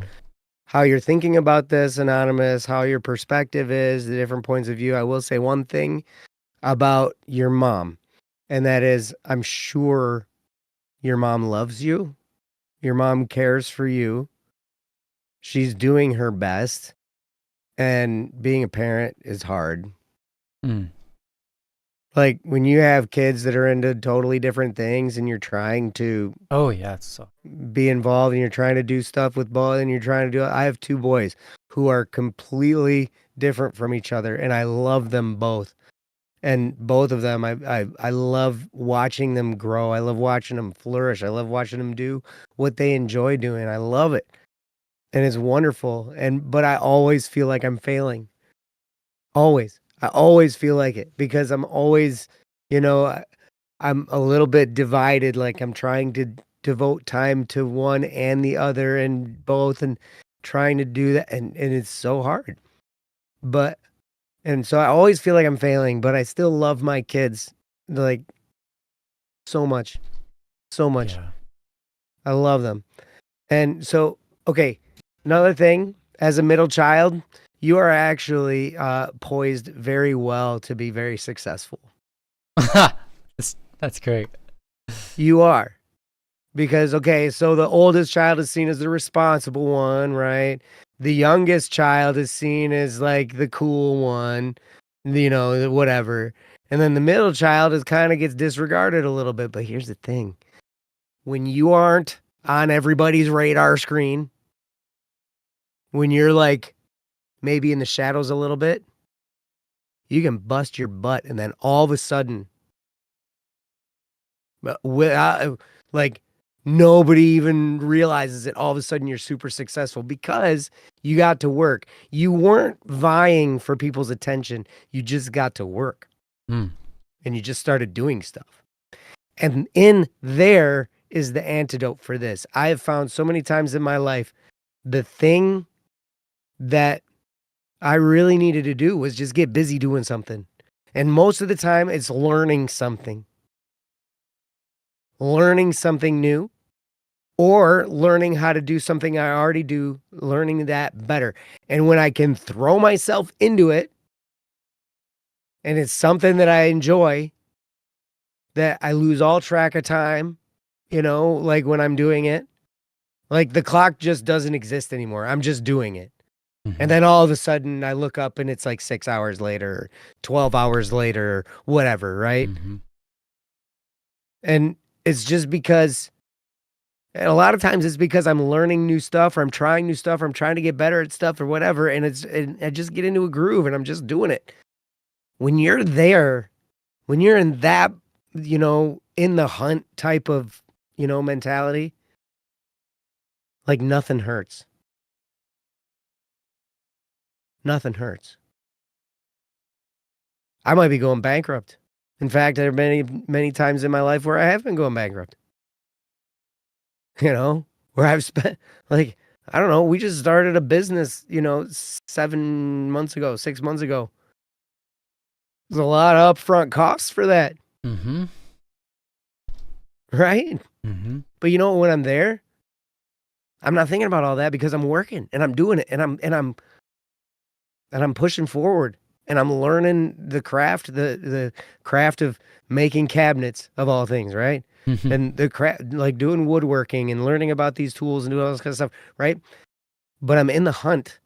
how you're thinking about this, Anonymous, how your perspective is, the different points of view. I will say one thing about your mom, and that is, I'm sure your mom loves you. Your mom cares for you. She's doing her best. And being a parent is hard. Like when you have kids that are into totally different things and you're trying to be involved and you're trying to do stuff with both and you're trying to do it. I have two boys who are completely different from each other and I love them both. And both of them, I love watching them grow. I love watching them flourish. I love watching them do what they enjoy doing. I love it. And it's wonderful. But I always feel like I'm failing. Always. I always feel like it because I'm always, I'm a little bit divided. Like I'm trying to devote time to one and the other and both and trying to do that. And it's so hard. And so I always feel like I'm failing, but I still love my kids like so much. So much. Yeah. I love them. And so, okay, another thing, as a middle child, you are actually poised very well to be very successful. That's great. You are. Because, okay, so the oldest child is seen as the responsible one, right? The youngest child is seen as like the cool one, whatever. And then the middle child is kind of gets disregarded a little bit. But here's the thing. When you aren't on everybody's radar screen, when you're like maybe in the shadows a little bit, you can bust your butt. And then all of a sudden, like nobody even realizes it. All of a sudden, you're super successful because you got to work. You weren't vying for people's attention. You just got to work. And you just started doing stuff. And in there is the antidote for this. I have found so many times in my life, the thing that I really needed to do was just get busy doing something. And most of the time, it's learning something new, or learning how to do something I already do, learning that better. And when I can throw myself into it, and it's something that I enjoy, that I lose all track of time, like when I'm doing it, like the clock just doesn't exist anymore. I'm just doing it. And then all of a sudden I look up and it's like 6 hours later, 12 hours later, whatever, right? And it's just because, and a lot of times it's because I'm learning new stuff, or I'm trying new stuff, or I'm trying to get better at stuff or whatever. And I just get into a groove and I'm just doing it. When you're there, when you're in that, in the hunt type of, mentality, like nothing hurts. Nothing hurts. I might be going bankrupt. In fact, there are many, many times in my life where I have been going bankrupt. Where I've spent, like, I don't know, we just started a business, 7 months ago, 6 months ago. There's a lot of upfront costs for that. Right? But when I'm there, I'm not thinking about all that because I'm working and I'm doing it and I'm pushing forward and I'm learning the craft, the craft of making cabinets of all things, right? And the craft, like doing woodworking and learning about these tools and doing all this kind of stuff, right? But I'm in the hunt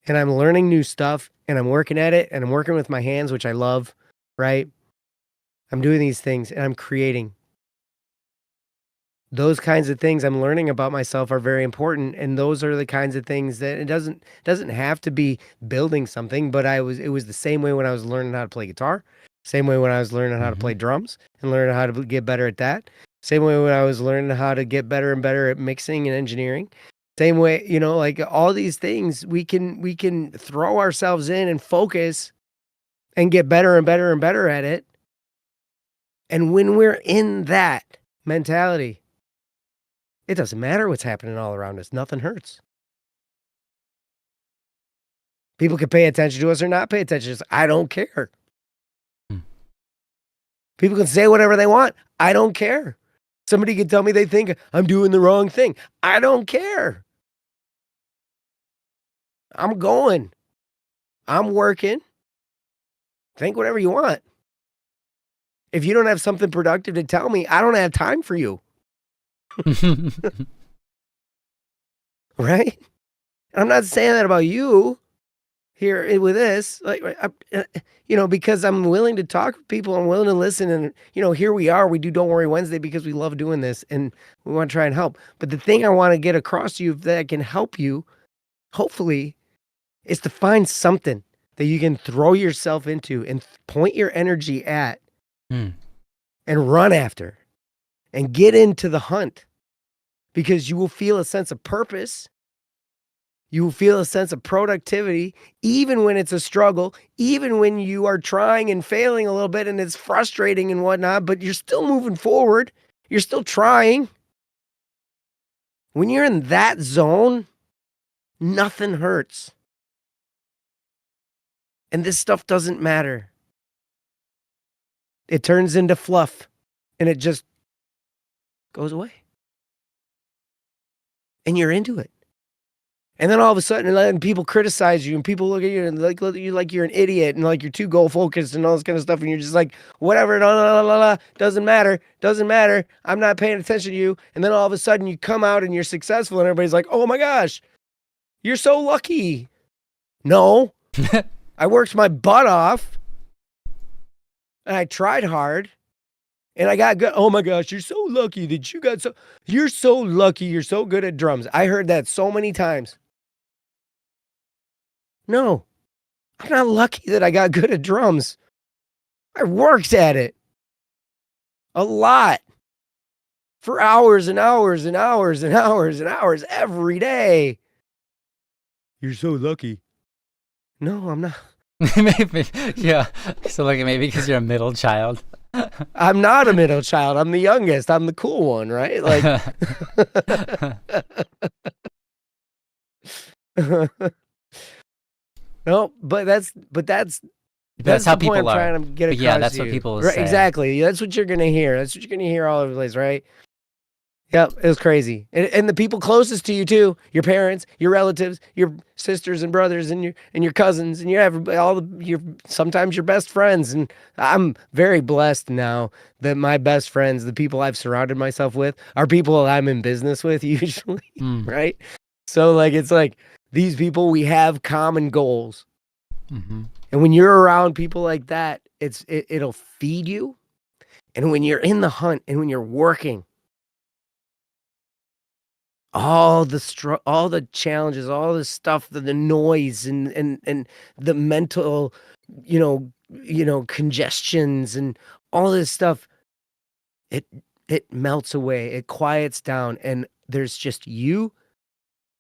and I'm learning new stuff and I'm working at it and I'm working with my hands, which I love, right? I'm doing these things and I'm creating. Those kinds of things I'm learning about myself are very important. And those are the kinds of things that it doesn't have to be building something, but it was the same way when I was learning how to play guitar, same way when I was learning how to play drums and learning how to get better at that. Same way when I was learning how to get better and better at mixing and engineering. Same way, like all these things, we can throw ourselves in and focus and get better and better and better at it. And when we're in that mentality, it doesn't matter what's happening all around us. Nothing hurts. People can pay attention to us or not pay attention to us. I don't care. People can say whatever they want. I don't care. Somebody can tell me they think I'm doing the wrong thing. I don't care. I'm going. I'm working. Think whatever you want. If you don't have something productive to tell me, I don't have time for you. Right? I'm not saying that about you here with this, because I'm willing to talk with people. I'm willing to listen. And, here we are. We do Don't Worry Wednesday because we love doing this and we want to try and help. But the thing I want to get across to you that can help you, hopefully, is to find something that you can throw yourself into and point your energy at and run after and get into the hunt, because you will feel a sense of purpose. You will feel a sense of productivity, even when it's a struggle, even when you are trying and failing a little bit and it's frustrating and whatnot, but you're still moving forward. You're still trying. When you're in that zone, nothing hurts. And this stuff doesn't matter. It turns into fluff and it just goes away. And you're into it. And then all of a sudden, people criticize you and people look at you and look at you like you're an idiot and like you're too goal focused and all this kind of stuff. And you're just like, whatever, doesn't matter. I'm not paying attention to you. And then all of a sudden you come out and you're successful and everybody's like, oh my gosh, you're so lucky. No, I worked my butt off and I tried hard and I got good. Oh my gosh, you're so lucky that you're so lucky. You're so good at drums. I heard that so many times. No, I'm not lucky that I got good at drums. I worked at it a lot for hours and hours and hours and hours and hours every day. You're so lucky. No, I'm not. Maybe, yeah. So like maybe because you're a middle child. I'm not a middle child. I'm the youngest. I'm the cool one, right? Like. No, but that's how people I'm are. trying to get across. Yeah, that's what people right, say. Exactly. That's what you're gonna hear. That's what you're gonna hear all over the place, right? Yep, it was crazy. And the people closest to you too, your parents, your relatives, your sisters and brothers, and your cousins, and your sometimes your best friends. And I'm very blessed now that my best friends, the people I've surrounded myself with, are people I'm in business with usually, right? So like it's like these people, we have common goals. Mm-hmm. And when you're around people like that, it'll feed you. And when you're in the hunt and when you're working, all the challenges, all the stuff, the noise and the mental, congestions and all this stuff, it melts away, it quiets down, and there's just you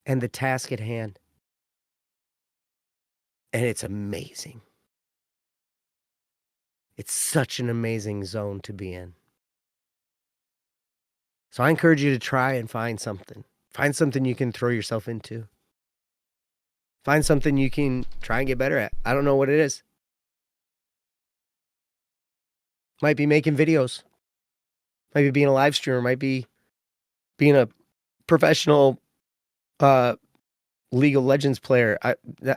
and the task at hand. And it's amazing. It's such an amazing zone to be in. So I encourage you to try and find something. Find something you can throw yourself into. Find something you can try and get better at. I don't know what it is. Might be making videos. Might be being a live streamer. Might be being a professional League of Legends player.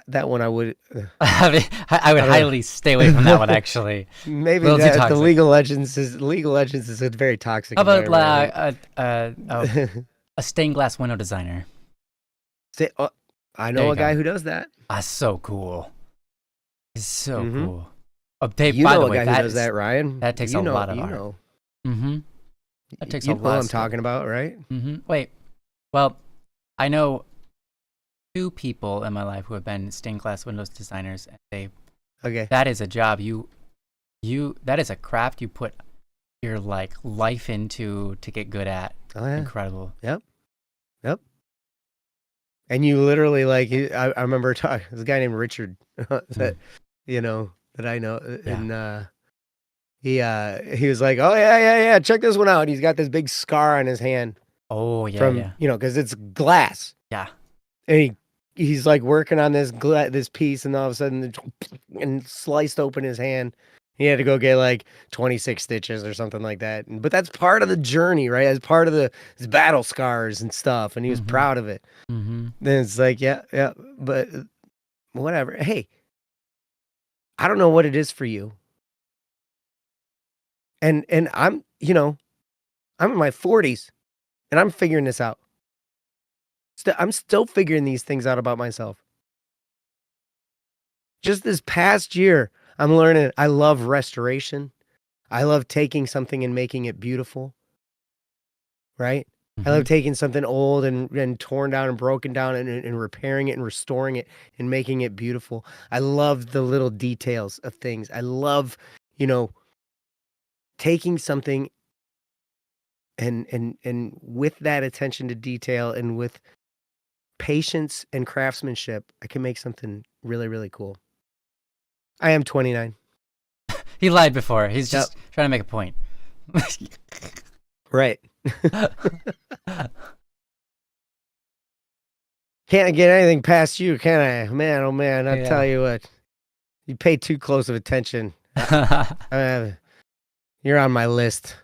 That one I would. I would highly stay away from that one. Actually, maybe the League of Legends is a very toxic. How about a stained glass window designer? I know a guy who does that. That's so cool. It's so cool. Oh, Dave, by the way, guy who does that, Ryan. That takes a lot of art. Mm-hmm. That takes a lot. You know what I'm talking about, right? Mm-hmm. Wait. Well, I know 2 people in my life who have been stained glass windows designers, and that is a job you that is a craft you put your life into to get good at. Oh, yeah. Incredible. Yep. And you literally I remember talking. There's a guy named Richard that I know, and he was like, oh yeah, check this one out. And he's got this big scar on his hand. Oh yeah, because it's glass. Yeah. And he's like working on this piece, and all of a sudden, and sliced open his hand. He had to go get 26 stitches or something like that. But that's part of the journey, right? As part of his battle scars and stuff, and he was proud of it. Mm-hmm. Then it's like, yeah, but whatever. Hey, I don't know what it is for you, and I'm I'm in my 40s, and I'm figuring this out. I'm still figuring these things out about myself. Just this past year, I'm learning I love restoration. I love taking something and making it beautiful. Right? Mm-hmm. I love taking something old and torn down and broken down and repairing it and restoring it and making it beautiful. I love the little details of things. I love, taking something and with that attention to detail and with patience and craftsmanship, I can make something really, really cool. I am 29. He lied before. He's just trying to make a point. Right. Can't get anything past you, can I? Man, oh man, I'll tell you what. You pay too close of attention. You're on my list.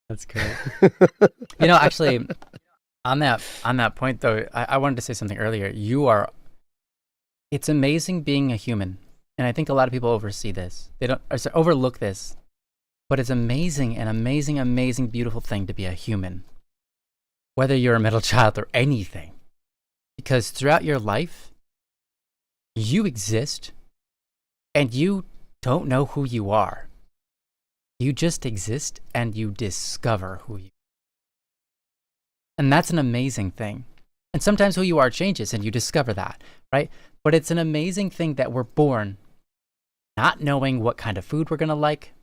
That's great. Actually, on that point though, I wanted to say something earlier. It's amazing being a human. And I think a lot of people overlook this, but it's amazing, an amazing, amazing, beautiful thing to be a human, whether you're a middle child or anything, because throughout your life, you exist and you don't know who you are. You just exist and you discover who you are. And that's an amazing thing. And sometimes who you are changes and you discover that, right? But it's an amazing thing that we're born not knowing what kind of food we're going to like,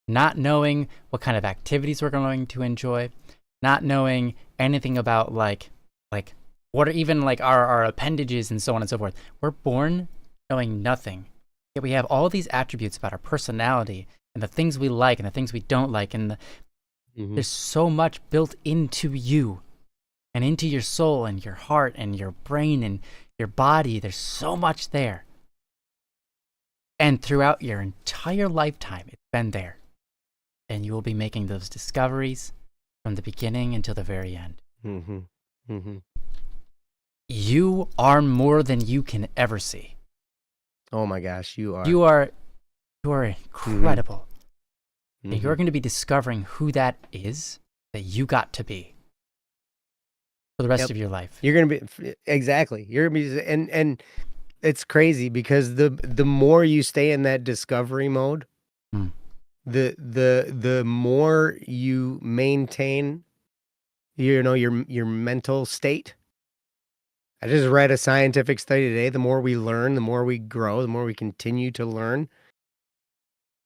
not knowing what kind of activities we're going to enjoy, not knowing anything about like what are even like our appendages and so on and so forth. We're born knowing nothing. Yet we have all these attributes about our personality and the things we like and the things we don't like. And there's so much built into you and into your soul and your heart and your brain and your body. There's so much there. And throughout your entire lifetime, it's been there. And you will be making those discoveries from the beginning until the very end. You are more than you can ever see. Oh my gosh, you are. You are incredible. And you're going to be discovering who that is that you got to be for the rest of your life. You're going to be, exactly. You're going to be, and it's crazy because the more you stay in that discovery mode, the more you maintain, your mental state. I just read a scientific study today. The more we learn, the more we grow, the more we continue to learn.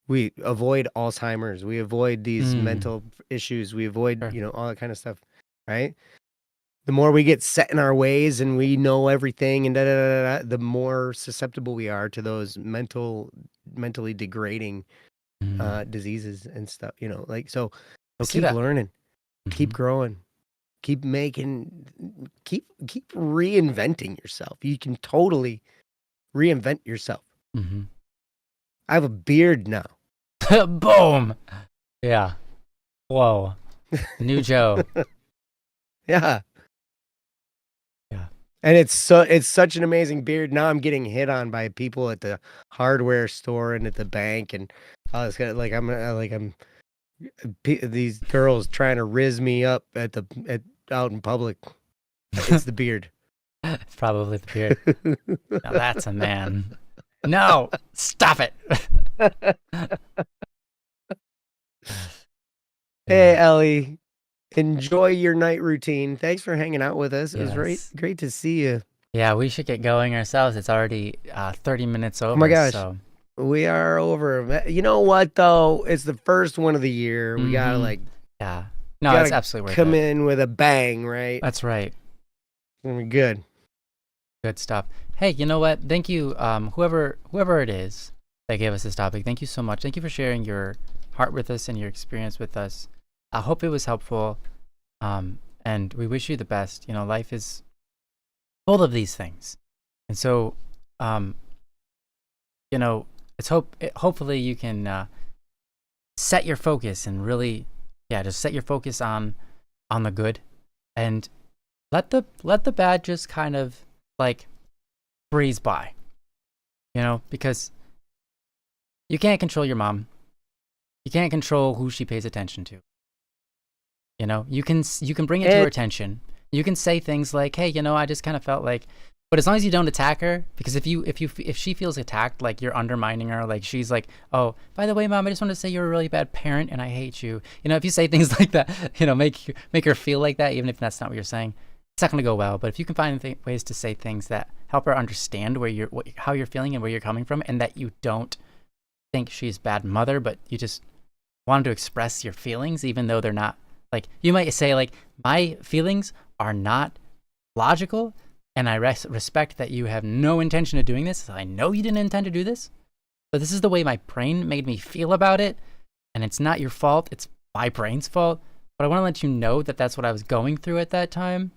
We avoid Alzheimer's. We avoid these mental issues. We avoid, all that kind of stuff, right? The more we get set in our ways and we know everything and the more susceptible we are to those mentally degrading diseases and stuff, so keep learning, keep growing, keep reinventing yourself. You can totally reinvent yourself. I have a beard now. Boom. Yeah. Whoa. New Joe. Yeah. And it's such an amazing beard. Now I'm getting hit on by people at the hardware store and at the bank, and it's these girls trying to rizz me up out in public. It's the beard. It's probably the beard. Now that's a man. No, stop it. Hey, Ellie. Enjoy your night routine. Thanks for hanging out with us. It was great to see you. Yeah, we should get going ourselves. It's already 30 minutes over. Oh my gosh. So. We are over. You know what, though? It's the first one of the year. We got to Yeah. No, it's absolutely worth come in with a bang, right? That's right. We're good. Good stuff. Hey, you know what? Thank you, whoever it is that gave us this topic. Thank you so much. Thank you for sharing your heart with us and your experience with us. I hope it was helpful, and we wish you the best. Life is full of these things, and so, hopefully you can set your focus and really, just set your focus on the good, and let the bad just kind of breeze by, because you can't control your mom, you can't control who she pays attention to. You can bring it to her attention. You can say things like, "Hey, I just kind of felt like," but as long as you don't attack her, because if she feels attacked, like you're undermining her, like she's like, "Oh, by the way, Mom, I just want to say you're a really bad parent and I hate you." If you say things like that, make her feel like that, even if that's not what you're saying, it's not going to go well. But if you can find ways to say things that help her understand how you're feeling and where you're coming from, and that you don't think she's a bad mother, but you just want to express your feelings, even though they're not. You might say, my feelings are not logical, and I respect that you have no intention of doing this. I know you didn't intend to do this, but this is the way my brain made me feel about it, and it's not your fault. It's my brain's fault, but I want to let you know that that's what I was going through at that time,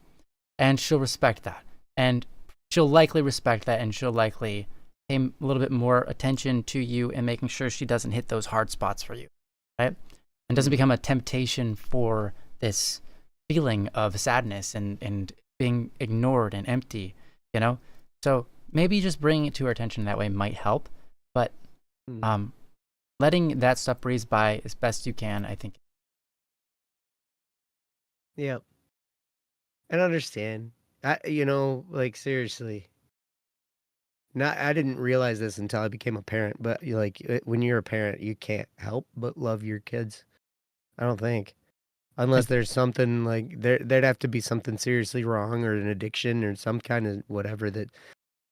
and she'll respect that, and she'll likely respect that, and she'll likely, pay a little bit more attention to you and making sure she doesn't hit those hard spots for you, right? And doesn't become a temptation for this feeling of sadness and being ignored and empty, you know? So maybe just bringing it to her attention that way might help, but letting that stuff breeze by as best you can, I think. Yep. And understand. Like seriously. I didn't realize this until I became a parent, but when you're a parent, you can't help but love your kids. I don't think. Unless there's something like there'd have to be something seriously wrong or an addiction or some kind of whatever that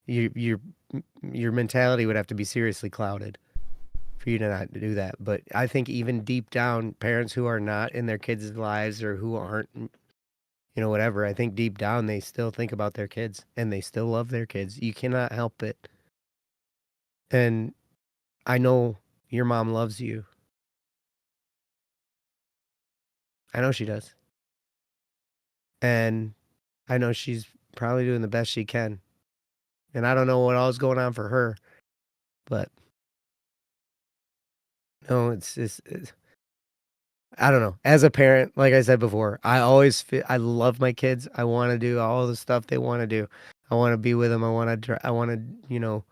your mentality would have to be seriously clouded for you to not do that. But I think even deep down, parents who are not in their kids' lives or who aren't, whatever, I think deep down they still think about their kids and they still love their kids. You cannot help it. And I know your mom loves you. I know she does. And I know she's probably doing the best she can. And I don't know what all's going on for her, but no, it's I don't know. As a parent, like I said before, I always feel I love my kids. I want to do all the stuff they want to do. I want to be with them. I want to,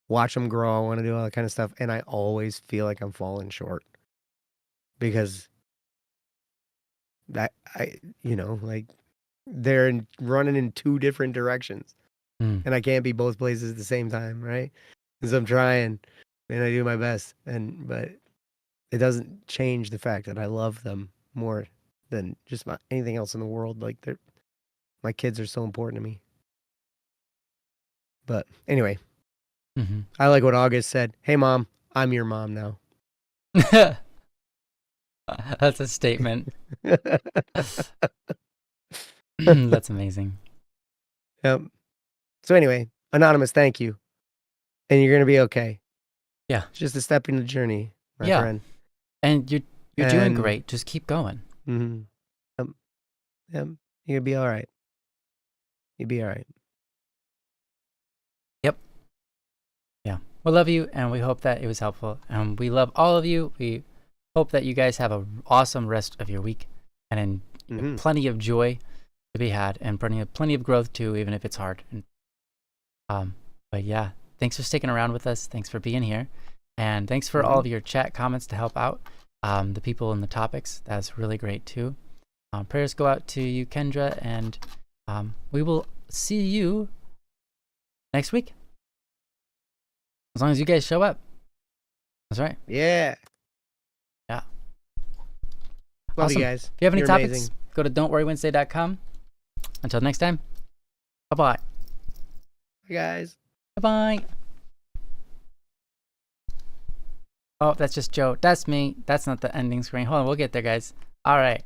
watch them grow. I want to do all that kind of stuff. And I always feel like I'm falling short because like they're running in two different directions and I can't be both places at the same time. Right. Because I'm trying and I do my best. But it doesn't change the fact that I love them more than just about anything else in the world. Like my kids are so important to me. But anyway, I like what August said. Hey, Mom, I'm your mom now. That's a statement. That's amazing. Yep. So anyway, Anonymous, thank you. And you're going to be okay. Yeah. It's just a step in the journey, my friend. And you're doing great. Just keep going. Yep. You'll be all right. You'll be all right. Yep. Yeah. We love you, and we hope that it was helpful. And we love all of you. We hope that you guys have an awesome rest of your week and plenty of joy to be had and plenty of growth too, even if it's hard. And, but yeah, thanks for sticking around with us. Thanks for being here. And thanks for all of your chat comments to help out the people in the topics. That's really great too. Prayers go out to you, Kendra, and we will see you next week. As long as you guys show up. That's right. Yeah. Yeah. Love awesome. you guys. If you have any You're topics, amazing. Go to don'tworrywednesday.com. Until next time. Bye-bye. Bye, guys. Bye-bye. Oh, that's just Joe. That's me. That's not the ending screen. Hold on, we'll get there, guys. All right.